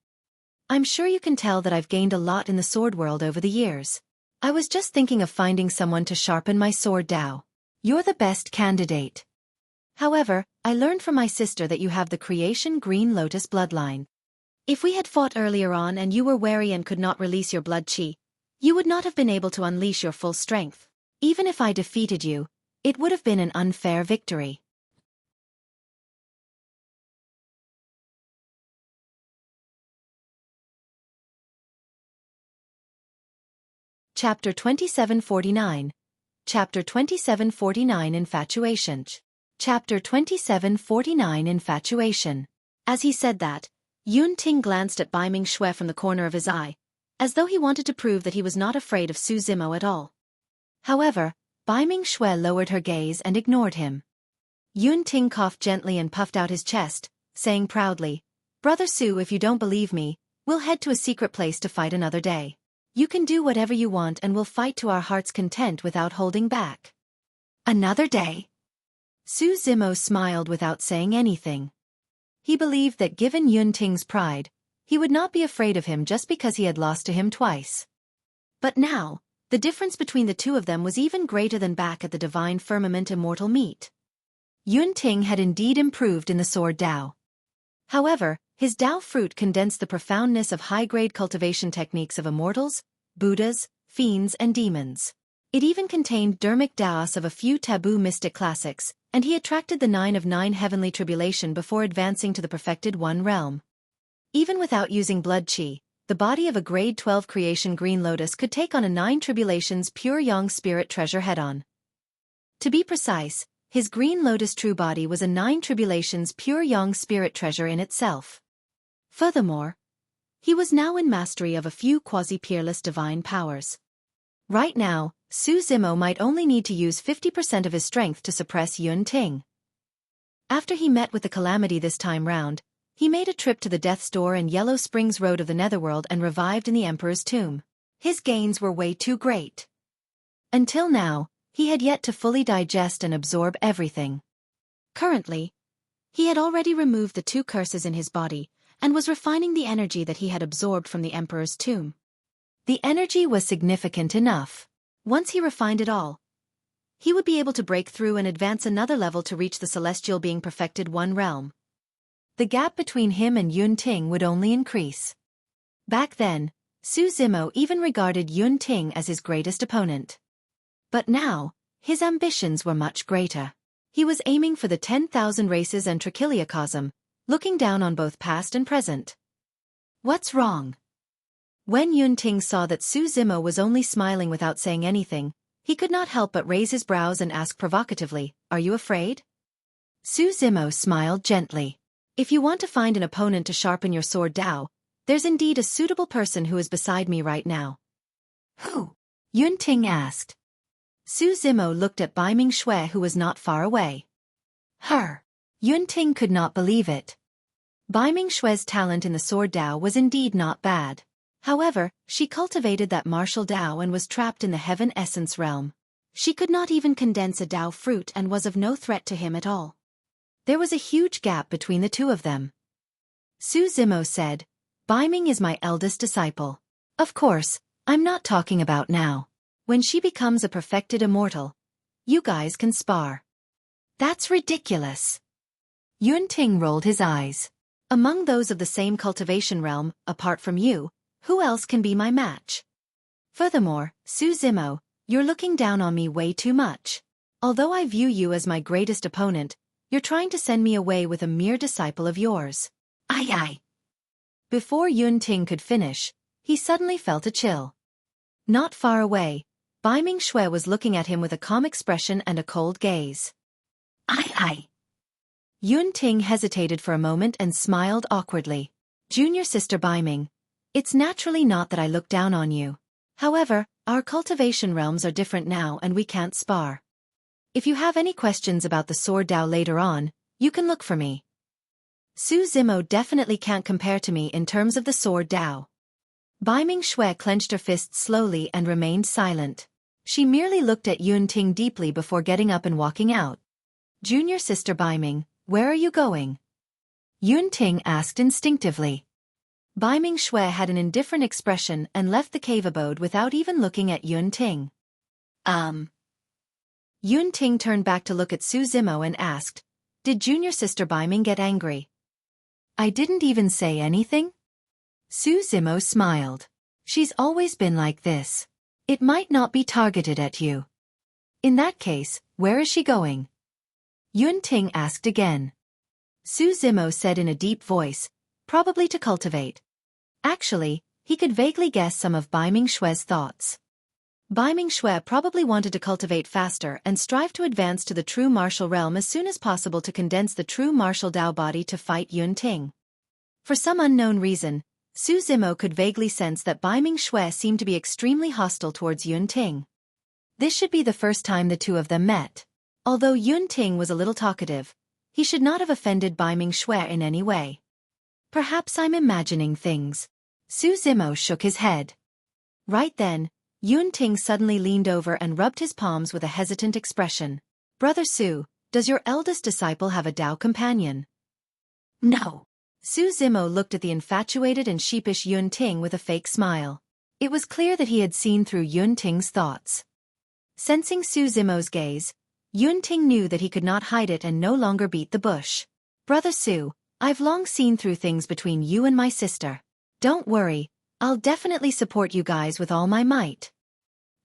I'm sure you can tell that I've gained a lot in the sword world over the years. I was just thinking of finding someone to sharpen my sword Dao. You're the best candidate. However, I learned from my sister that you have the creation Green Lotus bloodline. If we had fought earlier on and you were wary and could not release your blood chi, you would not have been able to unleash your full strength. Even if I defeated you, it would have been an unfair victory. Chapter 2749. Chapter 2749 Infatuation. Chapter 2749 Infatuation. As he said that, Yun Ting glanced at Bai Ming Xue from the corner of his eye, as though he wanted to prove that he was not afraid of Su Zimo at all. However, Bai Ming Xue lowered her gaze and ignored him. Yun Ting coughed gently and puffed out his chest, saying proudly, "Brother Su, if you don't believe me, we'll head to a secret place to fight another day. You can do whatever you want and we'll fight to our heart's content without holding back." Another day? Su Zimo smiled without saying anything. He believed that given Yun Ting's pride, he would not be afraid of him just because he had lost to him twice. But now, the difference between the two of them was even greater than back at the Divine Firmament Immortal Meet. Yun Ting had indeed improved in the sword Dao. However, his Dao fruit condensed the profoundness of high-grade cultivation techniques of immortals, Buddhas, fiends and demons. It even contained dermic Daos of a few taboo mystic classics, and he attracted the 9 of 9 heavenly tribulation before advancing to the perfected One realm. Even without using blood qi, the body of a grade 12 creation green lotus could take on a 9 tribulations pure yang spirit treasure head-on. To be precise, his green lotus true body was a 9 tribulations pure yang spirit treasure in itself. Furthermore, he was now in mastery of a few quasi-peerless divine powers. Right now, Su Zimo might only need to use 50% of his strength to suppress Yun Ting. After he met with the calamity this time round, he made a trip to the Death's Door and Yellow Springs Road of the Netherworld and revived in the Emperor's tomb. His gains were way too great. Until now, he had yet to fully digest and absorb everything. Currently, he had already removed the 2 curses in his body, and was refining the energy that he had absorbed from the Emperor's tomb. The energy was significant enough. Once he refined it all, he would be able to break through and advance another level to reach the celestial being perfected One realm. The gap between him and Yun Ting would only increase. Back then, Su Zimo even regarded Yun Ting as his greatest opponent. But now, his ambitions were much greater. He was aiming for the 10,000 races and trichiliocosm, looking down on both past and present. What's wrong? When Yun Ting saw that Su Zimo was only smiling without saying anything, he could not help but raise his brows and ask provocatively, "Are you afraid?" Su Zimo smiled gently. "If you want to find an opponent to sharpen your sword Dao, there's indeed a suitable person who is beside me right now." "Who?" Yun Ting asked. Su Zimo looked at Bai Ming Xue who was not far away. Her. Yun Ting could not believe it. Bai Ming Xue's talent in the sword Dao was indeed not bad. However, she cultivated that martial Dao and was trapped in the heaven essence realm. She could not even condense a Dao fruit and was of no threat to him at all. There was a huge gap between the two of them. Su Zimo said, "Bai Ming is my eldest disciple. Of course, I'm not talking about now. When she becomes a perfected immortal, you guys can spar." "That's ridiculous." Yun Ting rolled his eyes. "Among those of the same cultivation realm, apart from you, who else can be my match? Furthermore, Su Zimo, you're looking down on me way too much. Although I view you as my greatest opponent, you're trying to send me away with a mere disciple of yours." Aye. Before Yun Ting could finish, he suddenly felt a chill. Not far away, Bai Ming Xue was looking at him with a calm expression and a cold gaze. Aye. Yun Ting hesitated for a moment and smiled awkwardly. "Junior sister Bai Ming, it's naturally not that I look down on you. However, our cultivation realms are different now and we can't spar. If you have any questions about the sword Dao later on, you can look for me. Su Zimo definitely can't compare to me in terms of the sword Dao." Bai Ming Xue clenched her fists slowly and remained silent. She merely looked at Yun Ting deeply before getting up and walking out. "Junior sister Bai Ming, where are you going?" Yun Ting asked instinctively. Bai Ming Xue had an indifferent expression and left the cave abode without even looking at Yun Ting. Yun Ting turned back to look at Su Zimo and asked, "Did junior sister Bai Ming get angry?" "I didn't even say anything." Su Zimo smiled. "She's always been like this. It might not be targeted at you." "In that case, where is she going?" Yun Ting asked again. Su Zimo said in a deep voice, "Probably to cultivate." Actually, he could vaguely guess some of Bai Ming Xue's thoughts. Bai Xue probably wanted to cultivate faster and strive to advance to the true martial realm as soon as possible to condense the true martial Dao body to fight Yun Ting. For some unknown reason, Su Zimo could vaguely sense that Bai Xue seemed to be extremely hostile towards Yun Ting. This should be the first time the two of them met. Although Yun Ting was a little talkative, he should not have offended Bai Xue in any way. Perhaps I'm imagining things. Su Zimo shook his head. Right then, Yun Ting suddenly leaned over and rubbed his palms with a hesitant expression. Brother Su, does your eldest disciple have a Dao companion? No. Su Zimo looked at the infatuated and sheepish Yun Ting with a fake smile. It was clear that he had seen through Yun Ting's thoughts. Sensing Su Zimo's gaze, Yun Ting knew that he could not hide it and no longer beat the bush. Brother Su, I've long seen through things between you and my sister. Don't worry, I'll definitely support you guys with all my might.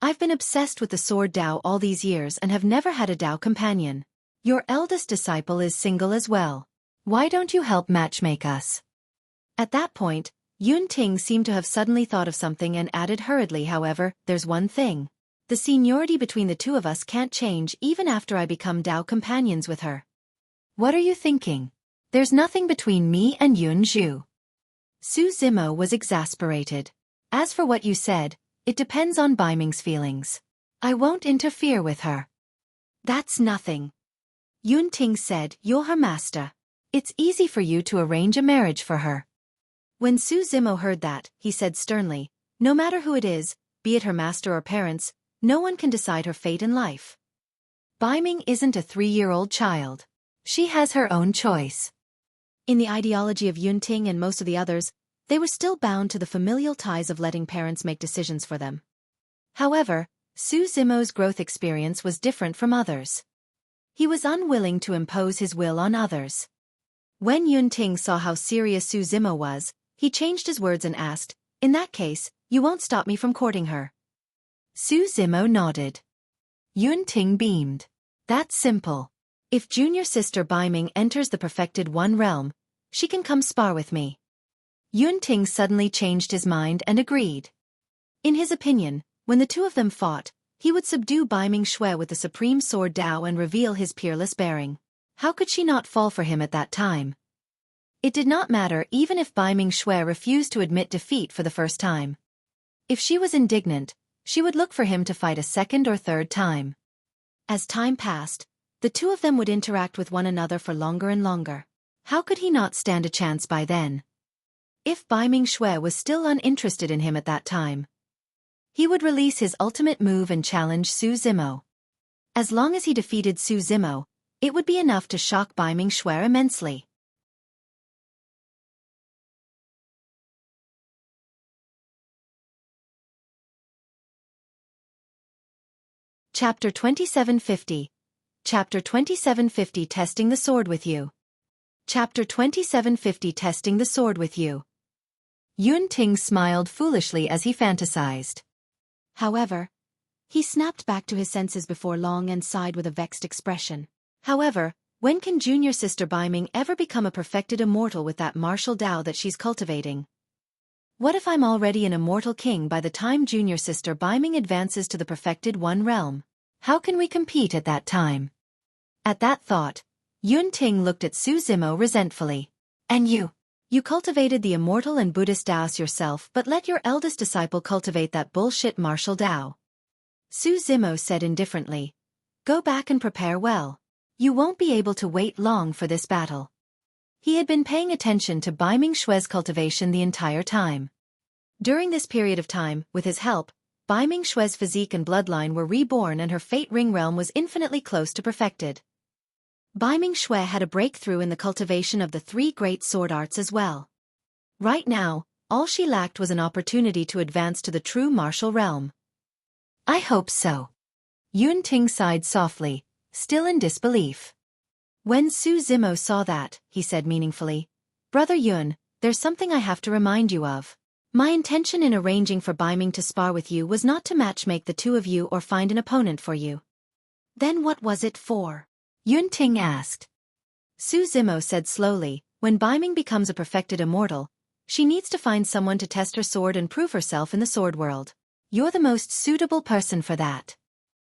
I've been obsessed with the sword Dao all these years and have never had a Dao companion. Your eldest disciple is single as well. Why don't you help matchmake us? At that point, Yun Ting seemed to have suddenly thought of something and added hurriedly, however, there's one thing. The seniority between the two of us can't change even after I become Dao companions with her. What are you thinking? There's nothing between me and Yun Zhu. Su Zimo was exasperated. As for what you said, it depends on Bai Ming's feelings. I won't interfere with her. That's nothing. Yun Ting said, you're her master. It's easy for you to arrange a marriage for her. When Su Zimo heard that, he said sternly, no matter who it is, be it her master or parents, no one can decide her fate in life. Bai Ming isn't a 3-year-old child. She has her own choice. In the ideology of Yun Ting and most of the others, they were still bound to the familial ties of letting parents make decisions for them. However, Su Zimo's growth experience was different from others. He was unwilling to impose his will on others. When Yun Ting saw how serious Su Zimo was, he changed his words and asked, in that case, you won't stop me from courting her. Su Zimo nodded. Yun Ting beamed. That's simple. If junior sister Bai Ming enters the perfected one realm, she can come spar with me. Yun Ting suddenly changed his mind and agreed. In his opinion, when the two of them fought, he would subdue Bai Xue with the supreme sword Dao and reveal his peerless bearing. How could she not fall for him at that time? It did not matter even if Bai Xue refused to admit defeat for the first time. If she was indignant, she would look for him to fight a second or third time. As time passed, the two of them would interact with one another for longer and longer. How could he not stand a chance by then? If Bai Xue was still uninterested in him at that time, he would release his ultimate move and challenge Su Zimo. As long as he defeated Su Zimo, it would be enough to shock Bai Xue immensely. Chapter 2750. Chapter 2750 Testing the Sword with You. Chapter 2750 Testing the Sword with You. Yun Ting smiled foolishly as he fantasized. However, he snapped back to his senses before long and sighed with a vexed expression. However, when can junior sister Bai Ming ever become a perfected immortal with that martial Dao that she's cultivating? What if I'm already an immortal king by the time junior sister Bai Ming advances to the perfected one realm? How can we compete at that time? At that thought, Yun Ting looked at Su Zimo resentfully. And you cultivated the immortal and Buddhist Daos yourself but let your eldest disciple cultivate that bullshit martial Dao. Su Zimo said indifferently. Go back and prepare well. You won't be able to wait long for this battle. He had been paying attention to Bai Xue's cultivation the entire time. During this period of time, with his help, Bai Xue's physique and bloodline were reborn and her fate ring realm was infinitely close to perfected. Bai Xue had a breakthrough in the cultivation of the 3 great sword arts as well. Right now, all she lacked was an opportunity to advance to the true martial realm. I hope so. Yun Ting sighed softly, still in disbelief. When Su Zimo saw that, he said meaningfully, Brother Yun, there's something I have to remind you of. My intention in arranging for Bai Ming to spar with you was not to matchmake the two of you or find an opponent for you. Then what was it for? Yun Ting asked. Su Zimo said slowly, when Bai Ming becomes a perfected immortal, she needs to find someone to test her sword and prove herself in the sword world. You're the most suitable person for that.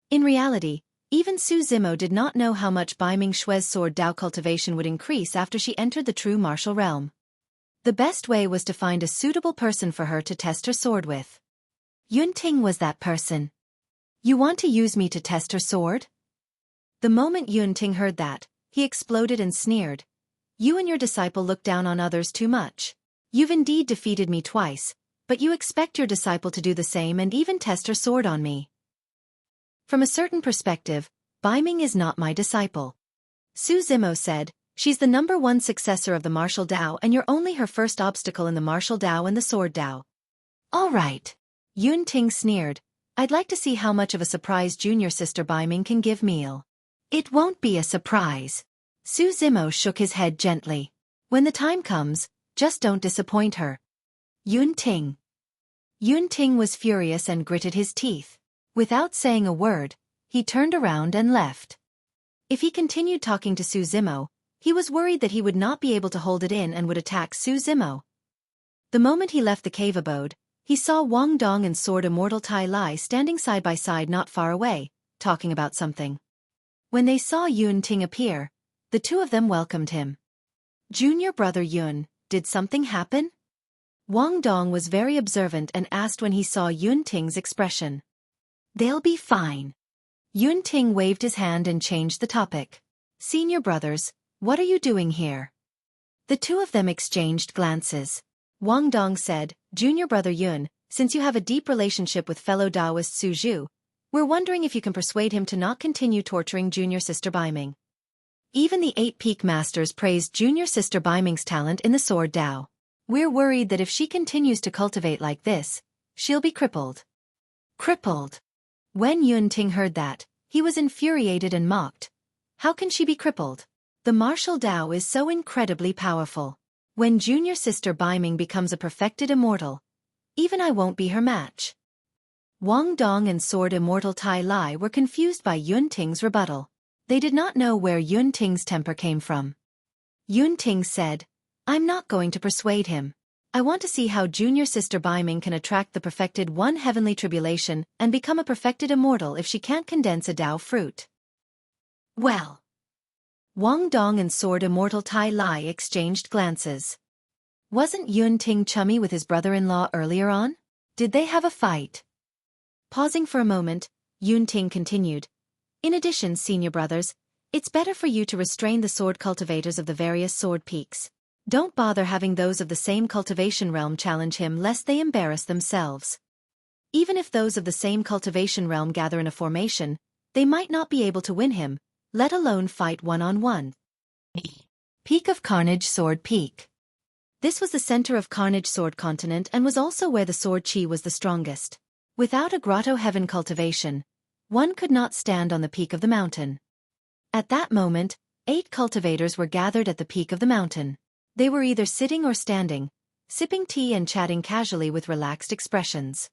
In reality, even Su Zimo did not know how much Bai Ming Xue's sword Dao cultivation would increase after she entered the true martial realm. The best way was to find a suitable person for her to test her sword with. Yun Ting was that person. You want to use me to test her sword? The moment Yun Ting heard that, he exploded and sneered. You and your disciple look down on others too much. You've indeed defeated me twice, but you expect your disciple to do the same and even test her sword on me. From a certain perspective, Bai Ming is not my disciple. Su Zimo said, she's the #1 successor of the martial Dao and you're only her first obstacle in the martial Dao and the sword Dao. All right. Yun Ting sneered, I'd like to see how much of a surprise junior sister Bai Ming can give me. It won't be a surprise. Su Zimo shook his head gently. When the time comes, just don't disappoint her. Yun Ting. Yun Ting was furious and gritted his teeth. Without saying a word, he turned around and left. If he continued talking to Su Zimo, he was worried that he would not be able to hold it in and would attack Su Zimo. The moment he left the cave abode, he saw Wang Dong and Sword Immortal Tai Lai standing side by side not far away, talking about something. When they saw Yun Ting appear, the two of them welcomed him. Junior brother Yun, did something happen? Wang Dong was very observant and asked when he saw Yun Ting's expression. They'll be fine. Yun Ting waved his hand and changed the topic. Senior brothers, what are you doing here? The two of them exchanged glances. Wang Dong said, Junior brother Yun, since you have a deep relationship with fellow Daoist Su Zhu, we're wondering if you can persuade him to not continue torturing junior sister Bai Ming. Even the 8 peak masters praised junior sister Bai Ming's talent in the sword Dao. We're worried that if she continues to cultivate like this, she'll be crippled. Crippled? When Yun Ting heard that, he was infuriated and mocked. How can she be crippled? The martial Dao is so incredibly powerful. When junior sister Bai Ming becomes a perfected immortal, even I won't be her match. Wang Dong and Sword Immortal Tai Lai were confused by Yun Ting's rebuttal. They did not know where Yun Ting's temper came from. Yun Ting said, I'm not going to persuade him. I want to see how junior sister Bai Ming can attract the perfected one heavenly tribulation and become a perfected immortal if she can't condense a Dao fruit. Well. Wang Dong and Sword Immortal Tai Lai exchanged glances. Wasn't Yun Ting chummy with his brother-in-law earlier on? Did they have a fight? Pausing for a moment, Yun Ting continued. In addition, senior brothers, it's better for you to restrain the sword cultivators of the various sword peaks. Don't bother having those of the same cultivation realm challenge him lest they embarrass themselves. Even if those of the same cultivation realm gather in a formation, they might not be able to win him, let alone fight one-on-one. Peak of Carnage Sword Peak. This was the center of Carnage Sword Continent and was also where the sword chi was the strongest. Without a grotto heaven cultivation, one could not stand on the peak of the mountain. At that moment, 8 cultivators were gathered at the peak of the mountain. They were either sitting or standing, sipping tea and chatting casually with relaxed expressions.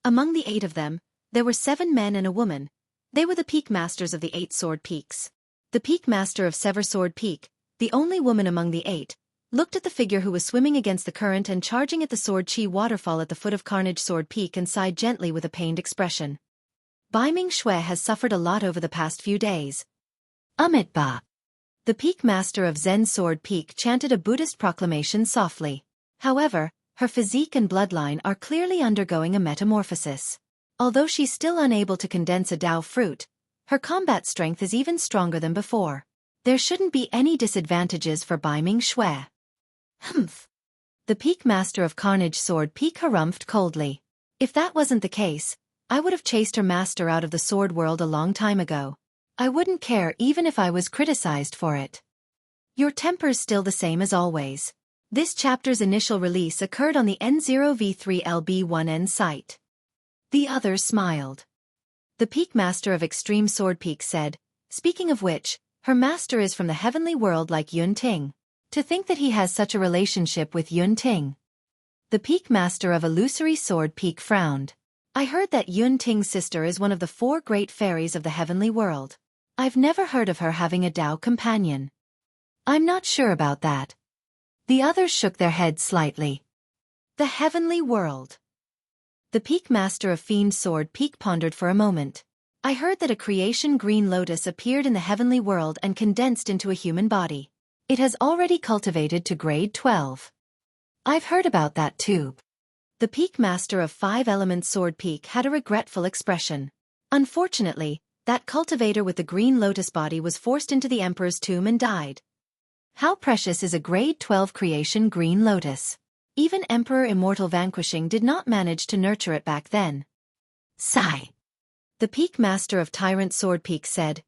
Among the 8 of them, there were 7 men and a woman. They were the peak masters of the 8 sword peaks. The peak master of Sever Sword Peak, the only woman among the 8, looked at the figure who was swimming against the current and charging at the sword chi waterfall at the foot of Carnage Sword Peak and sighed gently with a pained expression. Bai Ming Xue has suffered a lot over the past few days. Amit Ba. The peak master of Zen Sword Peak chanted a Buddhist proclamation softly. However, her physique and bloodline are clearly undergoing a metamorphosis. Although she's still unable to condense a Dao fruit, her combat strength is even stronger than before. There shouldn't be any disadvantages for Bai Ming Xue. Humph. The peak master of Carnage Sword Peak harumphed coldly. If that wasn't the case, I would have chased her master out of the sword world a long time ago. I wouldn't care even if I was criticized for it. Your temper's still the same as always. This chapter's initial release occurred on the N0V3LB1N site. The others smiled. The peak master of Extreme Sword Peak said, speaking of which, her master is from the heavenly world like Yun Ting. To think that he has such a relationship with Yun Ting. The peak master of Illusory Sword Peak frowned. I heard that Yun Ting's sister is one of the 4 great fairies of the heavenly world. I've never heard of her having a Dao companion. I'm not sure about that. The others shook their heads slightly. The heavenly world. The peak master of Fiend Sword Peak pondered for a moment. I heard that a creation green lotus appeared in the heavenly world and condensed into a human body. It has already cultivated to grade 12. I've heard about that too. The peak master of 5 Elements Sword Peak had a regretful expression. Unfortunately, that cultivator with the green lotus body was forced into the emperor's tomb and died. How precious is a grade 12 creation green lotus? Even Emperor Immortal Vanquishing did not manage to nurture it back then. Sigh. The peak master of Tyrant Sword Peak said,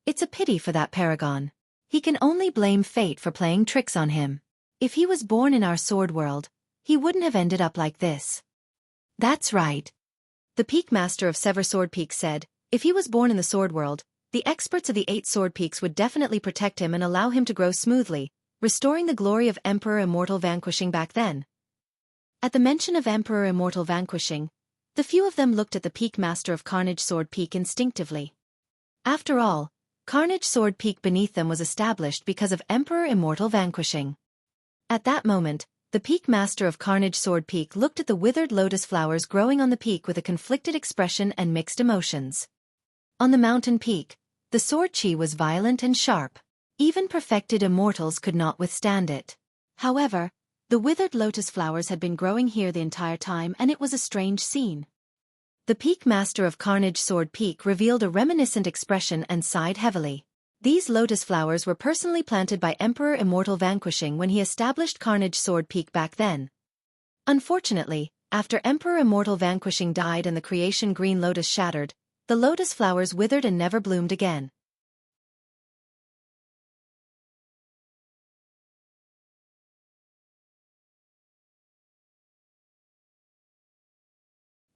"It's a pity for that paragon. He can only blame fate for playing tricks on him. If he was born in our sword world, he wouldn't have ended up like this." That's right. The peak master of Sever Sword Peak said, "If he was born in the sword world, the experts of the 8 sword peaks would definitely protect him and allow him to grow smoothly, restoring the glory of Emperor Immortal Vanquishing back then." At the mention of Emperor Immortal Vanquishing, the few of them looked at the peak master of Carnage Sword Peak instinctively. After all, Carnage Sword Peak beneath them was established because of Emperor Immortal Vanquishing. At that moment, the peak master of Carnage Sword Peak looked at the withered lotus flowers growing on the peak with a conflicted expression and mixed emotions. On the mountain peak, the sword chi was violent and sharp. Even perfected immortals could not withstand it. However, the withered lotus flowers had been growing here the entire time, and it was a strange scene. The peak master of Carnage Sword Peak revealed a reminiscent expression and sighed heavily. These lotus flowers were personally planted by Emperor Immortal Vanquishing when he established Carnage Sword Peak back then. Unfortunately, after Emperor Immortal Vanquishing died and the creation green lotus shattered, the lotus flowers withered and never bloomed again.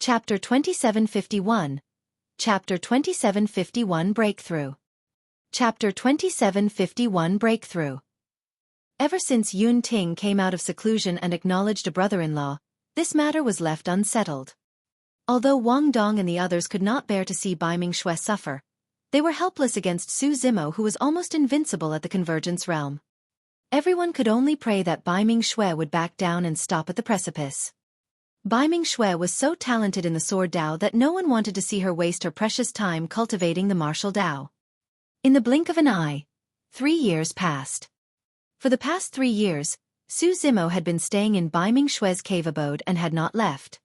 Chapter 2751. Chapter 2751 Breakthrough. Chapter 2751 Breakthrough. Ever since Yun Ting came out of seclusion and acknowledged a brother-in-law, this matter was left unsettled. Although Wang Dong and the others could not bear to see Bai Mingxue suffer, they were helpless against Su Zimo, who was almost invincible at the Convergence realm. Everyone could only pray that Bai Mingxue would back down and stop at the precipice. Bai Mingxue was so talented in the sword Dao that no one wanted to see her waste her precious time cultivating the martial Dao. In the blink of an eye, 3 years passed. For the past 3 years, Su Zimo had been staying in Bai Mingxue's cave abode and had not left.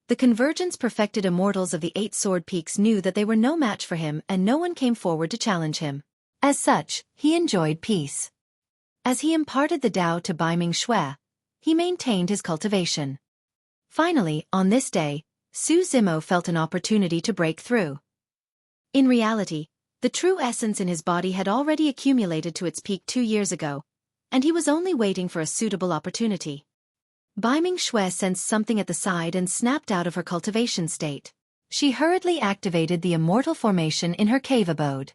The Convergence-perfected immortals of the 8 sword peaks knew that they were no match for him, and no one came forward to challenge him. As such, he enjoyed peace. As he imparted the Dao to Bai Mingxue, he maintained his cultivation. Finally, on this day, Su Zimo felt an opportunity to break through. In reality, the true essence in his body had already accumulated to its peak 2 years ago, and he was only waiting for a suitable opportunity. Bai Mingxue sensed something at the side and snapped out of her cultivation state. She hurriedly activated the immortal formation in her cave abode.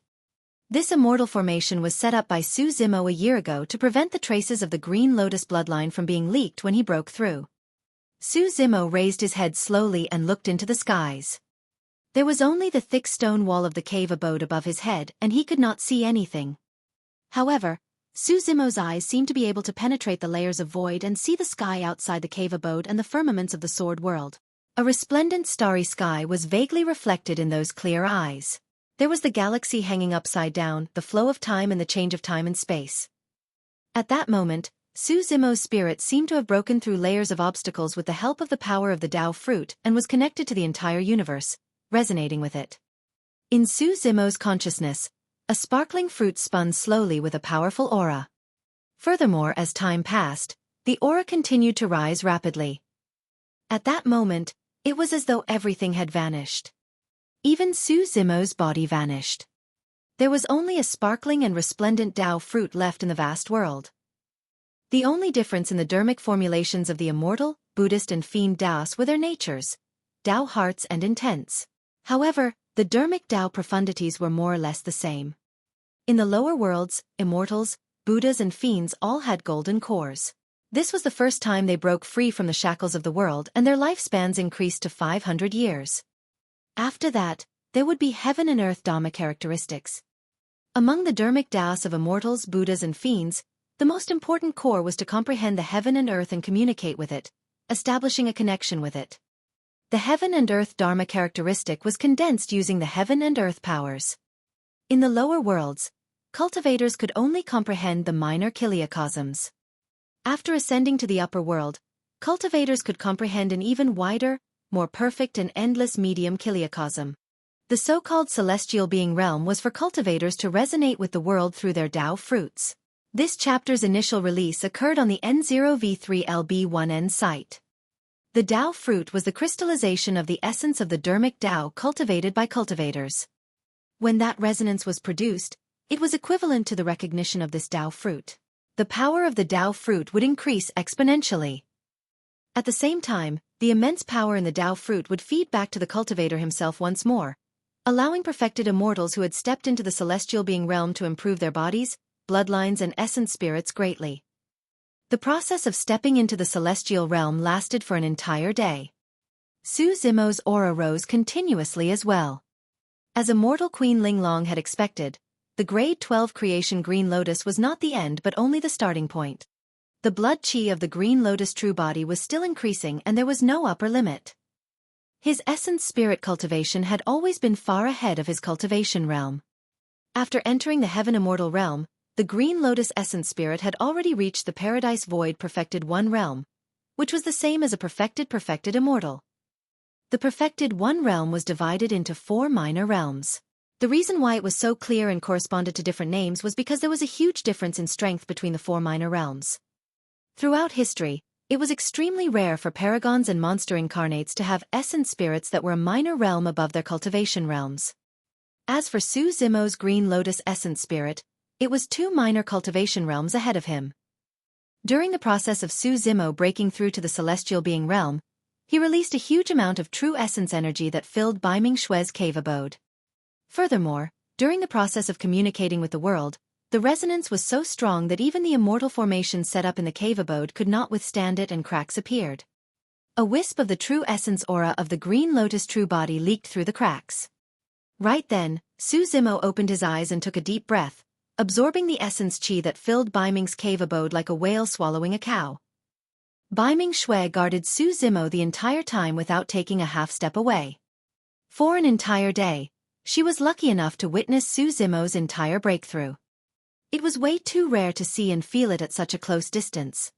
This immortal formation was set up by Su Zimo a year ago to prevent the traces of the Green Lotus bloodline from being leaked when he broke through. Su Zimo raised his head slowly and looked into the skies. There was only the thick stone wall of the cave abode above his head, and he could not see anything. However, Su Zimo's eyes seemed to be able to penetrate the layers of void and see the sky outside the cave abode and the firmaments of the sword world. A resplendent starry sky was vaguely reflected in those clear eyes. There was the galaxy hanging upside down, the flow of time and the change of time and space. At that moment, Su Zimo's spirit seemed to have broken through layers of obstacles with the help of the power of the Dao fruit and was connected to the entire universe, resonating with it. In Su Zimo's consciousness, a sparkling fruit spun slowly with a powerful aura. Furthermore, as time passed, the aura continued to rise rapidly. At that moment, it was as though everything had vanished. Even Su Zimo's body vanished. There was only a sparkling and resplendent Dao fruit left in the vast world. The only difference in the dermic formulations of the immortal, Buddhist and fiend Daos were their natures, Dao hearts and intents. However, the dermic Dao profundities were more or less the same. In the lower worlds, immortals, Buddhas and fiends all had golden cores. This was the first time they broke free from the shackles of the world, and their lifespans increased to 500 years. After that, there would be heaven and earth Dhamma characteristics. Among the dermic Daos of immortals, Buddhas and fiends, the most important core was to comprehend the heaven and earth and communicate with it, establishing a connection with it. The heaven and earth dharma characteristic was condensed using the heaven and earth powers. In the lower worlds, cultivators could only comprehend the minor kiliacosms. After ascending to the upper world, cultivators could comprehend an even wider, more perfect and endless medium kiliacosm. The so-called celestial being realm was for cultivators to resonate with the world through their Dao fruits. This chapter's initial release occurred on the N0V3LB1N site. The Dao fruit was the crystallization of the essence of the dharmic Dao cultivated by cultivators. When that resonance was produced, it was equivalent to the recognition of this Dao fruit. The power of the Dao fruit would increase exponentially. At the same time, the immense power in the Dao fruit would feed back to the cultivator himself once more, allowing perfected immortals who had stepped into the celestial being realm to improve their bodies, bloodlines and essence spirits greatly. The process of stepping into the celestial realm lasted for an entire day. Su Zimo's aura rose continuously as well. As immortal Queen Linglong had expected, the grade 12 creation Green Lotus was not the end but only the starting point. The blood chi of the Green Lotus true body was still increasing and there was no upper limit. His essence spirit cultivation had always been far ahead of his cultivation realm. After entering the heaven immortal realm, the Green Lotus essence spirit had already reached the Paradise Void Perfected One realm, which was the same as a perfected immortal. The Perfected One realm was divided into 4 minor realms. The reason why it was so clear and corresponded to different names was because there was a huge difference in strength between the 4 minor realms. Throughout history, it was extremely rare for paragons and monster incarnates to have essence spirits that were a minor realm above their cultivation realms. As for Su Zimo's Green Lotus essence spirit, it was 2 minor cultivation realms ahead of him. During the process of Su Zimo breaking through to the celestial being realm, he released a huge amount of true essence energy that filled Baiming Xue's cave abode. Furthermore, during the process of communicating with the world, the resonance was so strong that even the immortal formations set up in the cave abode could not withstand it and cracks appeared. A wisp of the true essence aura of the Green Lotus true body leaked through the cracks. Right then, Su Zimo opened his eyes and took a deep breath, absorbing the essence chi that filled Baiming's cave abode like a whale swallowing a cow. Baiming Xue guarded Su Zimo the entire time without taking a half step away. For an entire day, she was lucky enough to witness Su Zimo's entire breakthrough. It was way too rare to see and feel it at such a close distance.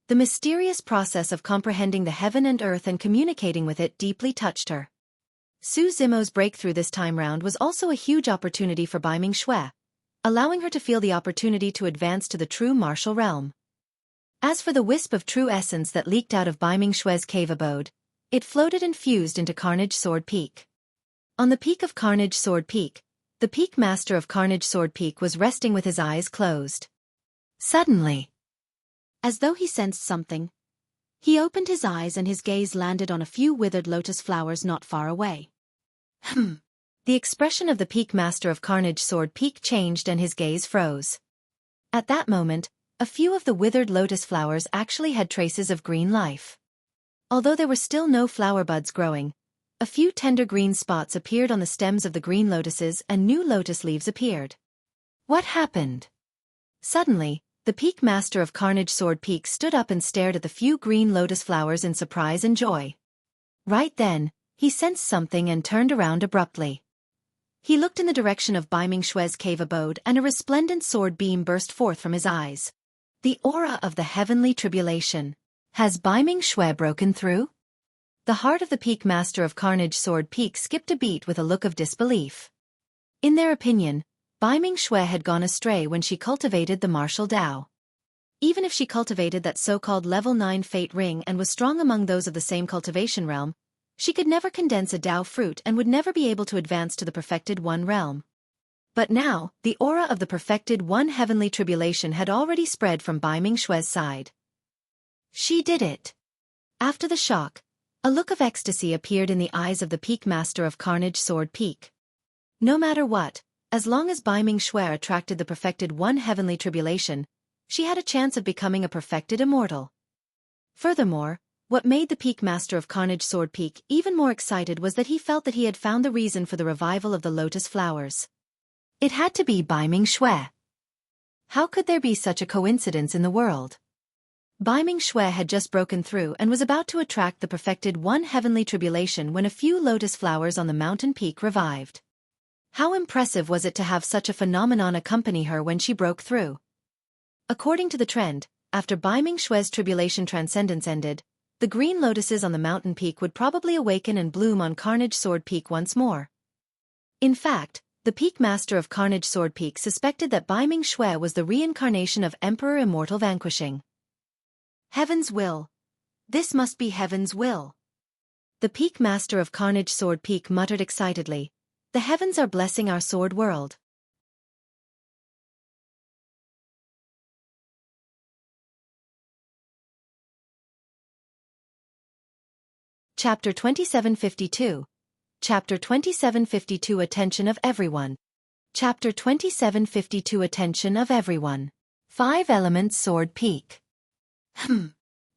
The mysterious process of comprehending the heaven and earth and communicating with it deeply touched her. Su Zimo's breakthrough this time round was also a huge opportunity for Baiming Xue, allowing her to feel the opportunity to advance to the true martial realm. As for the wisp of true essence that leaked out of Baiming Xue's cave abode, it floated and fused into Carnage Sword Peak. On the peak of Carnage Sword Peak, the Peak Master of Carnage Sword Peak was resting with his eyes closed. Suddenly, as though he sensed something, he opened his eyes and his gaze landed on a few withered lotus flowers not far away. The expression of the Peak Master of Carnage Sword Peak changed and his gaze froze. At that moment, a few of the withered lotus flowers actually had traces of green life. Although there were still no flower buds growing, a few tender green spots appeared on the stems of the green lotuses and new lotus leaves appeared. What happened? Suddenly, the Peak Master of Carnage Sword Peak stood up and stared at the few green lotus flowers in surprise and joy. Right then, he sensed something and turned around abruptly. He looked in the direction of Baiming Xue's cave abode and a resplendent sword beam burst forth from his eyes. The aura of the heavenly tribulation. Has Baiming Xue broken through? The heart of the Peak Master of Carnage Sword Peak skipped a beat with a look of disbelief. In their opinion, Baiming Xue had gone astray when she cultivated the martial Dao. Even if she cultivated that so-called level 9 fate ring and was strong among those of the same cultivation realm, she could never condense a Dao fruit and would never be able to advance to the Perfected One realm. But now, the aura of the Perfected One heavenly tribulation had already spread from Baiming Xue's side. She did it. After the shock, a look of ecstasy appeared in the eyes of the Peak Master of Carnage Sword Peak. No matter what, as long as Baiming Xue attracted the Perfected One heavenly tribulation, she had a chance of becoming a perfected immortal. Furthermore, what made the Peak Master of Carnage Sword Peak even more excited was that he felt that he had found the reason for the revival of the lotus flowers. It had to be Baiming Xue. How could there be such a coincidence in the world? Biming Xue had just broken through and was about to attract the perfected one heavenly tribulation when a few lotus flowers on the mountain peak revived. How impressive was it to have such a phenomenon accompany her when she broke through? According to the trend, after Biming Xue's tribulation transcendence ended, the green lotuses on the mountain peak would probably awaken and bloom on Carnage Sword Peak once more. In fact, the peak master of Carnage Sword Peak suspected that Biming Xue was the reincarnation of Emperor Immortal Vanquishing. Heaven's will. This must be Heaven's will. The peak master of Carnage Sword Peak muttered excitedly. The heavens are blessing our sword world. Chapter 2752. Chapter 2752 Attention of Everyone. Chapter 2752 Attention of Everyone. 5 Elements Sword Peak.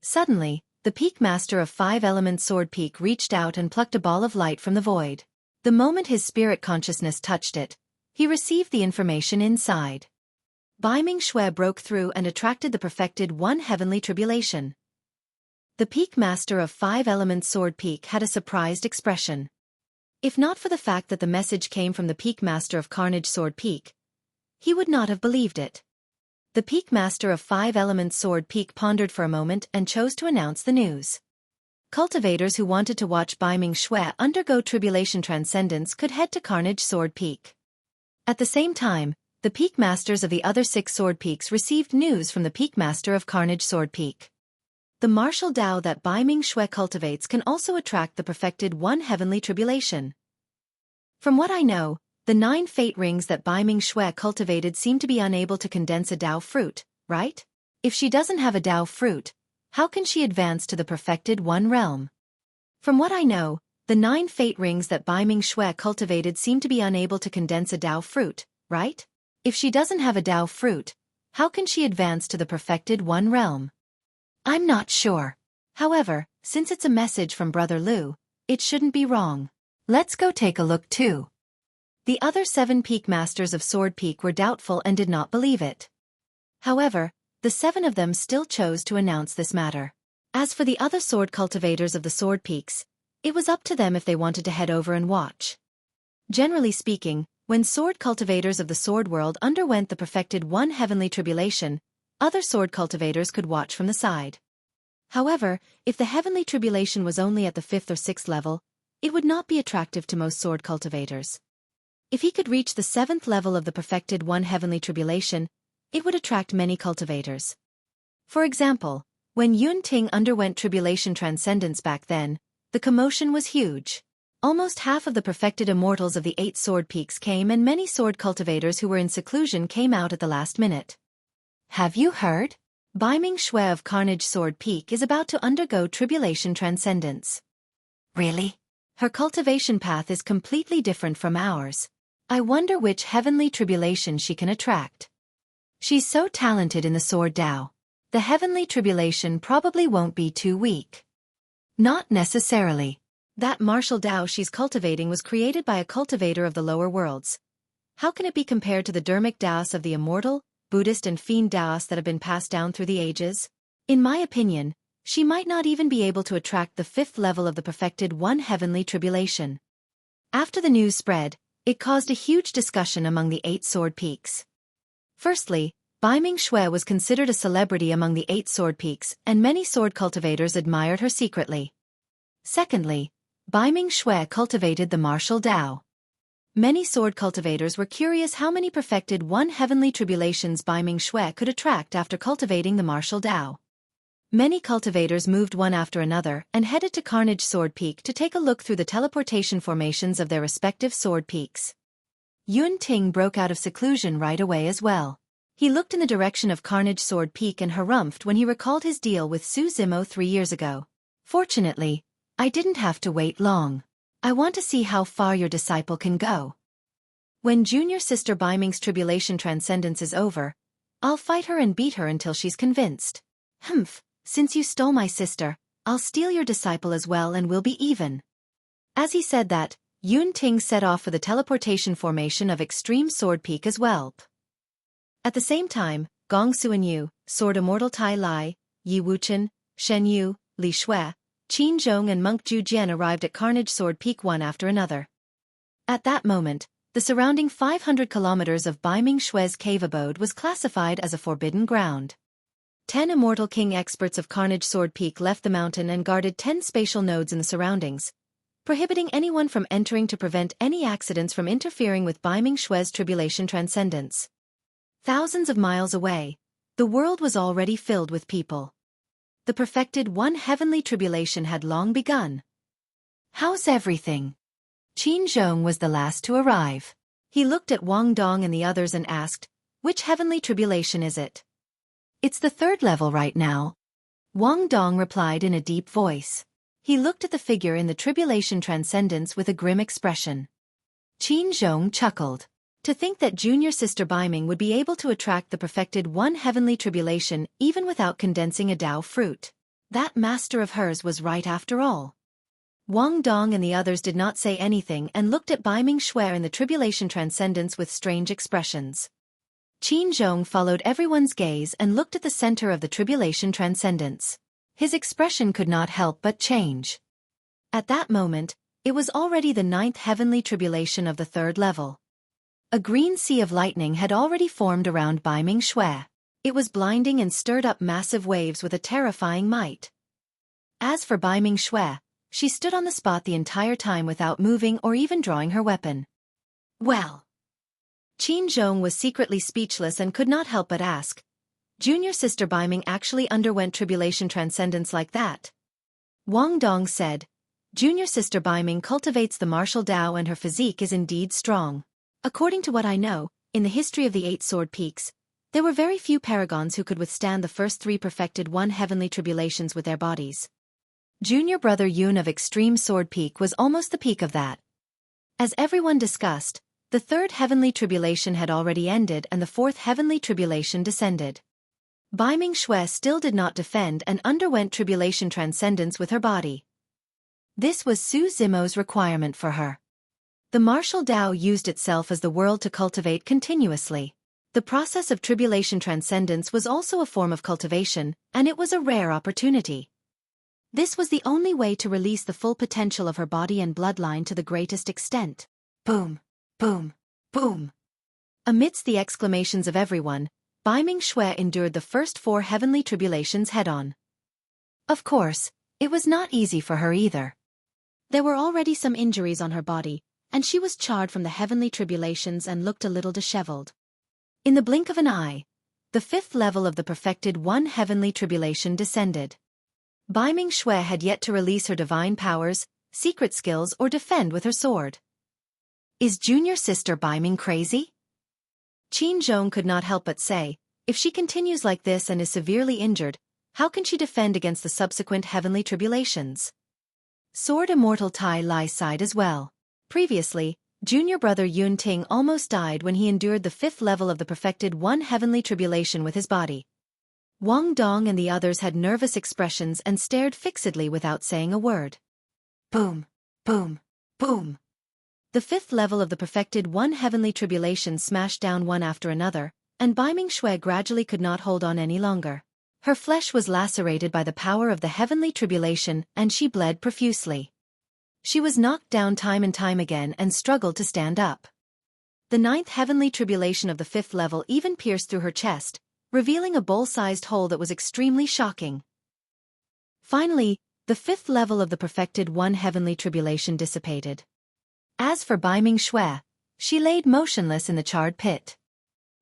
Suddenly, the peak master of 5 Elements Sword Peak reached out and plucked a ball of light from the void. The moment his spirit consciousness touched it, he received the information inside. Biming Xue broke through and attracted the perfected one heavenly tribulation. The peak master of 5 Elements Sword Peak had a surprised expression. If not for the fact that the message came from the peak master of Carnage Sword Peak, he would not have believed it. The peak master of 5 Elements Sword Peak pondered for a moment and chose to announce the news. Cultivators who wanted to watch Biming Xue undergo tribulation transcendence could head to Carnage Sword Peak. At the same time, the peak masters of the other 6 sword peaks received news from the peak master of Carnage Sword Peak. The martial Dao that Biming Xue cultivates can also attract the perfected one heavenly tribulation. From what I know, the 9 fate rings that Biming Xue cultivated seem to be unable to condense a Dao fruit, right? If she doesn't have a Dao fruit, how can she advance to the perfected one realm? From what I know, the 9 fate rings that Biming Xue cultivated seem to be unable to condense a Dao fruit, right? If she doesn't have a Dao fruit, how can she advance to the perfected one realm? I'm not sure. However, since it's a message from Brother Lu, it shouldn't be wrong. Let's go take a look too. The other 7 peak masters of Sword Peak were doubtful and did not believe it. However, the 7 of them still chose to announce this matter. As for the other sword cultivators of the Sword Peaks, it was up to them if they wanted to head over and watch. Generally speaking, when sword cultivators of the sword world underwent the perfected one heavenly tribulation, other sword cultivators could watch from the side. However, if the heavenly tribulation was only at the 5th or 6th level, it would not be attractive to most sword cultivators. If he could reach the 7th level of the perfected one heavenly tribulation, it would attract many cultivators. For example, when Yun Ting underwent tribulation transcendence back then, the commotion was huge. Almost half of the perfected immortals of the 8 sword peaks came and many sword cultivators who were in seclusion came out at the last minute. Have you heard? Biming Xue of Carnage Sword Peak is about to undergo tribulation transcendence. Really? Her cultivation path is completely different from ours. I wonder which heavenly tribulation she can attract. She's so talented in the sword Dao. The heavenly tribulation probably won't be too weak. Not necessarily. That martial Dao she's cultivating was created by a cultivator of the lower worlds. How can it be compared to the dermic Daos of the immortal, Buddhist and fiend Daos that have been passed down through the ages? In my opinion, she might not even be able to attract the 5th level of the perfected one heavenly tribulation. After the news spread, it caused a huge discussion among the 8 sword peaks. Firstly, Biming Xue was considered a celebrity among the 8 sword peaks and many sword cultivators admired her secretly. Secondly, Biming Xue cultivated the martial Dao. Many sword cultivators were curious how many perfected one heavenly tribulations Biming Xue could attract after cultivating the martial Dao. Many cultivators moved one after another and headed to Carnage Sword Peak to take a look through the teleportation formations of their respective sword peaks. Yun Ting broke out of seclusion right away as well. He looked in the direction of Carnage Sword Peak and harumphed when he recalled his deal with Su Zimo 3 years ago. Fortunately, I didn't have to wait long. I want to see how far your disciple can go. When junior sister Biming's tribulation transcendence is over, I'll fight her and beat her until she's convinced. Since you stole my sister, I'll steal your disciple as well and we'll be even. As he said that, Yun Ting set off for the teleportation formation of Extreme Sword Peak as well. At the same time, Gong Suan Yu, Sword Immortal Tai Lai, Yi Wuchen, Shen Yu, Li Shui, Qin Zhong and Monk Zhu Jian arrived at Carnage Sword Peak one after another. At that moment, the surrounding 500 kilometers of Bai Ming Xue's cave abode was classified as a forbidden ground. 10 Immortal King experts of Carnage Sword Peak left the mountain and guarded 10 spatial nodes in the surroundings, prohibiting anyone from entering to prevent any accidents from interfering with Bai Ming Xue's tribulation transcendence. Thousands of miles away, the world was already filled with people. The perfected one heavenly tribulation had long begun. "How's everything?" Qin Zhong was the last to arrive. He looked at Wang Dong and the others and asked, "Which heavenly tribulation is it?" "It's the 3rd level right now," Wang Dong replied in a deep voice. He looked at the figure in the tribulation transcendence with a grim expression. Qin Zhong chuckled. To think that junior sister Bai Ming would be able to attract the perfected one heavenly tribulation even without condensing a Dao fruit. That master of hers was right after all. Wang Dong and the others did not say anything and looked at Bai Ming Xue in the tribulation transcendence with strange expressions. Qin Zhong followed everyone's gaze and looked at the center of the tribulation transcendence. His expression could not help but change. At that moment, it was already the 9th heavenly tribulation of the 3rd level. A green sea of lightning had already formed around Bai Ming Xue. It was blinding and stirred up massive waves with a terrifying might. As for Bai Ming Xue, she stood on the spot the entire time without moving or even drawing her weapon. "Well." Qin Zhong was secretly speechless and could not help but ask, "Junior sister Bai Ming actually underwent tribulation transcendence like that?" Wang Dong said, "Junior sister Bai Ming cultivates the martial Dao and her physique is indeed strong. According to what I know, in the history of the 8 Sword Peaks, there were very few paragons who could withstand the first 3 perfected one heavenly tribulations with their bodies. Junior brother Yun of Extreme Sword Peak was almost the peak of that." As everyone discussed, the 3rd heavenly tribulation had already ended and the 4th heavenly tribulation descended. Bai Ming Xue still did not defend and underwent tribulation transcendence with her body. This was Su Zimo's requirement for her. The martial Dao used itself as the world to cultivate continuously. The process of tribulation transcendence was also a form of cultivation, and it was a rare opportunity. This was the only way to release the full potential of her body and bloodline to the greatest extent. Boom, boom, boom. Amidst the exclamations of everyone, Bai Ming Xue endured the first 4 heavenly tribulations head-on. Of course, it was not easy for her either. There were already some injuries on her body, and she was charred from the heavenly tribulations and looked a little disheveled. In the blink of an eye, the 5th level of the perfected one heavenly tribulation descended. Bai Ming Xue had yet to release her divine powers, secret skills or defend with her sword. Is junior sister Bai Ming crazy? Qin Zhong could not help but say, if she continues like this and is severely injured, how can she defend against the subsequent heavenly tribulations? Sword Immortal Tai Lai sighed as well. Previously, junior brother Yun Ting almost died when he endured the 5th level of the perfected one heavenly tribulation with his body. Wang Dong and the others had nervous expressions and stared fixedly without saying a word. Boom, boom, boom. The 5th level of the perfected one heavenly tribulation smashed down one after another, and Bai Ming Xue gradually could not hold on any longer. Her flesh was lacerated by the power of the heavenly tribulation and she bled profusely. She was knocked down time and time again and struggled to stand up. The 9th heavenly tribulation of the 5th level even pierced through her chest, revealing a bowl-sized hole that was extremely shocking. Finally, the 5th level of the perfected one heavenly tribulation dissipated. As for Bai Ming Xue, she laid motionless in the charred pit.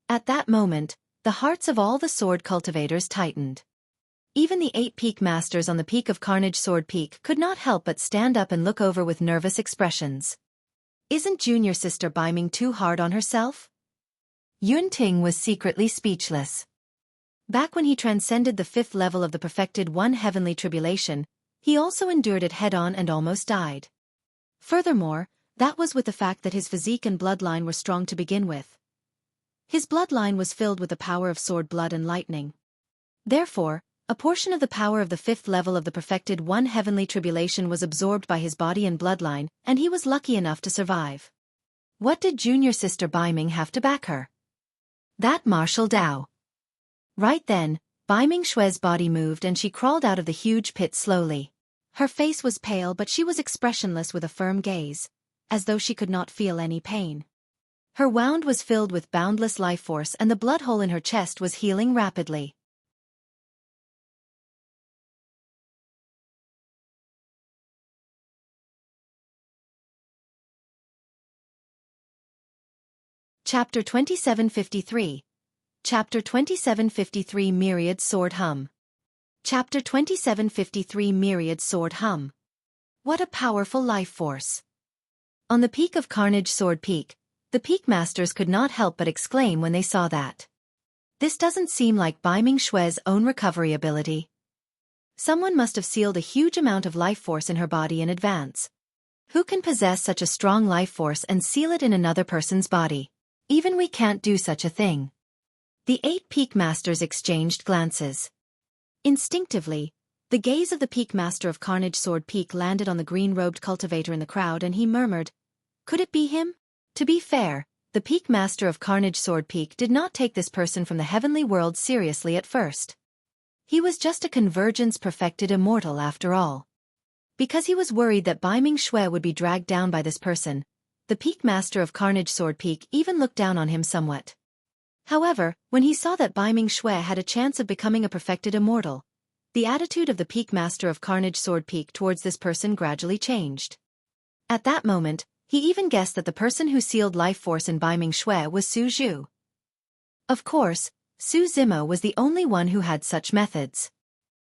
At that moment, the hearts of all the sword cultivators tightened. Even the 8 peak masters on the peak of Carnage Sword Peak could not help but stand up and look over with nervous expressions. Isn't junior sister Bai Ming too hard on herself? Yun Ting was secretly speechless. Back when he transcended the 5th level of the perfected one heavenly tribulation, he also endured it head-on and almost died. Furthermore, that was with the fact that his physique and bloodline were strong to begin with. His bloodline was filled with the power of sword blood and lightning. Therefore, a portion of the power of the 5th level of the perfected one heavenly tribulation was absorbed by his body and bloodline, and he was lucky enough to survive. What did junior sister Bai Ming have to back her? That martial Dao. Right then, Bai Mingshue's body moved and she crawled out of the huge pit slowly. Her face was pale but she was expressionless with a firm gaze, as though she could not feel any pain. Her wound was filled with boundless life force and the blood hole in her chest was healing rapidly. Chapter 2753. Chapter 2753 Myriad Sword Hum. Chapter 2753 Myriad Sword Hum. What a powerful life force. On the peak of Carnage Sword Peak, the Peak Masters could not help but exclaim when they saw that. This doesn't seem like Bai Mingshue's own recovery ability. Someone must have sealed a huge amount of life force in her body in advance. Who can possess such a strong life force and seal it in another person's body? Even we can't do such a thing. The 8 Peak Masters exchanged glances. Instinctively, the gaze of the Peak Master of Carnage Sword Peak landed on the green-robed cultivator in the crowd and he murmured, "Could it be him?" To be fair, the Peak Master of Carnage Sword Peak did not take this person from the heavenly world seriously at first. He was just a convergence perfected immortal after all. Because he was worried that Bai Mingxue would be dragged down by this person, the Peak Master of Carnage Sword Peak even looked down on him somewhat. However, when he saw that Bai Mingxue had a chance of becoming a perfected immortal, the attitude of the Peak Master of Carnage Sword Peak towards this person gradually changed. At that moment, he even guessed that the person who sealed life force in Bai Mingxue was Su Zhu. Of course, Su Zimo was the only one who had such methods.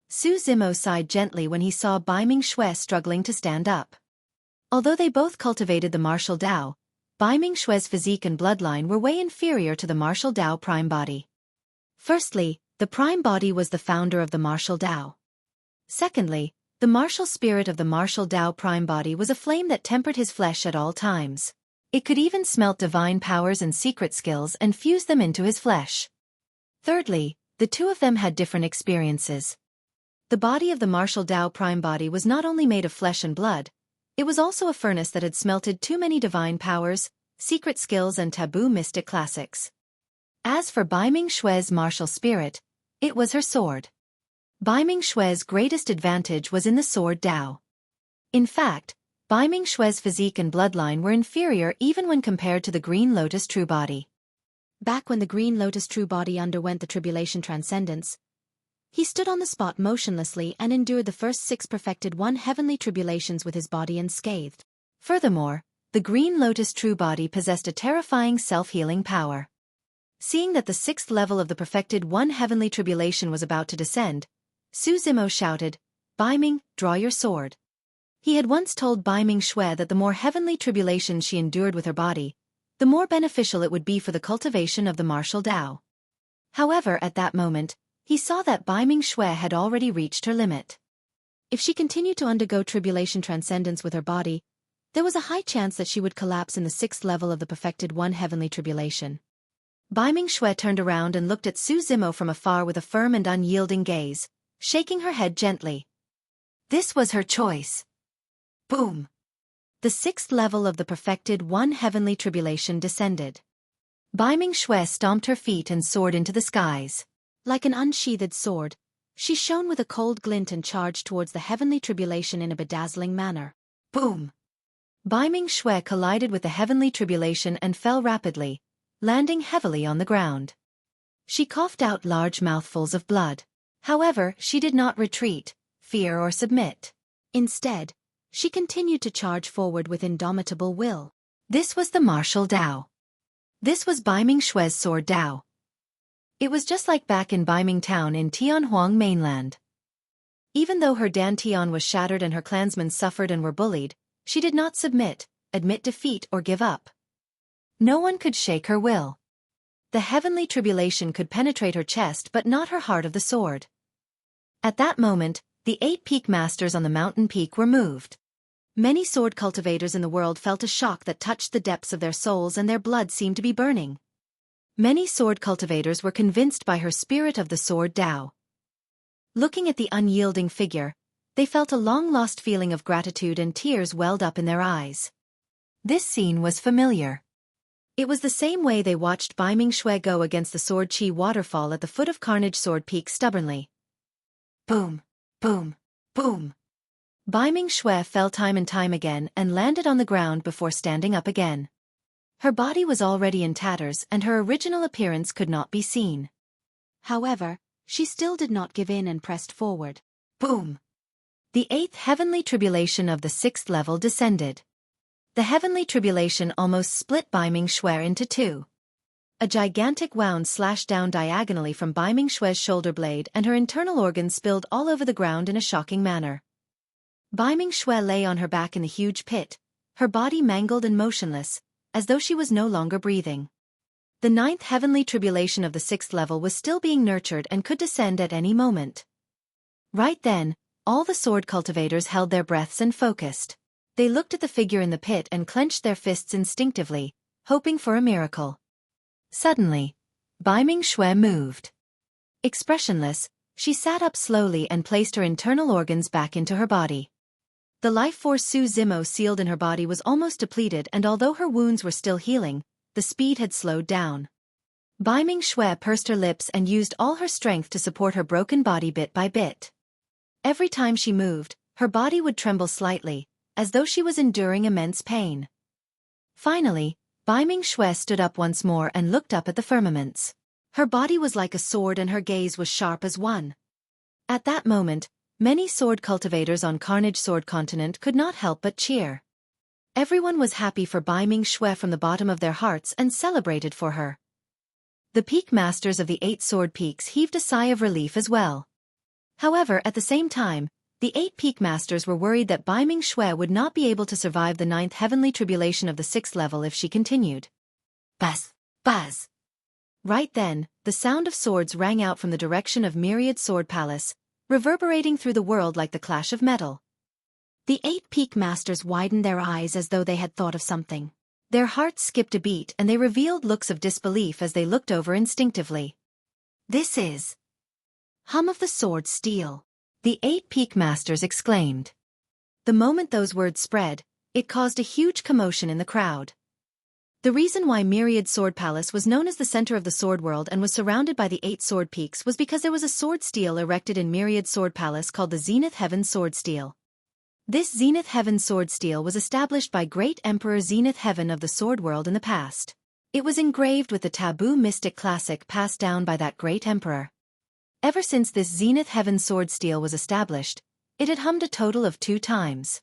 Su Zimo sighed gently when he saw Bai Mingxue struggling to stand up. Although they both cultivated the martial Dao, Bai Mingshue's physique and bloodline were way inferior to the martial Dao prime body. Firstly, the prime body was the founder of the martial Dao. Secondly, the martial spirit of the martial Dao prime body was a flame that tempered his flesh at all times. It could even smelt divine powers and secret skills and fuse them into his flesh. Thirdly, the two of them had different experiences. The body of the martial Dao prime body was not only made of flesh and blood, it was also a furnace that had smelted too many divine powers, secret skills and taboo mystic classics. As for Bai Mingshue's martial spirit, it was her sword. Bai Mingshue's greatest advantage was in the sword Dao. In fact, Bai Mingshue's physique and bloodline were inferior even when compared to the Green Lotus True Body. Back when the Green Lotus True Body underwent the Tribulation Transcendence, he stood on the spot motionlessly and endured the first 6 perfected 1 heavenly tribulations with his body unscathed. Furthermore, the Green Lotus True Body possessed a terrifying self-healing power. Seeing that the 6th level of the perfected 1 heavenly tribulation was about to descend, Su Zimo shouted, "Bai Ming, draw your sword." He had once told Bai Mingxue that the more heavenly tribulations she endured with her body, the more beneficial it would be for the cultivation of the martial Dao. However, at that moment, he saw that Bai Mingxue had already reached her limit. If she continued to undergo tribulation transcendence with her body, there was a high chance that she would collapse in the 6th level of the perfected 1 heavenly tribulation. Bai Mingxue turned around and looked at Su Zimo from afar with a firm and unyielding gaze, shaking her head gently. This was her choice. Boom! The 6th level of the perfected 1 heavenly tribulation descended. Bai Mingxue stomped her feet and soared into the skies. Like an unsheathed sword, she shone with a cold glint and charged towards the heavenly tribulation in a bedazzling manner. Boom! Bai Mingxue collided with the heavenly tribulation and fell rapidly, landing heavily on the ground. She coughed out large mouthfuls of blood. However, she did not retreat, fear or submit. Instead, she continued to charge forward with indomitable will. This was the martial Dao. This was Bai Mingshue's sword Dao. It was just like back in Baiming town in Tianhuang mainland. Even though her dantian was shattered and her clansmen suffered and were bullied, she did not submit, admit defeat or give up. No one could shake her will. The heavenly tribulation could penetrate her chest but not her heart of the sword. At that moment, the 8 peak masters on the mountain peak were moved. Many sword cultivators in the world felt a shock that touched the depths of their souls and their blood seemed to be burning. Many sword cultivators were convinced by her spirit of the sword Dao. Looking at the unyielding figure, they felt a long-lost feeling of gratitude and tears welled up in their eyes. This scene was familiar. It was the same way they watched Xueqi go against the Xueqi waterfall at the foot of Carnage Sword Peak stubbornly. Boom, boom, boom. Xueqi fell time and time again and landed on the ground before standing up again. Her body was already in tatters and her original appearance could not be seen. However, she still did not give in and pressed forward. Boom! The 8th heavenly tribulation of the 6th level descended. The heavenly tribulation almost split Xueqi into two. A gigantic wound slashed down diagonally from Xueqi's shoulder blade and her internal organs spilled all over the ground in a shocking manner. Xueqi lay on her back in the huge pit, her body mangled and motionless, as though she was no longer breathing. The 9th heavenly tribulation of the 6th level was still being nurtured and could descend at any moment. Right then, all the sword cultivators held their breaths and focused. They looked at the figure in the pit and clenched their fists instinctively, hoping for a miracle. Suddenly, Xueqi moved. Expressionless, she sat up slowly and placed her internal organs back into her body. The life force Su Zimo sealed in her body was almost depleted, and although her wounds were still healing, the speed had slowed down. Xueqi pursed her lips and used all her strength to support her broken body bit by bit. Every time she moved, her body would tremble slightly, as though she was enduring immense pain. Finally, Xueqi stood up once more and looked up at the firmaments. Her body was like a sword and her gaze was sharp as one. At that moment, many sword cultivators on Carnage Sword Continent could not help but cheer. Everyone was happy for Xueqi from the bottom of their hearts and celebrated for her. The peak masters of the 8 sword peaks heaved a sigh of relief as well. However, at the same time, the 8 peak masters were worried that Xueqi would not be able to survive the 9th heavenly tribulation of the 6th level if she continued. Buzz! Buzz! Right then, the sound of swords rang out from the direction of Myriad Sword Palace, reverberating through the world like the clash of metal. The 8 peak masters widened their eyes as though they had thought of something. Their hearts skipped a beat and they revealed looks of disbelief as they looked over instinctively. This is Hum of the Sword Steel, the 8 peak masters exclaimed. The moment those words spread, it caused a huge commotion in the crowd. The reason why Myriad Sword Palace was known as the center of the sword world and was surrounded by the 8 sword peaks was because there was a sword steel erected in Myriad Sword Palace called the Zenith Heaven Sword Steel. This Zenith Heaven Sword Steel was established by Great Emperor Zenith Heaven of the sword world in the past. It was engraved with the taboo mystic classic passed down by that great emperor. Ever since this Zenith Heaven Sword Steel was established, it had hummed a total of 2 times.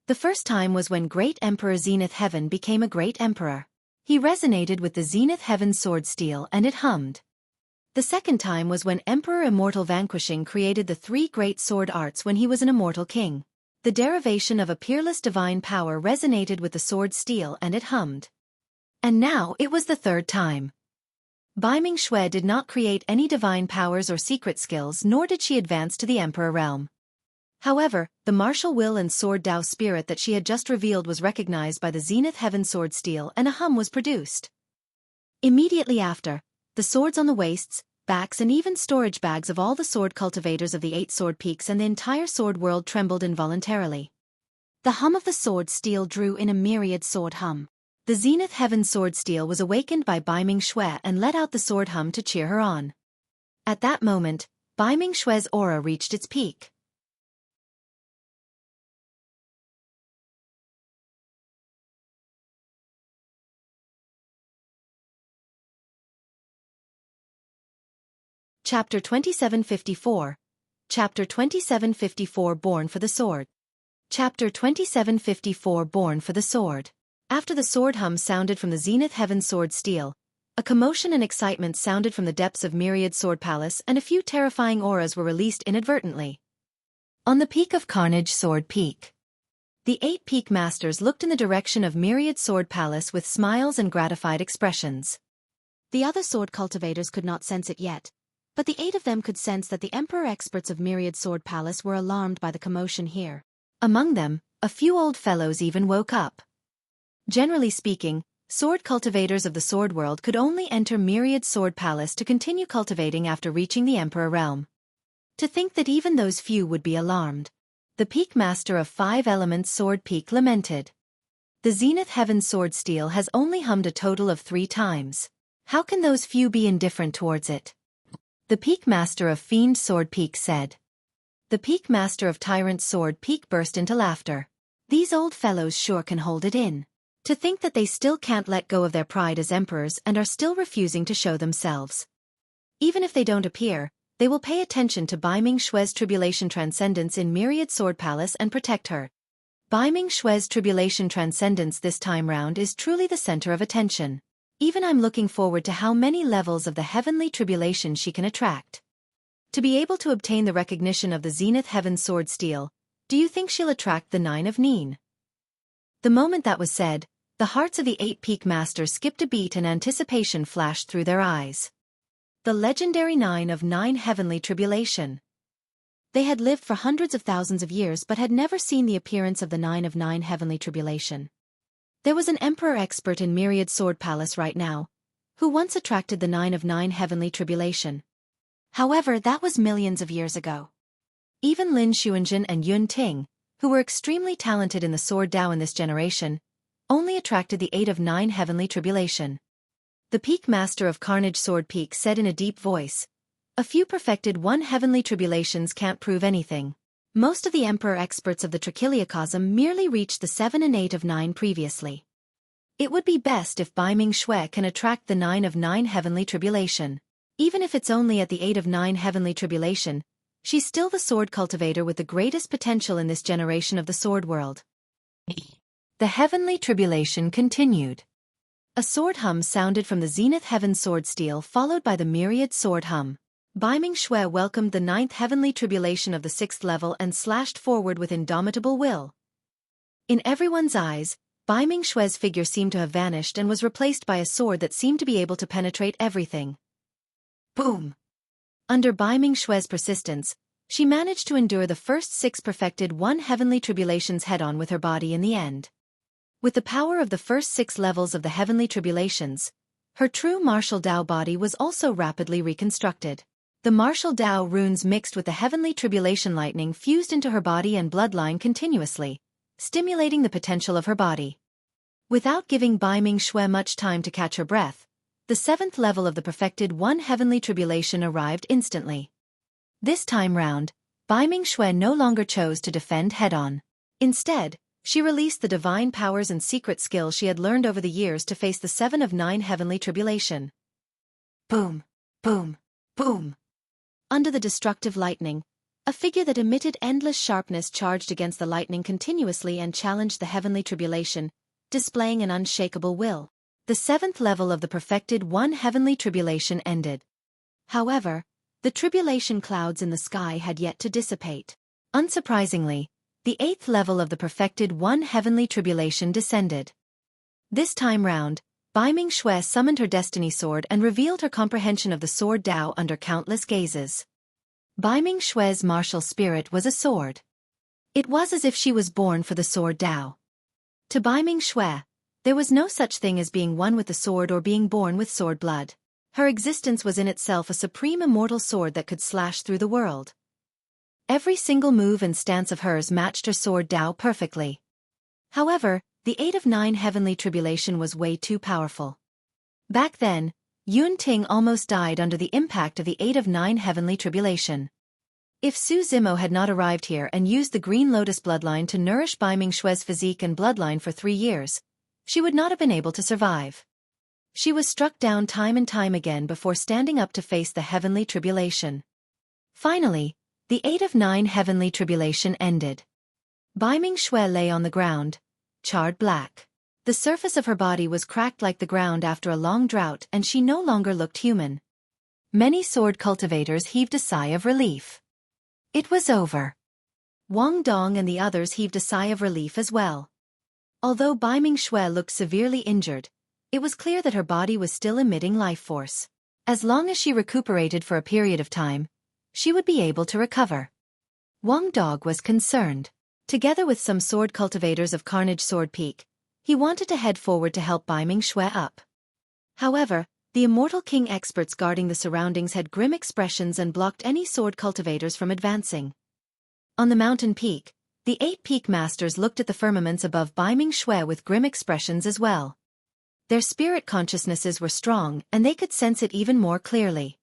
The first time was when Great Emperor Zenith Heaven became a great emperor. He resonated with the Zenith Heaven Sword Steel and it hummed. The second time was when Emperor Immortal Vanquishing created the 3 great sword arts when he was an immortal king. The derivation of a peerless divine power resonated with the sword steel and it hummed. And now it was the 3rd time. Xueqi did not create any divine powers or secret skills, nor did she advance to the emperor realm. However, the martial will and sword Dao spirit that she had just revealed was recognized by the Zenith Heaven Sword Steel and a hum was produced. Immediately after, the swords on the waists, backs and even storage bags of all the sword cultivators of the 8 sword peaks and the entire sword world trembled involuntarily. The hum of the sword steel drew in a myriad sword hum. The Zenith Heaven Sword Steel was awakened by Xueqi and let out the sword hum to cheer her on. At that moment, Xueqi's aura reached its peak. Chapter 2754. Chapter 2754 Born for the Sword. Chapter 2754 Born for the Sword. After the sword hum sounded from the Zenith Heaven Sword Steel, a commotion and excitement sounded from the depths of Myriad Sword Palace and a few terrifying auras were released inadvertently. On the peak of Carnage Sword Peak, the 8 peak masters looked in the direction of Myriad Sword Palace with smiles and gratified expressions. The other sword cultivators could not sense it yet, but the 8 of them could sense that the Emperor experts of Myriad Sword Palace were alarmed by the commotion here. Among them, a few old fellows even woke up. Generally speaking, sword cultivators of the sword world could only enter Myriad Sword Palace to continue cultivating after reaching the Emperor realm. To think that even those few would be alarmed. The peak master of 5 elements Sword Peak lamented. The Zenith Heaven sword steel has only hummed a total of 3 times. How can those few be indifferent towards it? The Peak Master of Fiend Sword Peak said. The Peak Master of Tyrant Sword Peak burst into laughter. These old fellows sure can hold it in. To think that they still can't let go of their pride as emperors and are still refusing to show themselves. Even if they don't appear, they will pay attention to Bai Ming Xue's tribulation transcendence in Myriad Sword Palace and protect her. Bai Ming Xue's tribulation transcendence this time round is truly the center of attention. Even I'm looking forward to how many levels of the heavenly tribulation she can attract. To be able to obtain the recognition of the Zenith Heaven sword steel, do you think she'll attract the 9 of Nine? The moment that was said, the hearts of the 8 Peak Masters skipped a beat and anticipation flashed through their eyes. The legendary 9 of Nine heavenly tribulation. They had lived for hundreds of thousands of years but had never seen the appearance of the 9 of Nine heavenly tribulation. There was an emperor expert in Myriad Sword Palace right now, who once attracted the 9 of Nine heavenly tribulation. However, that was millions of years ago. Even Lin Xuanjun and Yun Ting, who were extremely talented in the sword Dao in this generation, only attracted the 8 of Nine heavenly tribulation. The Peak Master of Carnage Sword Peak said in a deep voice, "A few perfected 1 heavenly tribulations can't prove anything. Most of the Emperor experts of the Trichiliocosm merely reached the 7 and 8 of Nine previously. It would be best if Bai Ming Xue can attract the 9 of Nine heavenly tribulation. Even if it's only at the 8 of Nine heavenly tribulation, she's still the sword cultivator with the greatest potential in this generation of the sword world." The heavenly tribulation continued. A sword hum sounded from the Zenith Heaven sword steel followed by the Myriad sword hum. Bai Ming Xue welcomed the 9th heavenly tribulation of the 6th level and slashed forward with indomitable will. In everyone's eyes, Bai Ming Xue's figure seemed to have vanished and was replaced by a sword that seemed to be able to penetrate everything. Boom! Under Bai Ming Xue's persistence, she managed to endure the first 6 perfected 1 heavenly tribulations head-on with her body in the end. With the power of the first 6 levels of the heavenly tribulations, her true martial Dao body was also rapidly reconstructed. The martial Dao runes mixed with the heavenly tribulation lightning fused into her body and bloodline continuously, stimulating the potential of her body. Without giving Bai Ming Xue much time to catch her breath, the 7th level of the perfected 1 heavenly tribulation arrived instantly. This time round, Bai Ming Xue no longer chose to defend head-on. Instead, she released the divine powers and secret skills she had learned over the years to face the 7 of Nine heavenly tribulation. Boom! Boom! Boom! Under the destructive lightning, a figure that emitted endless sharpness charged against the lightning continuously and challenged the heavenly tribulation, displaying an unshakable will. The 7th level of the perfected 1 heavenly tribulation ended. However, the tribulation clouds in the sky had yet to dissipate. Unsurprisingly, the 8th level of the perfected 1 heavenly tribulation descended. This time round, Bai Ming Xue summoned her destiny sword and revealed her comprehension of the sword Dao under countless gazes. Bai Ming Xue's martial spirit was a sword. It was as if she was born for the sword Dao. To Bai Ming Xue, there was no such thing as being one with the sword or being born with sword blood. Her existence was in itself a supreme immortal sword that could slash through the world. Every single move and stance of hers matched her sword Dao perfectly. However, the 8 of Nine heavenly tribulation was way too powerful. Back then, Yun Ting almost died under the impact of the 8 of Nine heavenly tribulation. If Su Zimo had not arrived here and used the Green Lotus bloodline to nourish Bai Ming Xue's physique and bloodline for 3 years, she would not have been able to survive. She was struck down time and time again before standing up to face the heavenly tribulation. Finally, the 8 of Nine heavenly tribulation ended. Bai Ming Xue lay on the ground, charred black. The surface of her body was cracked like the ground after a long drought and she no longer looked human. Many sword cultivators heaved a sigh of relief. It was over. Wang Dong and the others heaved a sigh of relief as well. Although Bai Ming Xue looked severely injured, it was clear that her body was still emitting life force. As long as she recuperated for a period of time, she would be able to recover. Wang Dong was concerned. Together with some sword cultivators of Carnage Sword Peak, he wanted to head forward to help Bai Ming Xue up. However, the Immortal King experts guarding the surroundings had grim expressions and blocked any sword cultivators from advancing. On the mountain peak, The 8 peak masters looked at the firmaments above Baiming Xue with grim expressions as well. Their spirit consciousnesses were strong and they could sense it even more clearly.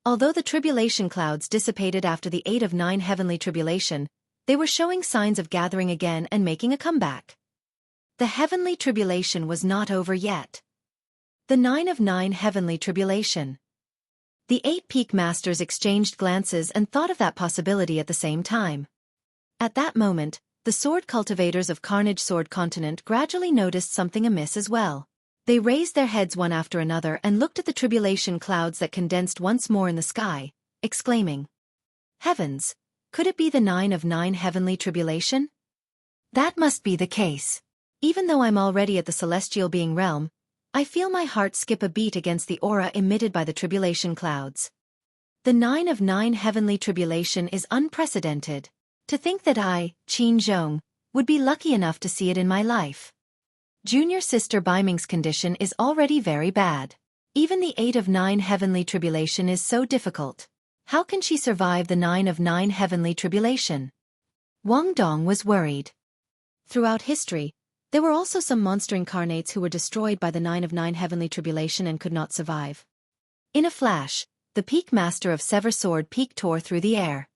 Although the tribulation clouds dissipated after the 8 of 9 heavenly tribulation, they were showing signs of gathering again and making a comeback. The heavenly tribulation was not over yet. The 9 of 9 heavenly tribulation. The 8 peak masters exchanged glances and thought of that possibility at the same time. At that moment, the sword cultivators of Carnage Sword Continent gradually noticed something amiss as well. They raised their heads one after another and looked at the tribulation clouds that condensed once more in the sky, exclaiming, "Heavens! Could it be the 9 of 9 heavenly tribulation? That must be the case. Even though I'm already at the celestial being realm, I feel my heart skip a beat against the aura emitted by the tribulation clouds. The 9 of 9 heavenly tribulation is unprecedented. To think that I, Qin Zhong, would be lucky enough to see it in my life. Junior sister Baiming's condition is already very bad. Even the 8 of 9 heavenly tribulation is so difficult. How can she survive the 9 of 9 heavenly tribulation?" Wang Dong was worried. Throughout history, there were also some monster incarnates who were destroyed by the 9 of 9 heavenly tribulation and could not survive. In a flash, the peak master of Sever Sword Peak tore through the air.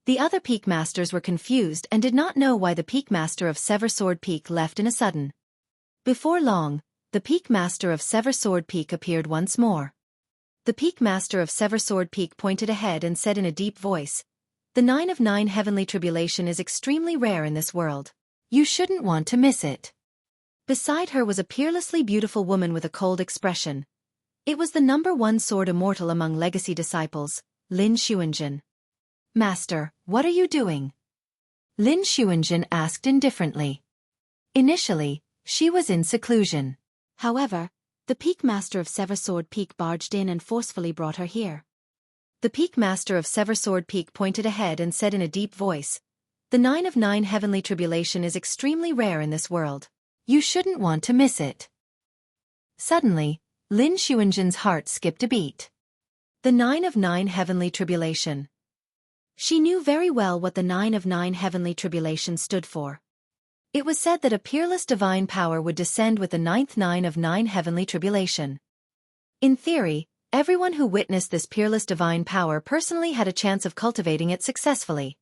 The other peak masters were confused and did not know why the peak master of Sever Sword Peak left in a sudden. Before long, the peak master of Sever Sword Peak appeared once more. The peak master of Sever Sword Peak pointed ahead and said in a deep voice, "The 9 of 9 heavenly tribulation is extremely rare in this world. You shouldn't want to miss it." Beside her was a peerlessly beautiful woman with a cold expression. It was the #1 sword immortal among legacy disciples, Lin Xuanjin. "Master, what are you doing?" Lin Xuanjin asked indifferently. Initially, she was in seclusion. However, the peak master of Sever Sword Peak barged in and forcefully brought her here. The peak master of Sever Sword Peak pointed ahead and said in a deep voice, "The 9 of 9 heavenly tribulation is extremely rare in this world. You shouldn't want to miss it." Suddenly, Lin Xuanjin's heart skipped a beat. The 9 of 9 heavenly tribulation. She knew very well what the 9 of 9 heavenly tribulation stood for. It was said that a peerless divine power would descend with the 9th 9 of 9 heavenly tribulation. In theory, everyone who witnessed this peerless divine power personally had a chance of cultivating it successfully.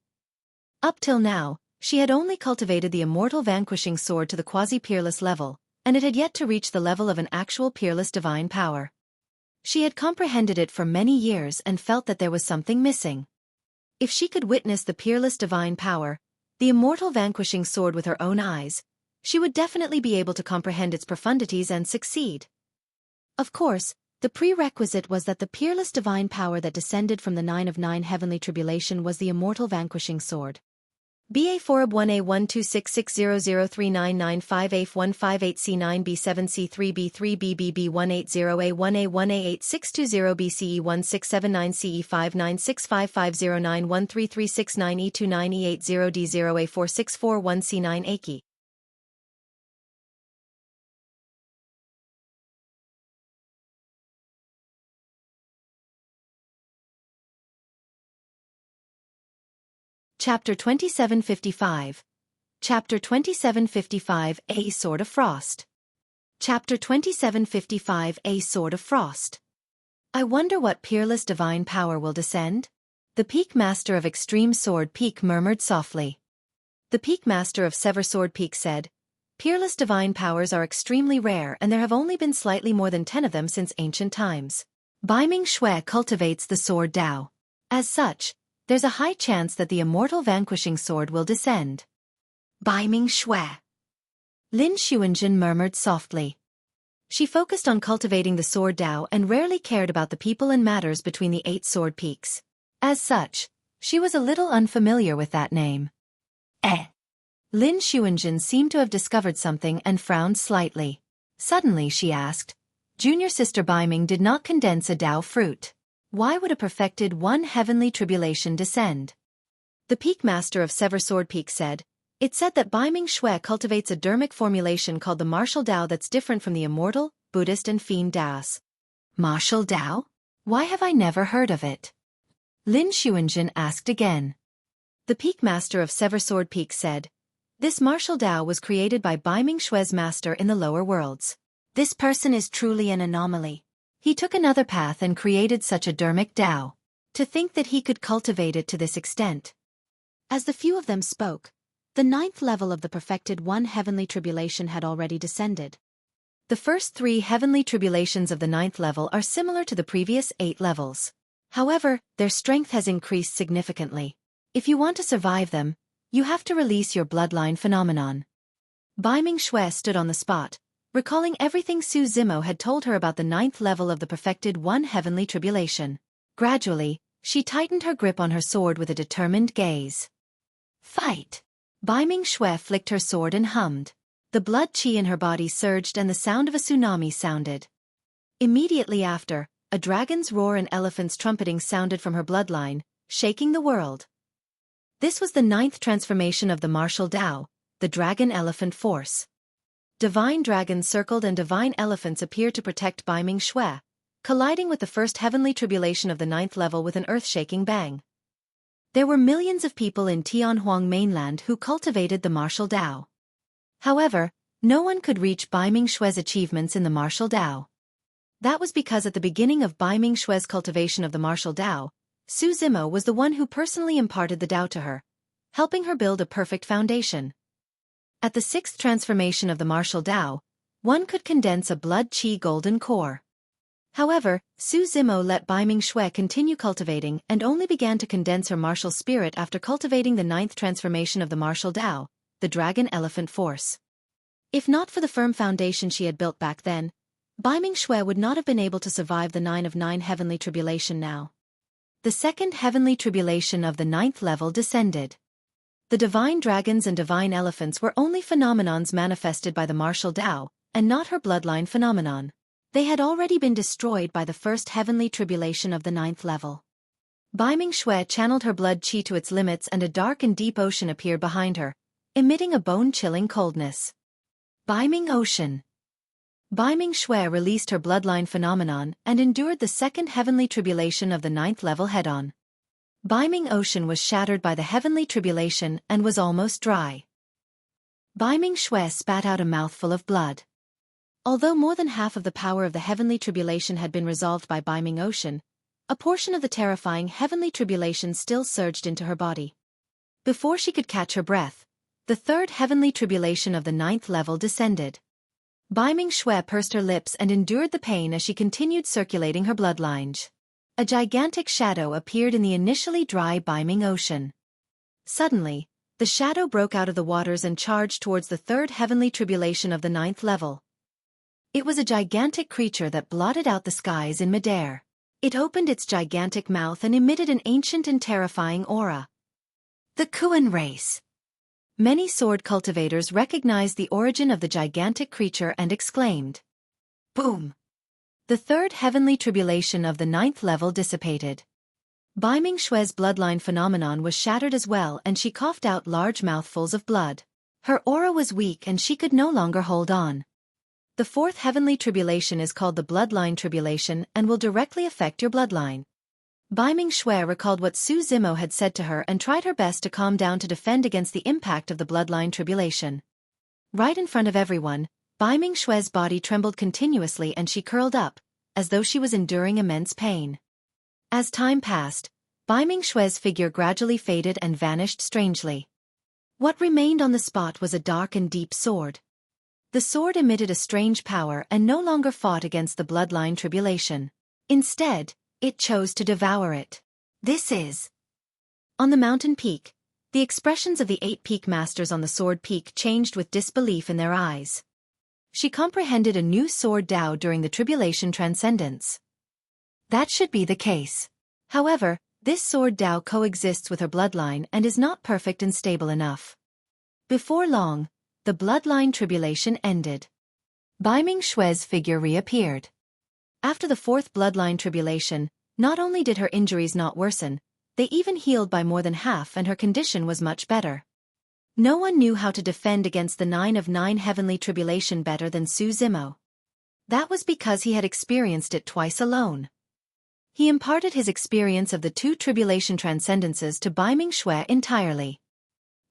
Up till now, she had only cultivated the immortal vanquishing sword to the quasi-peerless level, and it had yet to reach the level of an actual peerless divine power. She had comprehended it for many years and felt that there was something missing. If she could witness the peerless divine power, the immortal vanquishing sword with her own eyes, she would definitely be able to comprehend its profundities and succeed. Of course, the prerequisite was that the peerless divine power that descended from the 9 of 9 heavenly tribulation was the immortal vanquishing sword. BA4B1A126600399581158C9B7C3B3BB187965509133690E29E80D0A4641C9 Chapter 2755. Chapter 2755 A Sword of Frost. Chapter 2755 A Sword of Frost. I wonder what peerless divine power will descend? The Peak Master of Extreme Sword Peak murmured softly. The Peak Master of Sever Sword Peak said, "Peerless divine powers are extremely rare and there have only been slightly more than 10 of them since ancient times. Baiming Xue cultivates the sword Dao. As such, there's a high chance that the immortal vanquishing sword will descend." Baiming Xue. Lin Xuanjin murmured softly. She focused on cultivating the sword Dao and rarely cared about the people and matters between the 8 sword peaks. As such, she was a little unfamiliar with that name. Lin Xuanjin seemed to have discovered something and frowned slightly. Suddenly she asked, "Junior sister Baiming did not condense a Dao fruit. Why would a perfected 1 heavenly tribulation descend?" The Peak Master of Sever Sword Peak said, "It said that Baiming Xue cultivates a dermic formulation called the martial Dao that's different from the immortal, Buddhist and fiend Daos." Martial Dao? Why have I never heard of it? Lin Xuanjin asked again. The Peak Master of Sever Sword Peak said, "This martial Dao was created by Baiming Xue's master in the lower worlds. This person is truly an anomaly. He took another path and created such a dermic Dao. To think that he could cultivate it to this extent." As the few of them spoke, the 9th level of the perfected one heavenly tribulation had already descended. The first 3 heavenly tribulations of the 9th level are similar to the previous 8 levels. However, their strength has increased significantly. If you want to survive them, you have to release your bloodline phenomenon. Baiming Xue stood on the spot, recalling everything Su Zimo had told her about the 9th level of the perfected one heavenly tribulation. Gradually, she tightened her grip on her sword with a determined gaze. "Fight!" Baiming Xue flicked her sword and hummed. The blood qi in her body surged and the sound of a tsunami sounded. Immediately after, a dragon's roar and elephant's trumpeting sounded from her bloodline, shaking the world. This was the 9th transformation of the martial Dao, the dragon-elephant force. Divine dragons circled and divine elephants appeared to protect Baiming Xue, colliding with the first heavenly tribulation of the 9th level with an earth-shaking bang. There were millions of people in Tianhuang mainland who cultivated the martial Dao. However, no one could reach Baiming Xue's achievements in the martial Dao. That was because at the beginning of Baiming Xue's cultivation of the martial Dao, Su Zimo was the one who personally imparted the Dao to her, helping her build a perfect foundation. At the 6th transformation of the martial Dao, one could condense a blood qi golden core. However, Su Zimo let Baiming Xue continue cultivating and only began to condense her martial spirit after cultivating the 9th transformation of the martial Dao, the dragon-elephant force. If not for the firm foundation she had built back then, Baiming Xue would not have been able to survive the 9 of 9 heavenly tribulation now. The 2nd heavenly tribulation of the 9th level descended. The divine dragons and divine elephants were only phenomenons manifested by the martial Dao, and not her bloodline phenomenon. They had already been destroyed by the first heavenly tribulation of the 9th level. Baiming Xue channeled her blood qi to its limits and a dark and deep ocean appeared behind her, emitting a bone-chilling coldness. Baiming Ocean. Baiming Xue released her bloodline phenomenon and endured the 2nd heavenly tribulation of the 9th level head-on. Baiming Ocean was shattered by the heavenly tribulation and was almost dry. Baiming Xue spat out a mouthful of blood. Although more than half of the power of the heavenly tribulation had been resolved by Baiming Ocean, a portion of the terrifying heavenly tribulation still surged into her body. Before she could catch her breath, the 3rd heavenly tribulation of the 9th level descended. Baiming Xue pursed her lips and endured the pain as she continued circulating her bloodline. A gigantic shadow appeared in the initially dry Baiming Ocean. Suddenly, the shadow broke out of the waters and charged towards the 3rd heavenly tribulation of the 9th level. It was a gigantic creature that blotted out the skies in midair. It opened its gigantic mouth and emitted an ancient and terrifying aura. The Kuan race. Many sword cultivators recognized the origin of the gigantic creature and exclaimed, "Boom!" The 3rd heavenly tribulation of the 9th level dissipated. Baiming Xue's bloodline phenomenon was shattered as well and she coughed out large mouthfuls of blood. Her aura was weak and she could no longer hold on. The 4th heavenly tribulation is called the bloodline tribulation and will directly affect your bloodline. Baiming Xue recalled what Su Zimo had said to her and tried her best to calm down to defend against the impact of the bloodline tribulation. Right in front of everyone, Baiming Xue's body trembled continuously and she curled up, as though she was enduring immense pain. As time passed, Baiming Xue's figure gradually faded and vanished strangely. What remained on the spot was a dark and deep sword. The sword emitted a strange power and no longer fought against the bloodline tribulation. Instead, it chose to devour it. This is. On the mountain peak, the expressions of the 8 peak masters on the sword peak changed with disbelief in their eyes. She comprehended a new sword Dao during the tribulation transcendence. That should be the case. However, this sword Dao coexists with her bloodline and is not perfect and stable enough. Before long, the bloodline tribulation ended. Baiming Xue's figure reappeared. After the 4th bloodline tribulation, not only did her injuries not worsen, they even healed by more than half and her condition was much better. No one knew how to defend against the 9 of 9 heavenly tribulation better than Su Zimo. That was because he had experienced it twice alone. He imparted his experience of the two tribulation transcendences to Bai Ming Xue entirely.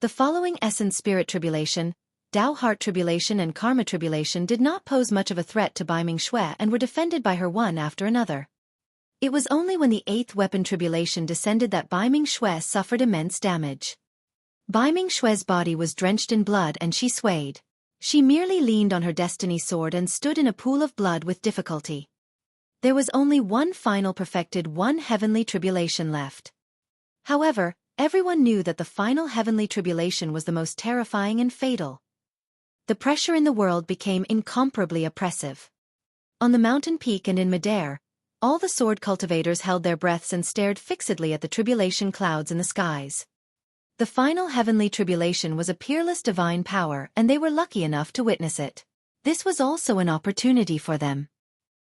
The following essence spirit tribulation, Dao heart tribulation and karma tribulation did not pose much of a threat to Bai Ming Xue and were defended by her one after another. It was only when the eighth weapon tribulation descended that Bai Ming Xue suffered immense damage. Bai Ming Xue's body was drenched in blood and she swayed. She merely leaned on her destiny sword and stood in a pool of blood with difficulty. There was only one final perfected one heavenly tribulation left. However, everyone knew that the final heavenly tribulation was the most terrifying and fatal. The pressure in the world became incomparably oppressive. On the mountain peak and in midair, all the sword cultivators held their breaths and stared fixedly at the tribulation clouds in the skies. The final heavenly tribulation was a peerless divine power and they were lucky enough to witness it. This was also an opportunity for them.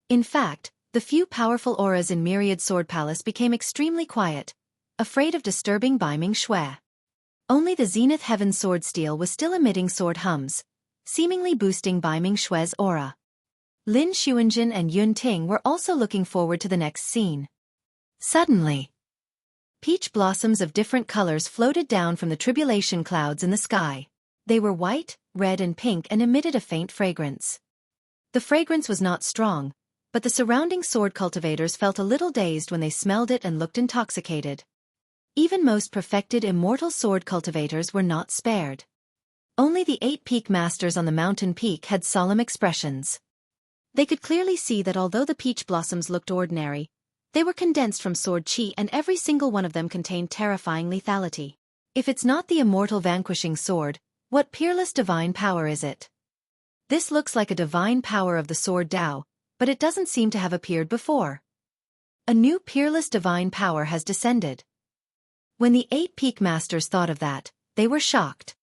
In fact, the few powerful auras in Myriad Sword Palace became extremely quiet, afraid of disturbing Bai Ming Xue. Only the Zenith Heaven Sword Steel was still emitting sword hums, seemingly boosting Bai Ming Xue's aura. Lin Xuanjin and Yun Ting were also looking forward to the next scene. Suddenly, peach blossoms of different colors floated down from the tribulation clouds in the sky. They were white, red and pink and emitted a faint fragrance. The fragrance was not strong, but the surrounding sword cultivators felt a little dazed when they smelled it and looked intoxicated. Even most perfected immortal sword cultivators were not spared. Only the 8 peak masters on the mountain peak had solemn expressions. They could clearly see that although the peach blossoms looked ordinary, they were condensed from sword chi and every single one of them contained terrifying lethality. If it's not the immortal vanquishing sword, what peerless divine power is it? This looks like a divine power of the sword Dao, but it doesn't seem to have appeared before. A new peerless divine power has descended. When the 8 peak masters thought of that, they were shocked.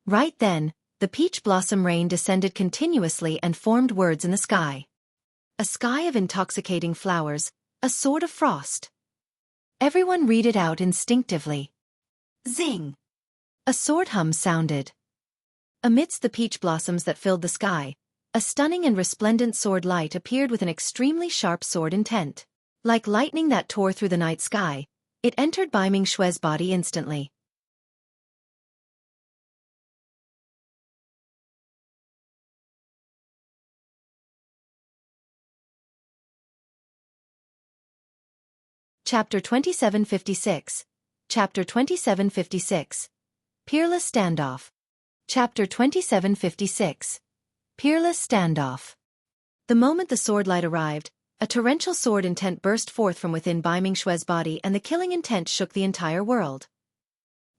Right then, the peach blossom rain descended continuously and formed words in the sky. A sky of intoxicating flowers, a sword of frost. Everyone read it out instinctively. Zing! A sword hum sounded. Amidst the peach blossoms that filled the sky, a stunning and resplendent sword light appeared with an extremely sharp sword intent. Like lightning that tore through the night sky, it entered Bai Ming Xue's body instantly. Chapter 2756. Chapter 2756. Peerless Standoff. Chapter 2756. Peerless Standoff. The moment the sword light arrived, a torrential sword intent burst forth from within Bai Ming Xue's body and the killing intent shook the entire world.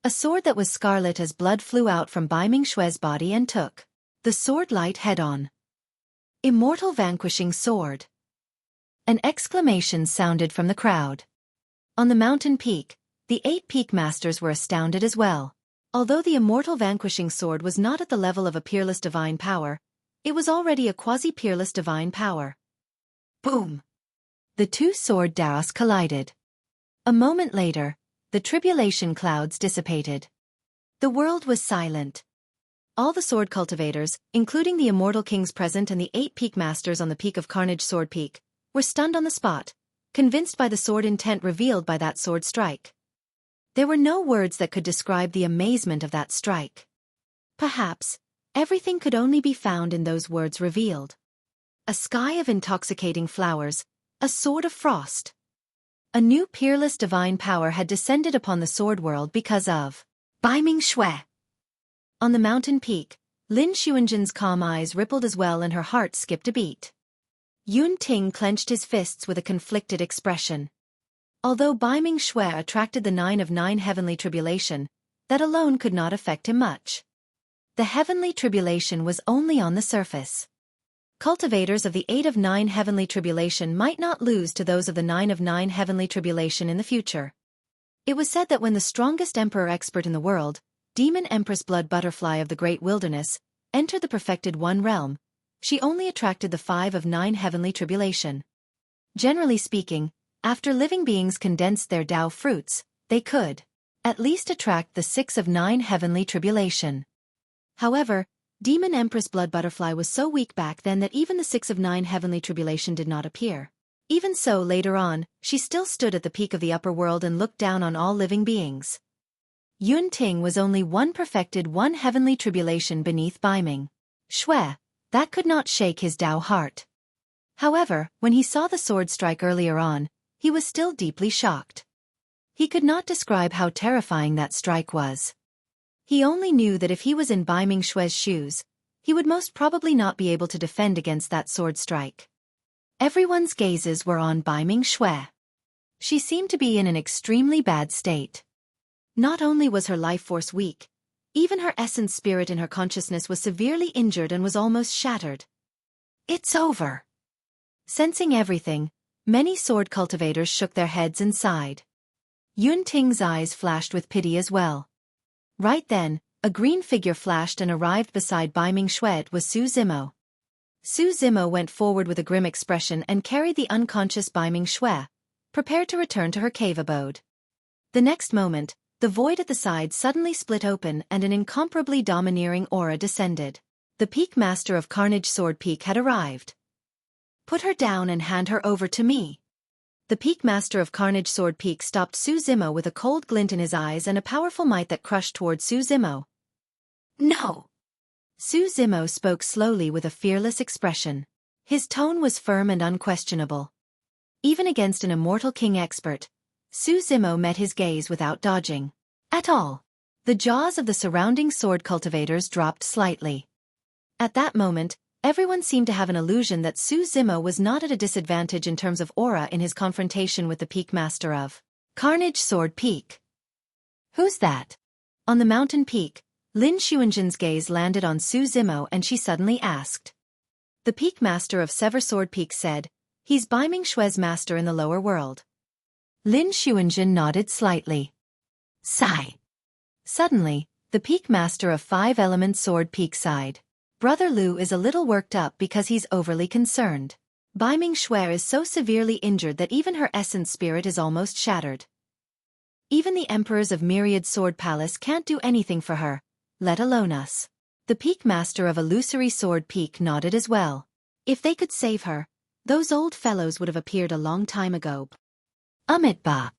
A sword that was scarlet as blood flew out from Bai Ming Xue's body and took the sword light head-on. Immortal vanquishing sword. An exclamation sounded from the crowd. On the mountain peak, the 8 peak masters were astounded as well. Although the immortal vanquishing sword was not at the level of a peerless divine power, it was already a quasi-peerless divine power. Boom! The two sword daos collided. A moment later, the tribulation clouds dissipated. The world was silent. All the sword cultivators, including the immortal kings present and the 8 peak masters on the peak of Carnage Sword Peak, were stunned on the spot, convinced by the sword intent revealed by that sword strike. There were no words that could describe the amazement of that strike. Perhaps, everything could only be found in those words revealed. A sky of intoxicating flowers, a sword of frost. A new peerless divine power had descended upon the sword world because of Bai Ming Xue. On the mountain peak, Lin Xuanjin's calm eyes rippled as well and her heart skipped a beat. Yun Ting clenched his fists with a conflicted expression. Although Bai Ming Xue attracted the 9 of 9 heavenly tribulation, that alone could not affect him much. The heavenly tribulation was only on the surface. Cultivators of the 8 of 9 heavenly tribulation might not lose to those of the 9 of 9 heavenly tribulation in the future. It was said that when the strongest emperor expert in the world, Demon Empress Blood Butterfly of the Great Wilderness, entered the perfected one realm, she only attracted the 5 of 9 heavenly tribulation. Generally speaking, after living beings condensed their Dao fruits, they could at least attract the 6 of 9 heavenly tribulation. However, Demon Empress Blood Butterfly was so weak back then that even the 6 of 9 heavenly tribulation did not appear. Even so, later on, she still stood at the peak of the upper world and looked down on all living beings. Yun Ting was only one perfected, one heavenly tribulation beneath Biming Xue. That could not shake his Dao heart. However, when he saw the sword strike earlier on, he was still deeply shocked. He could not describe how terrifying that strike was. He only knew that if he was in Biming Xue's shoes, he would most probably not be able to defend against that sword strike. Everyone's gazes were on Biming Xue. She seemed to be in an extremely bad state. Not only was her life force weak, even her essence spirit in her consciousness was severely injured and was almost shattered. It's over. Sensing everything, many sword cultivators shook their heads and sighed. Yun Ting's eyes flashed with pity as well. Right then, a green figure flashed and arrived beside Biming Xue. It was Su Zimo. Su Zimo went forward with a grim expression and carried the unconscious Biming Xue, prepared to return to her cave abode. The next moment, the void at the side suddenly split open and an incomparably domineering aura descended. The Peak Master of Carnage Sword Peak had arrived. Put her down and hand her over to me. The Peak Master of Carnage Sword Peak stopped Su Zimo with a cold glint in his eyes and a powerful might that crushed toward Su Zimo. No! Su Zimo spoke slowly with a fearless expression. His tone was firm and unquestionable. Even against an immortal king expert, Su Zimo met his gaze without dodging at all. The jaws of the surrounding sword cultivators dropped slightly. At that moment, everyone seemed to have an illusion that Su Zimo was not at a disadvantage in terms of aura in his confrontation with the Peak Master of Carnage Sword Peak. Who's that? On the mountain peak, Lin Xuanjin's gaze landed on Su Zimo and she suddenly asked. The Peak Master of Sever Sword Peak said, he's Biming Xue's master in the lower world. Lin Xuanjin nodded slightly. Sigh. Suddenly, the Peak Master of Five Elements Sword Peak sighed. Brother Lu is a little worked up because he's overly concerned. Biming Xue is so severely injured that even her essence spirit is almost shattered. Even the emperors of Myriad Sword Palace can't do anything for her, let alone us. The Peak Master of Illusory Sword Peak nodded as well. If they could save her, those old fellows would have appeared a long time ago. Ba.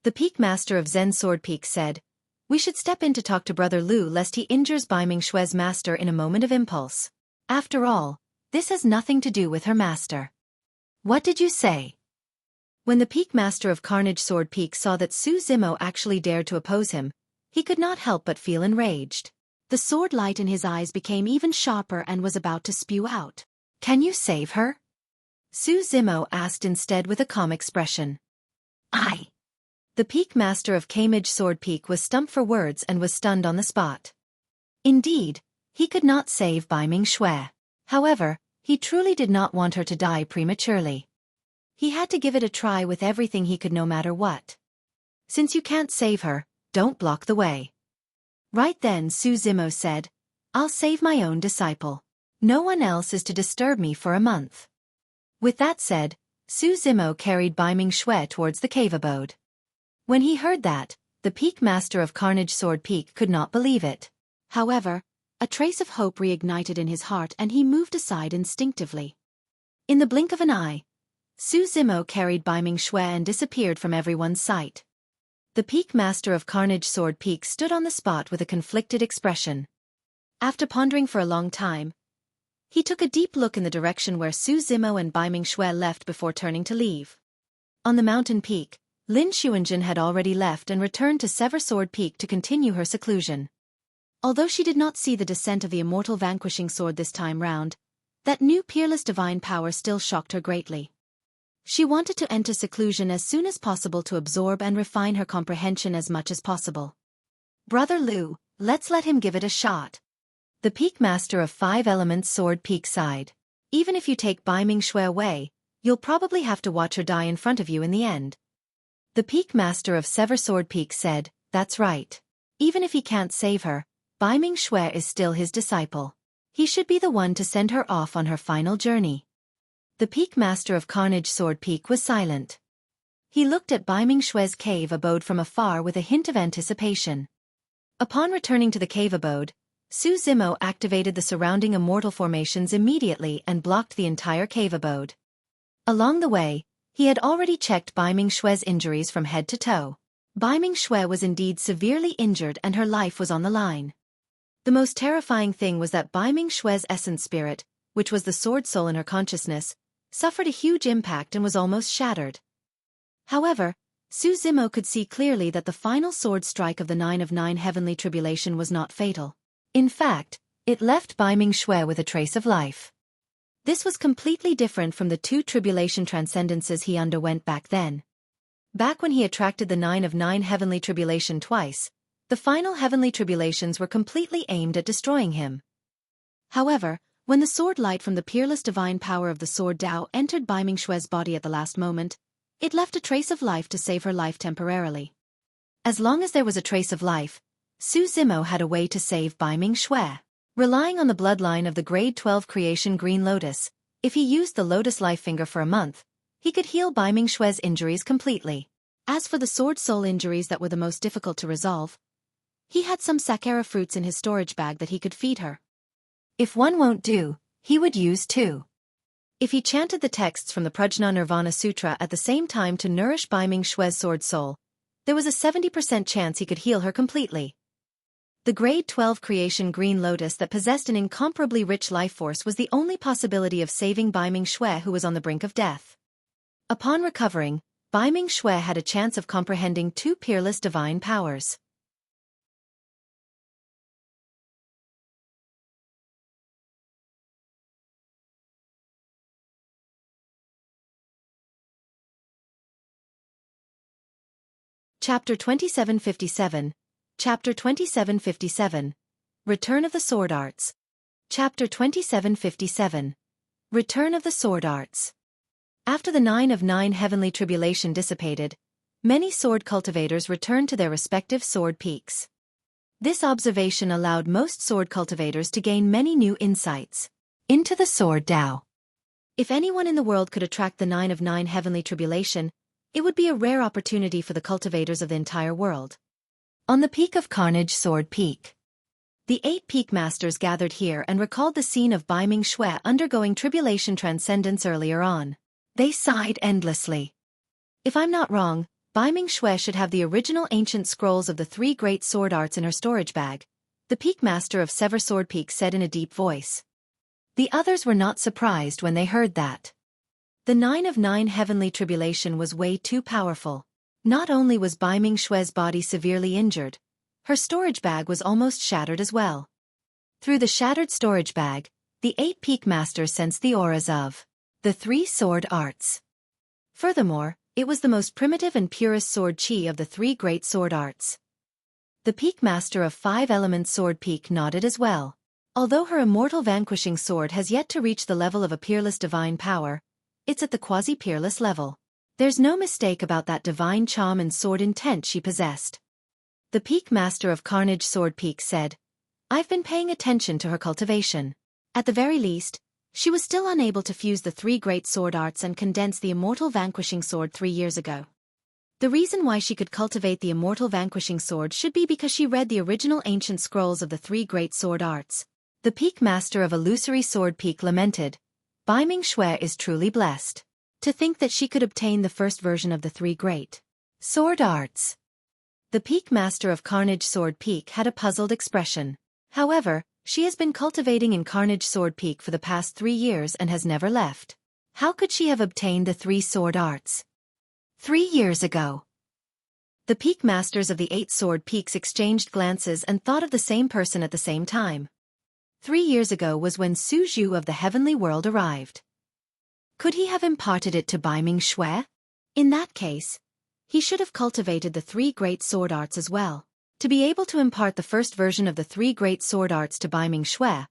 The Peak Master of Zen Sword Peak said, we should step in to talk to Brother Lu lest he injures Biming Xue's master in a moment of impulse. After all, this has nothing to do with her master. What did you say? When the Peak Master of Carnage Sword Peak saw that Su Zimo actually dared to oppose him, he could not help but feel enraged. The sword light in his eyes became even sharper and was about to spew out. Can you save her? Su Zimo asked instead with a calm expression. The Peak Master of Camage Sword Peak was stumped for words and was stunned on the spot. Indeed, he could not save Biming Xue. However, he truly did not want her to die prematurely. He had to give it a try with everything he could no matter what. Since you can't save her, don't block the way. Right then Su Zimo said, I'll save my own disciple. No one else is to disturb me for a month. With that said, Su Zimo carried Biming Xue towards the cave abode. When he heard that, the Peak Master of Carnage Sword Peak could not believe it. However, a trace of hope reignited in his heart and he moved aside instinctively. In the blink of an eye, Su Zimo carried Biming Xue and disappeared from everyone's sight. The Peak Master of Carnage Sword Peak stood on the spot with a conflicted expression. After pondering for a long time, he took a deep look in the direction where Su Zimo and Biming Xue left before turning to leave. On the mountain peak, Lin Xuanjin had already left and returned to Sever Sword Peak to continue her seclusion. Although she did not see the descent of the immortal vanquishing sword this time round, that new peerless divine power still shocked her greatly. She wanted to enter seclusion as soon as possible to absorb and refine her comprehension as much as possible. Brother Lu, let's let him give it a shot. The Peak Master of Five Elements Sword Peak sighed. Even if you take Biming Xue away, you'll probably have to watch her die in front of you in the end. The Peak Master of Sever Sword Peak said, that's right. Even if he can't save her, Biming Xue is still his disciple. He should be the one to send her off on her final journey. The Peak Master of Carnage Sword Peak was silent. He looked at Biming Xue's cave abode from afar with a hint of anticipation. Upon returning to the cave abode, Su Zimo activated the surrounding immortal formations immediately and blocked the entire cave abode. Along the way, He had already checked Bai Mingshue's injuries from head to toe. Bai Mingxue was indeed severely injured and her life was on the line. The most terrifying thing was that Bai Mingshue's essence spirit, which was the sword soul in her consciousness, suffered a huge impact and was almost shattered. However, Su Zimo could see clearly that the final sword strike of the 9 of 9 heavenly tribulation was not fatal. In fact, it left Bai Mingxue with a trace of life. This was completely different from the 2 tribulation transcendences he underwent back then. Back when he attracted the 9 of 9 heavenly tribulation twice, the final heavenly tribulations were completely aimed at destroying him. However, when the sword light from the peerless divine power of the sword Dao entered Bai Mingshue's body at the last moment, it left a trace of life to save her life temporarily. As long as there was a trace of life, Su Zimo had a way to save Bai Mingxue. Relying on the bloodline of the grade 12 creation Green Lotus, if he used the Lotus Life Finger for a month, he could heal Bai Mingshue's injuries completely. As for the sword soul injuries that were the most difficult to resolve, he had some Sakara fruits in his storage bag that he could feed her. If one won't do, he would use 2. If he chanted the texts from the Prajna Nirvana Sutra at the same time to nourish Bai Mingshue's sword soul, there was a 70% chance he could heal her completely. The grade 12 creation Green Lotus that possessed an incomparably rich life force was the only possibility of saving Bai Mingxue, who was on the brink of death. Upon recovering, Bai Mingxue had a chance of comprehending 2 peerless divine powers. Chapter 2757. Chapter 2757. Return of the Sword Arts. Chapter 2757. Return of the Sword Arts. After the 9 of 9 heavenly tribulation dissipated, many sword cultivators returned to their respective sword peaks. This observation allowed most sword cultivators to gain many new insights into the sword Dao. If anyone in the world could attract the 9 of 9 heavenly tribulation, it would be a rare opportunity for the cultivators of the entire world. On the peak of Carnage Sword Peak, the 8 peak masters gathered here and recalled the scene of Bai Mingxue undergoing tribulation transcendence earlier on. They sighed endlessly. If I'm not wrong, Bai Mingxue should have the original ancient scrolls of the 3 great sword arts in her storage bag, the peak master of Sever Sword Peak said in a deep voice. The others were not surprised when they heard that. The 9 of 9 heavenly tribulation was way too powerful. Not only was Bai Mingshue's body severely injured, her storage bag was almost shattered as well. Through the shattered storage bag, the 8 peak masters sensed the auras of the 3 sword arts. Furthermore, it was the most primitive and purest sword chi of the 3 great sword arts. The peak master of 5 elements sword peak nodded as well. Although her immortal vanquishing sword has yet to reach the level of a peerless divine power, it's at the quasi-peerless level. There's no mistake about that divine charm and sword intent she possessed. The peak master of Carnage Sword Peak said, I've been paying attention to her cultivation. At the very least, she was still unable to fuse the 3 great sword arts and condense the immortal vanquishing sword 3 years ago. The reason why she could cultivate the immortal vanquishing sword should be because she read the original ancient scrolls of the 3 great sword arts. The peak master of Illusory Sword Peak lamented, Bai Mingxue is truly blessed. To think that she could obtain the first version of the 3 great sword arts. The peak master of Carnage Sword Peak had a puzzled expression. However, she has been cultivating in Carnage Sword Peak for the past 3 years and has never left. How could she have obtained the 3 sword arts 3 years ago? The peak masters of the 8 sword peaks exchanged glances and thought of the same person at the same time. 3 years ago was when Su Zhu of the heavenly world arrived. Could he have imparted it to Bai Mingxue? In that case, he should have cultivated the 3 great sword arts as well. To be able to impart the first version of the 3 great sword arts to Bai Mingxue,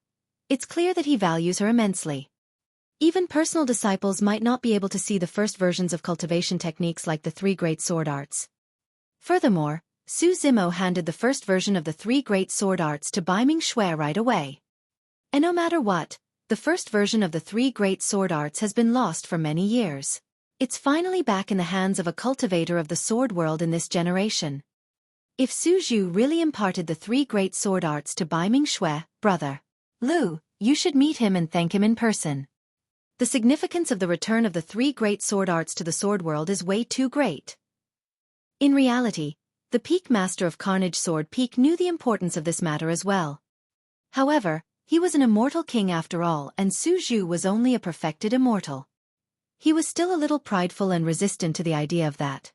it's clear that he values her immensely. Even personal disciples might not be able to see the first versions of cultivation techniques like the 3 great sword arts. Furthermore, Su Zimo handed the first version of the 3 great sword arts to Bai Mingxue right away. And no matter what, the first version of the 3 great sword arts has been lost for many years. It's finally back in the hands of a cultivator of the sword world in this generation. If Su Zhu really imparted the 3 great sword arts to Bai Mingxue, brother Lu, you should meet him and thank him in person. The significance of the return of the three great sword arts to the sword world is way too great. In reality, the peak master of Carnage Sword Peak knew the importance of this matter as well. However, he was an immortal king after all, and Su Zhu was only a perfected immortal. He was still a little prideful and resistant to the idea of that.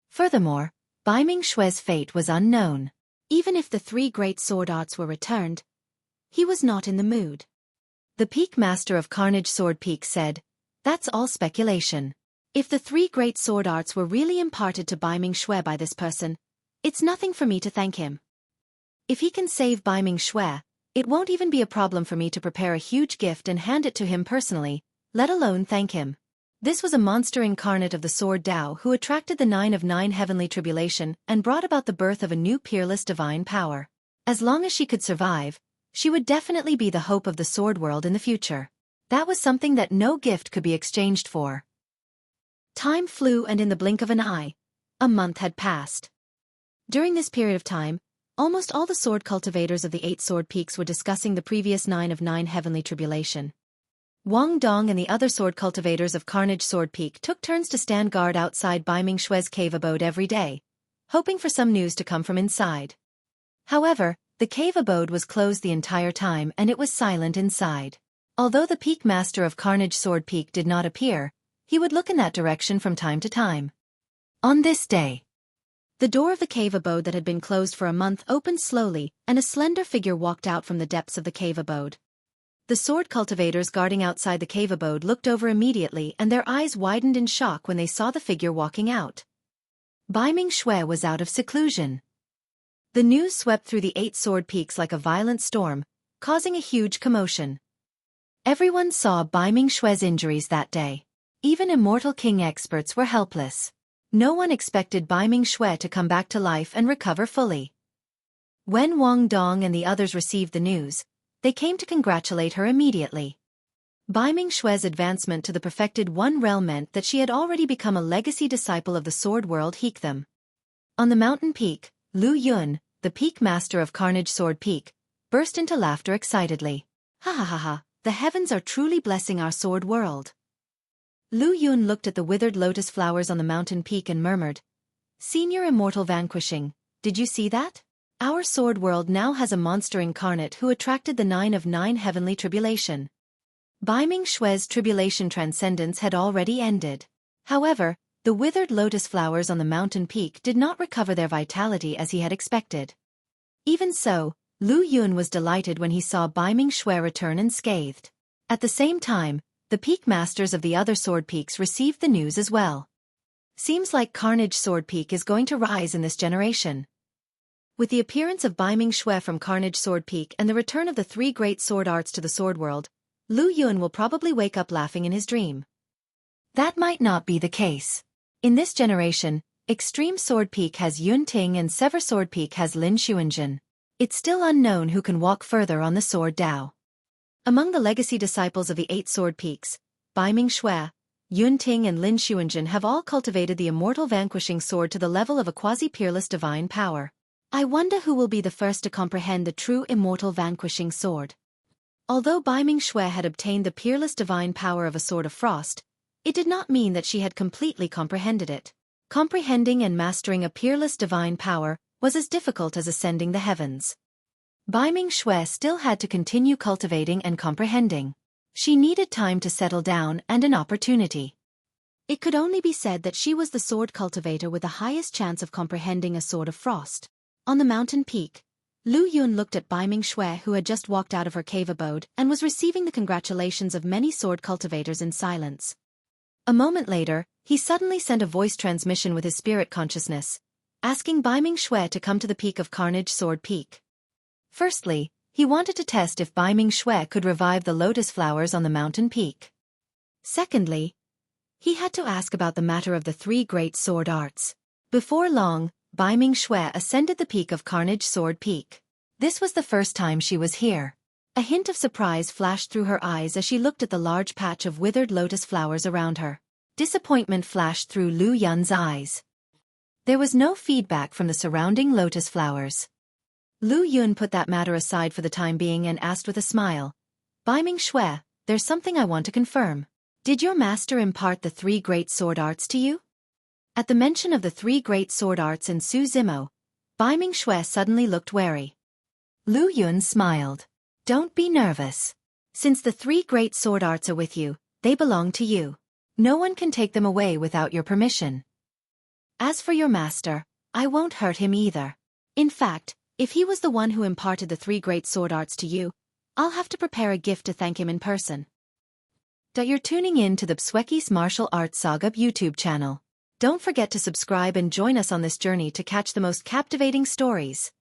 Furthermore, Bai Ming Xue's fate was unknown. Even if the three great sword arts were returned, he was not in the mood. The peak master of Carnage Sword Peak said, "That's all speculation. If the three great sword arts were really imparted to Bai Ming Xue by this person, it's nothing for me to thank him. If he can save Bai Ming Xue, it won't even be a problem for me to prepare a huge gift and hand it to him personally, let alone thank him." This was a monster incarnate of the sword Dao who attracted the 9 of 9 heavenly tribulation and brought about the birth of a new peerless divine power. As long as she could survive, she would definitely be the hope of the sword world in the future. That was something that no gift could be exchanged for. Time flew, and in the blink of an eye, a month had passed. During this period of time, almost all the sword cultivators of the 8 sword peaks were discussing the previous 9 of 9 heavenly tribulation. Wang Dong and the other sword cultivators of Carnage Sword Peak took turns to stand guard outside Bai Ming Xue's cave abode every day, hoping for some news to come from inside. However, the cave abode was closed the entire time and it was silent inside. Although the peak master of Carnage Sword Peak did not appear, he would look in that direction from time to time. On this day, the door of the cave abode that had been closed for a month opened slowly, and a slender figure walked out from the depths of the cave abode. The sword cultivators guarding outside the cave abode looked over immediately, and their eyes widened in shock when they saw the figure walking out. Bai Ming Xue was out of seclusion. The news swept through the 8 sword peaks like a violent storm, causing a huge commotion. Everyone saw Bai Ming Xue's injuries that day. Even immortal king experts were helpless. No one expected Bai Ming Xue to come back to life and recover fully. When Wang Dong and the others received the news, they came to congratulate her immediately. Bai Ming Xue's advancement to the perfected One realm meant that she had already become a legacy disciple of the sword world Heektham. On the mountain peak, Lu Yun, the peak master of Carnage Sword Peak, burst into laughter excitedly. "Ha ha ha ha, the heavens are truly blessing our sword world." Lu Yun looked at the withered lotus flowers on the mountain peak and murmured, "Senior immortal vanquishing, did you see that? Our sword world now has a monster incarnate who attracted the 9 of 9 heavenly tribulation." Bai Ming Xue's tribulation transcendence had already ended. However, the withered lotus flowers on the mountain peak did not recover their vitality as he had expected. Even so, Lu Yun was delighted when he saw Bai Ming Xue return unscathed. At the same time, the peak masters of the other sword peaks received the news as well. Seems like Carnage Sword Peak is going to rise in this generation. With the appearance of Bai Ming Xue from Carnage Sword Peak and the return of the 3 great sword arts to the sword world, Lu Yun will probably wake up laughing in his dream. That might not be the case. In this generation, Extreme Sword Peak has Yun Ting and Sever Sword Peak has Lin Xuanjun. It's still unknown who can walk further on the sword Dao. Among the legacy disciples of the 8 sword peaks, Bai Ming Xue, Yun Ting and Lin Xuanjun have all cultivated the immortal vanquishing sword to the level of a quasi-peerless divine power. I wonder who will be the first to comprehend the true immortal vanquishing sword. Although Bai Ming Xue had obtained the peerless divine power of a sword of frost, it did not mean that she had completely comprehended it. Comprehending and mastering a peerless divine power was as difficult as ascending the heavens. Bai Ming Xue still had to continue cultivating and comprehending. She needed time to settle down and an opportunity. It could only be said that she was the sword cultivator with the highest chance of comprehending a sword of frost. On the mountain peak, Lu Yun looked at Bai Ming Xue, who had just walked out of her cave abode and was receiving the congratulations of many sword cultivators in silence. A moment later, he suddenly sent a voice transmission with his spirit consciousness, asking Bai Ming Xue to come to the peak of Carnage Sword Peak. Firstly, he wanted to test if Bai Ming Xue could revive the lotus flowers on the mountain peak. Secondly, he had to ask about the matter of the 3 great sword arts. Before long, Bai Ming Xue ascended the peak of Carnage Sword Peak. This was the first time she was here. A hint of surprise flashed through her eyes as she looked at the large patch of withered lotus flowers around her. Disappointment flashed through Lu Yun's eyes. There was no feedback from the surrounding lotus flowers. Lu Yun put that matter aside for the time being and asked with a smile, "Bai Ming Xue, there's something I want to confirm. Did your master impart the 3 great sword arts to you? At the mention of the 3 great sword arts in Su Zimo, Bai Mingxue suddenly looked wary. Lu Yun smiled. Don't be nervous. Since the 3 great sword arts are with you, they belong to you. No one can take them away without your permission. As for your master, I won't hurt him either. In fact, if he was the one who imparted the 3 great sword arts to you, I'll have to prepare a gift to thank him in person. You're tuning in to the Xueqi's Martial Arts Saga YouTube channel. Don't forget to subscribe and join us on this journey to catch the most captivating stories.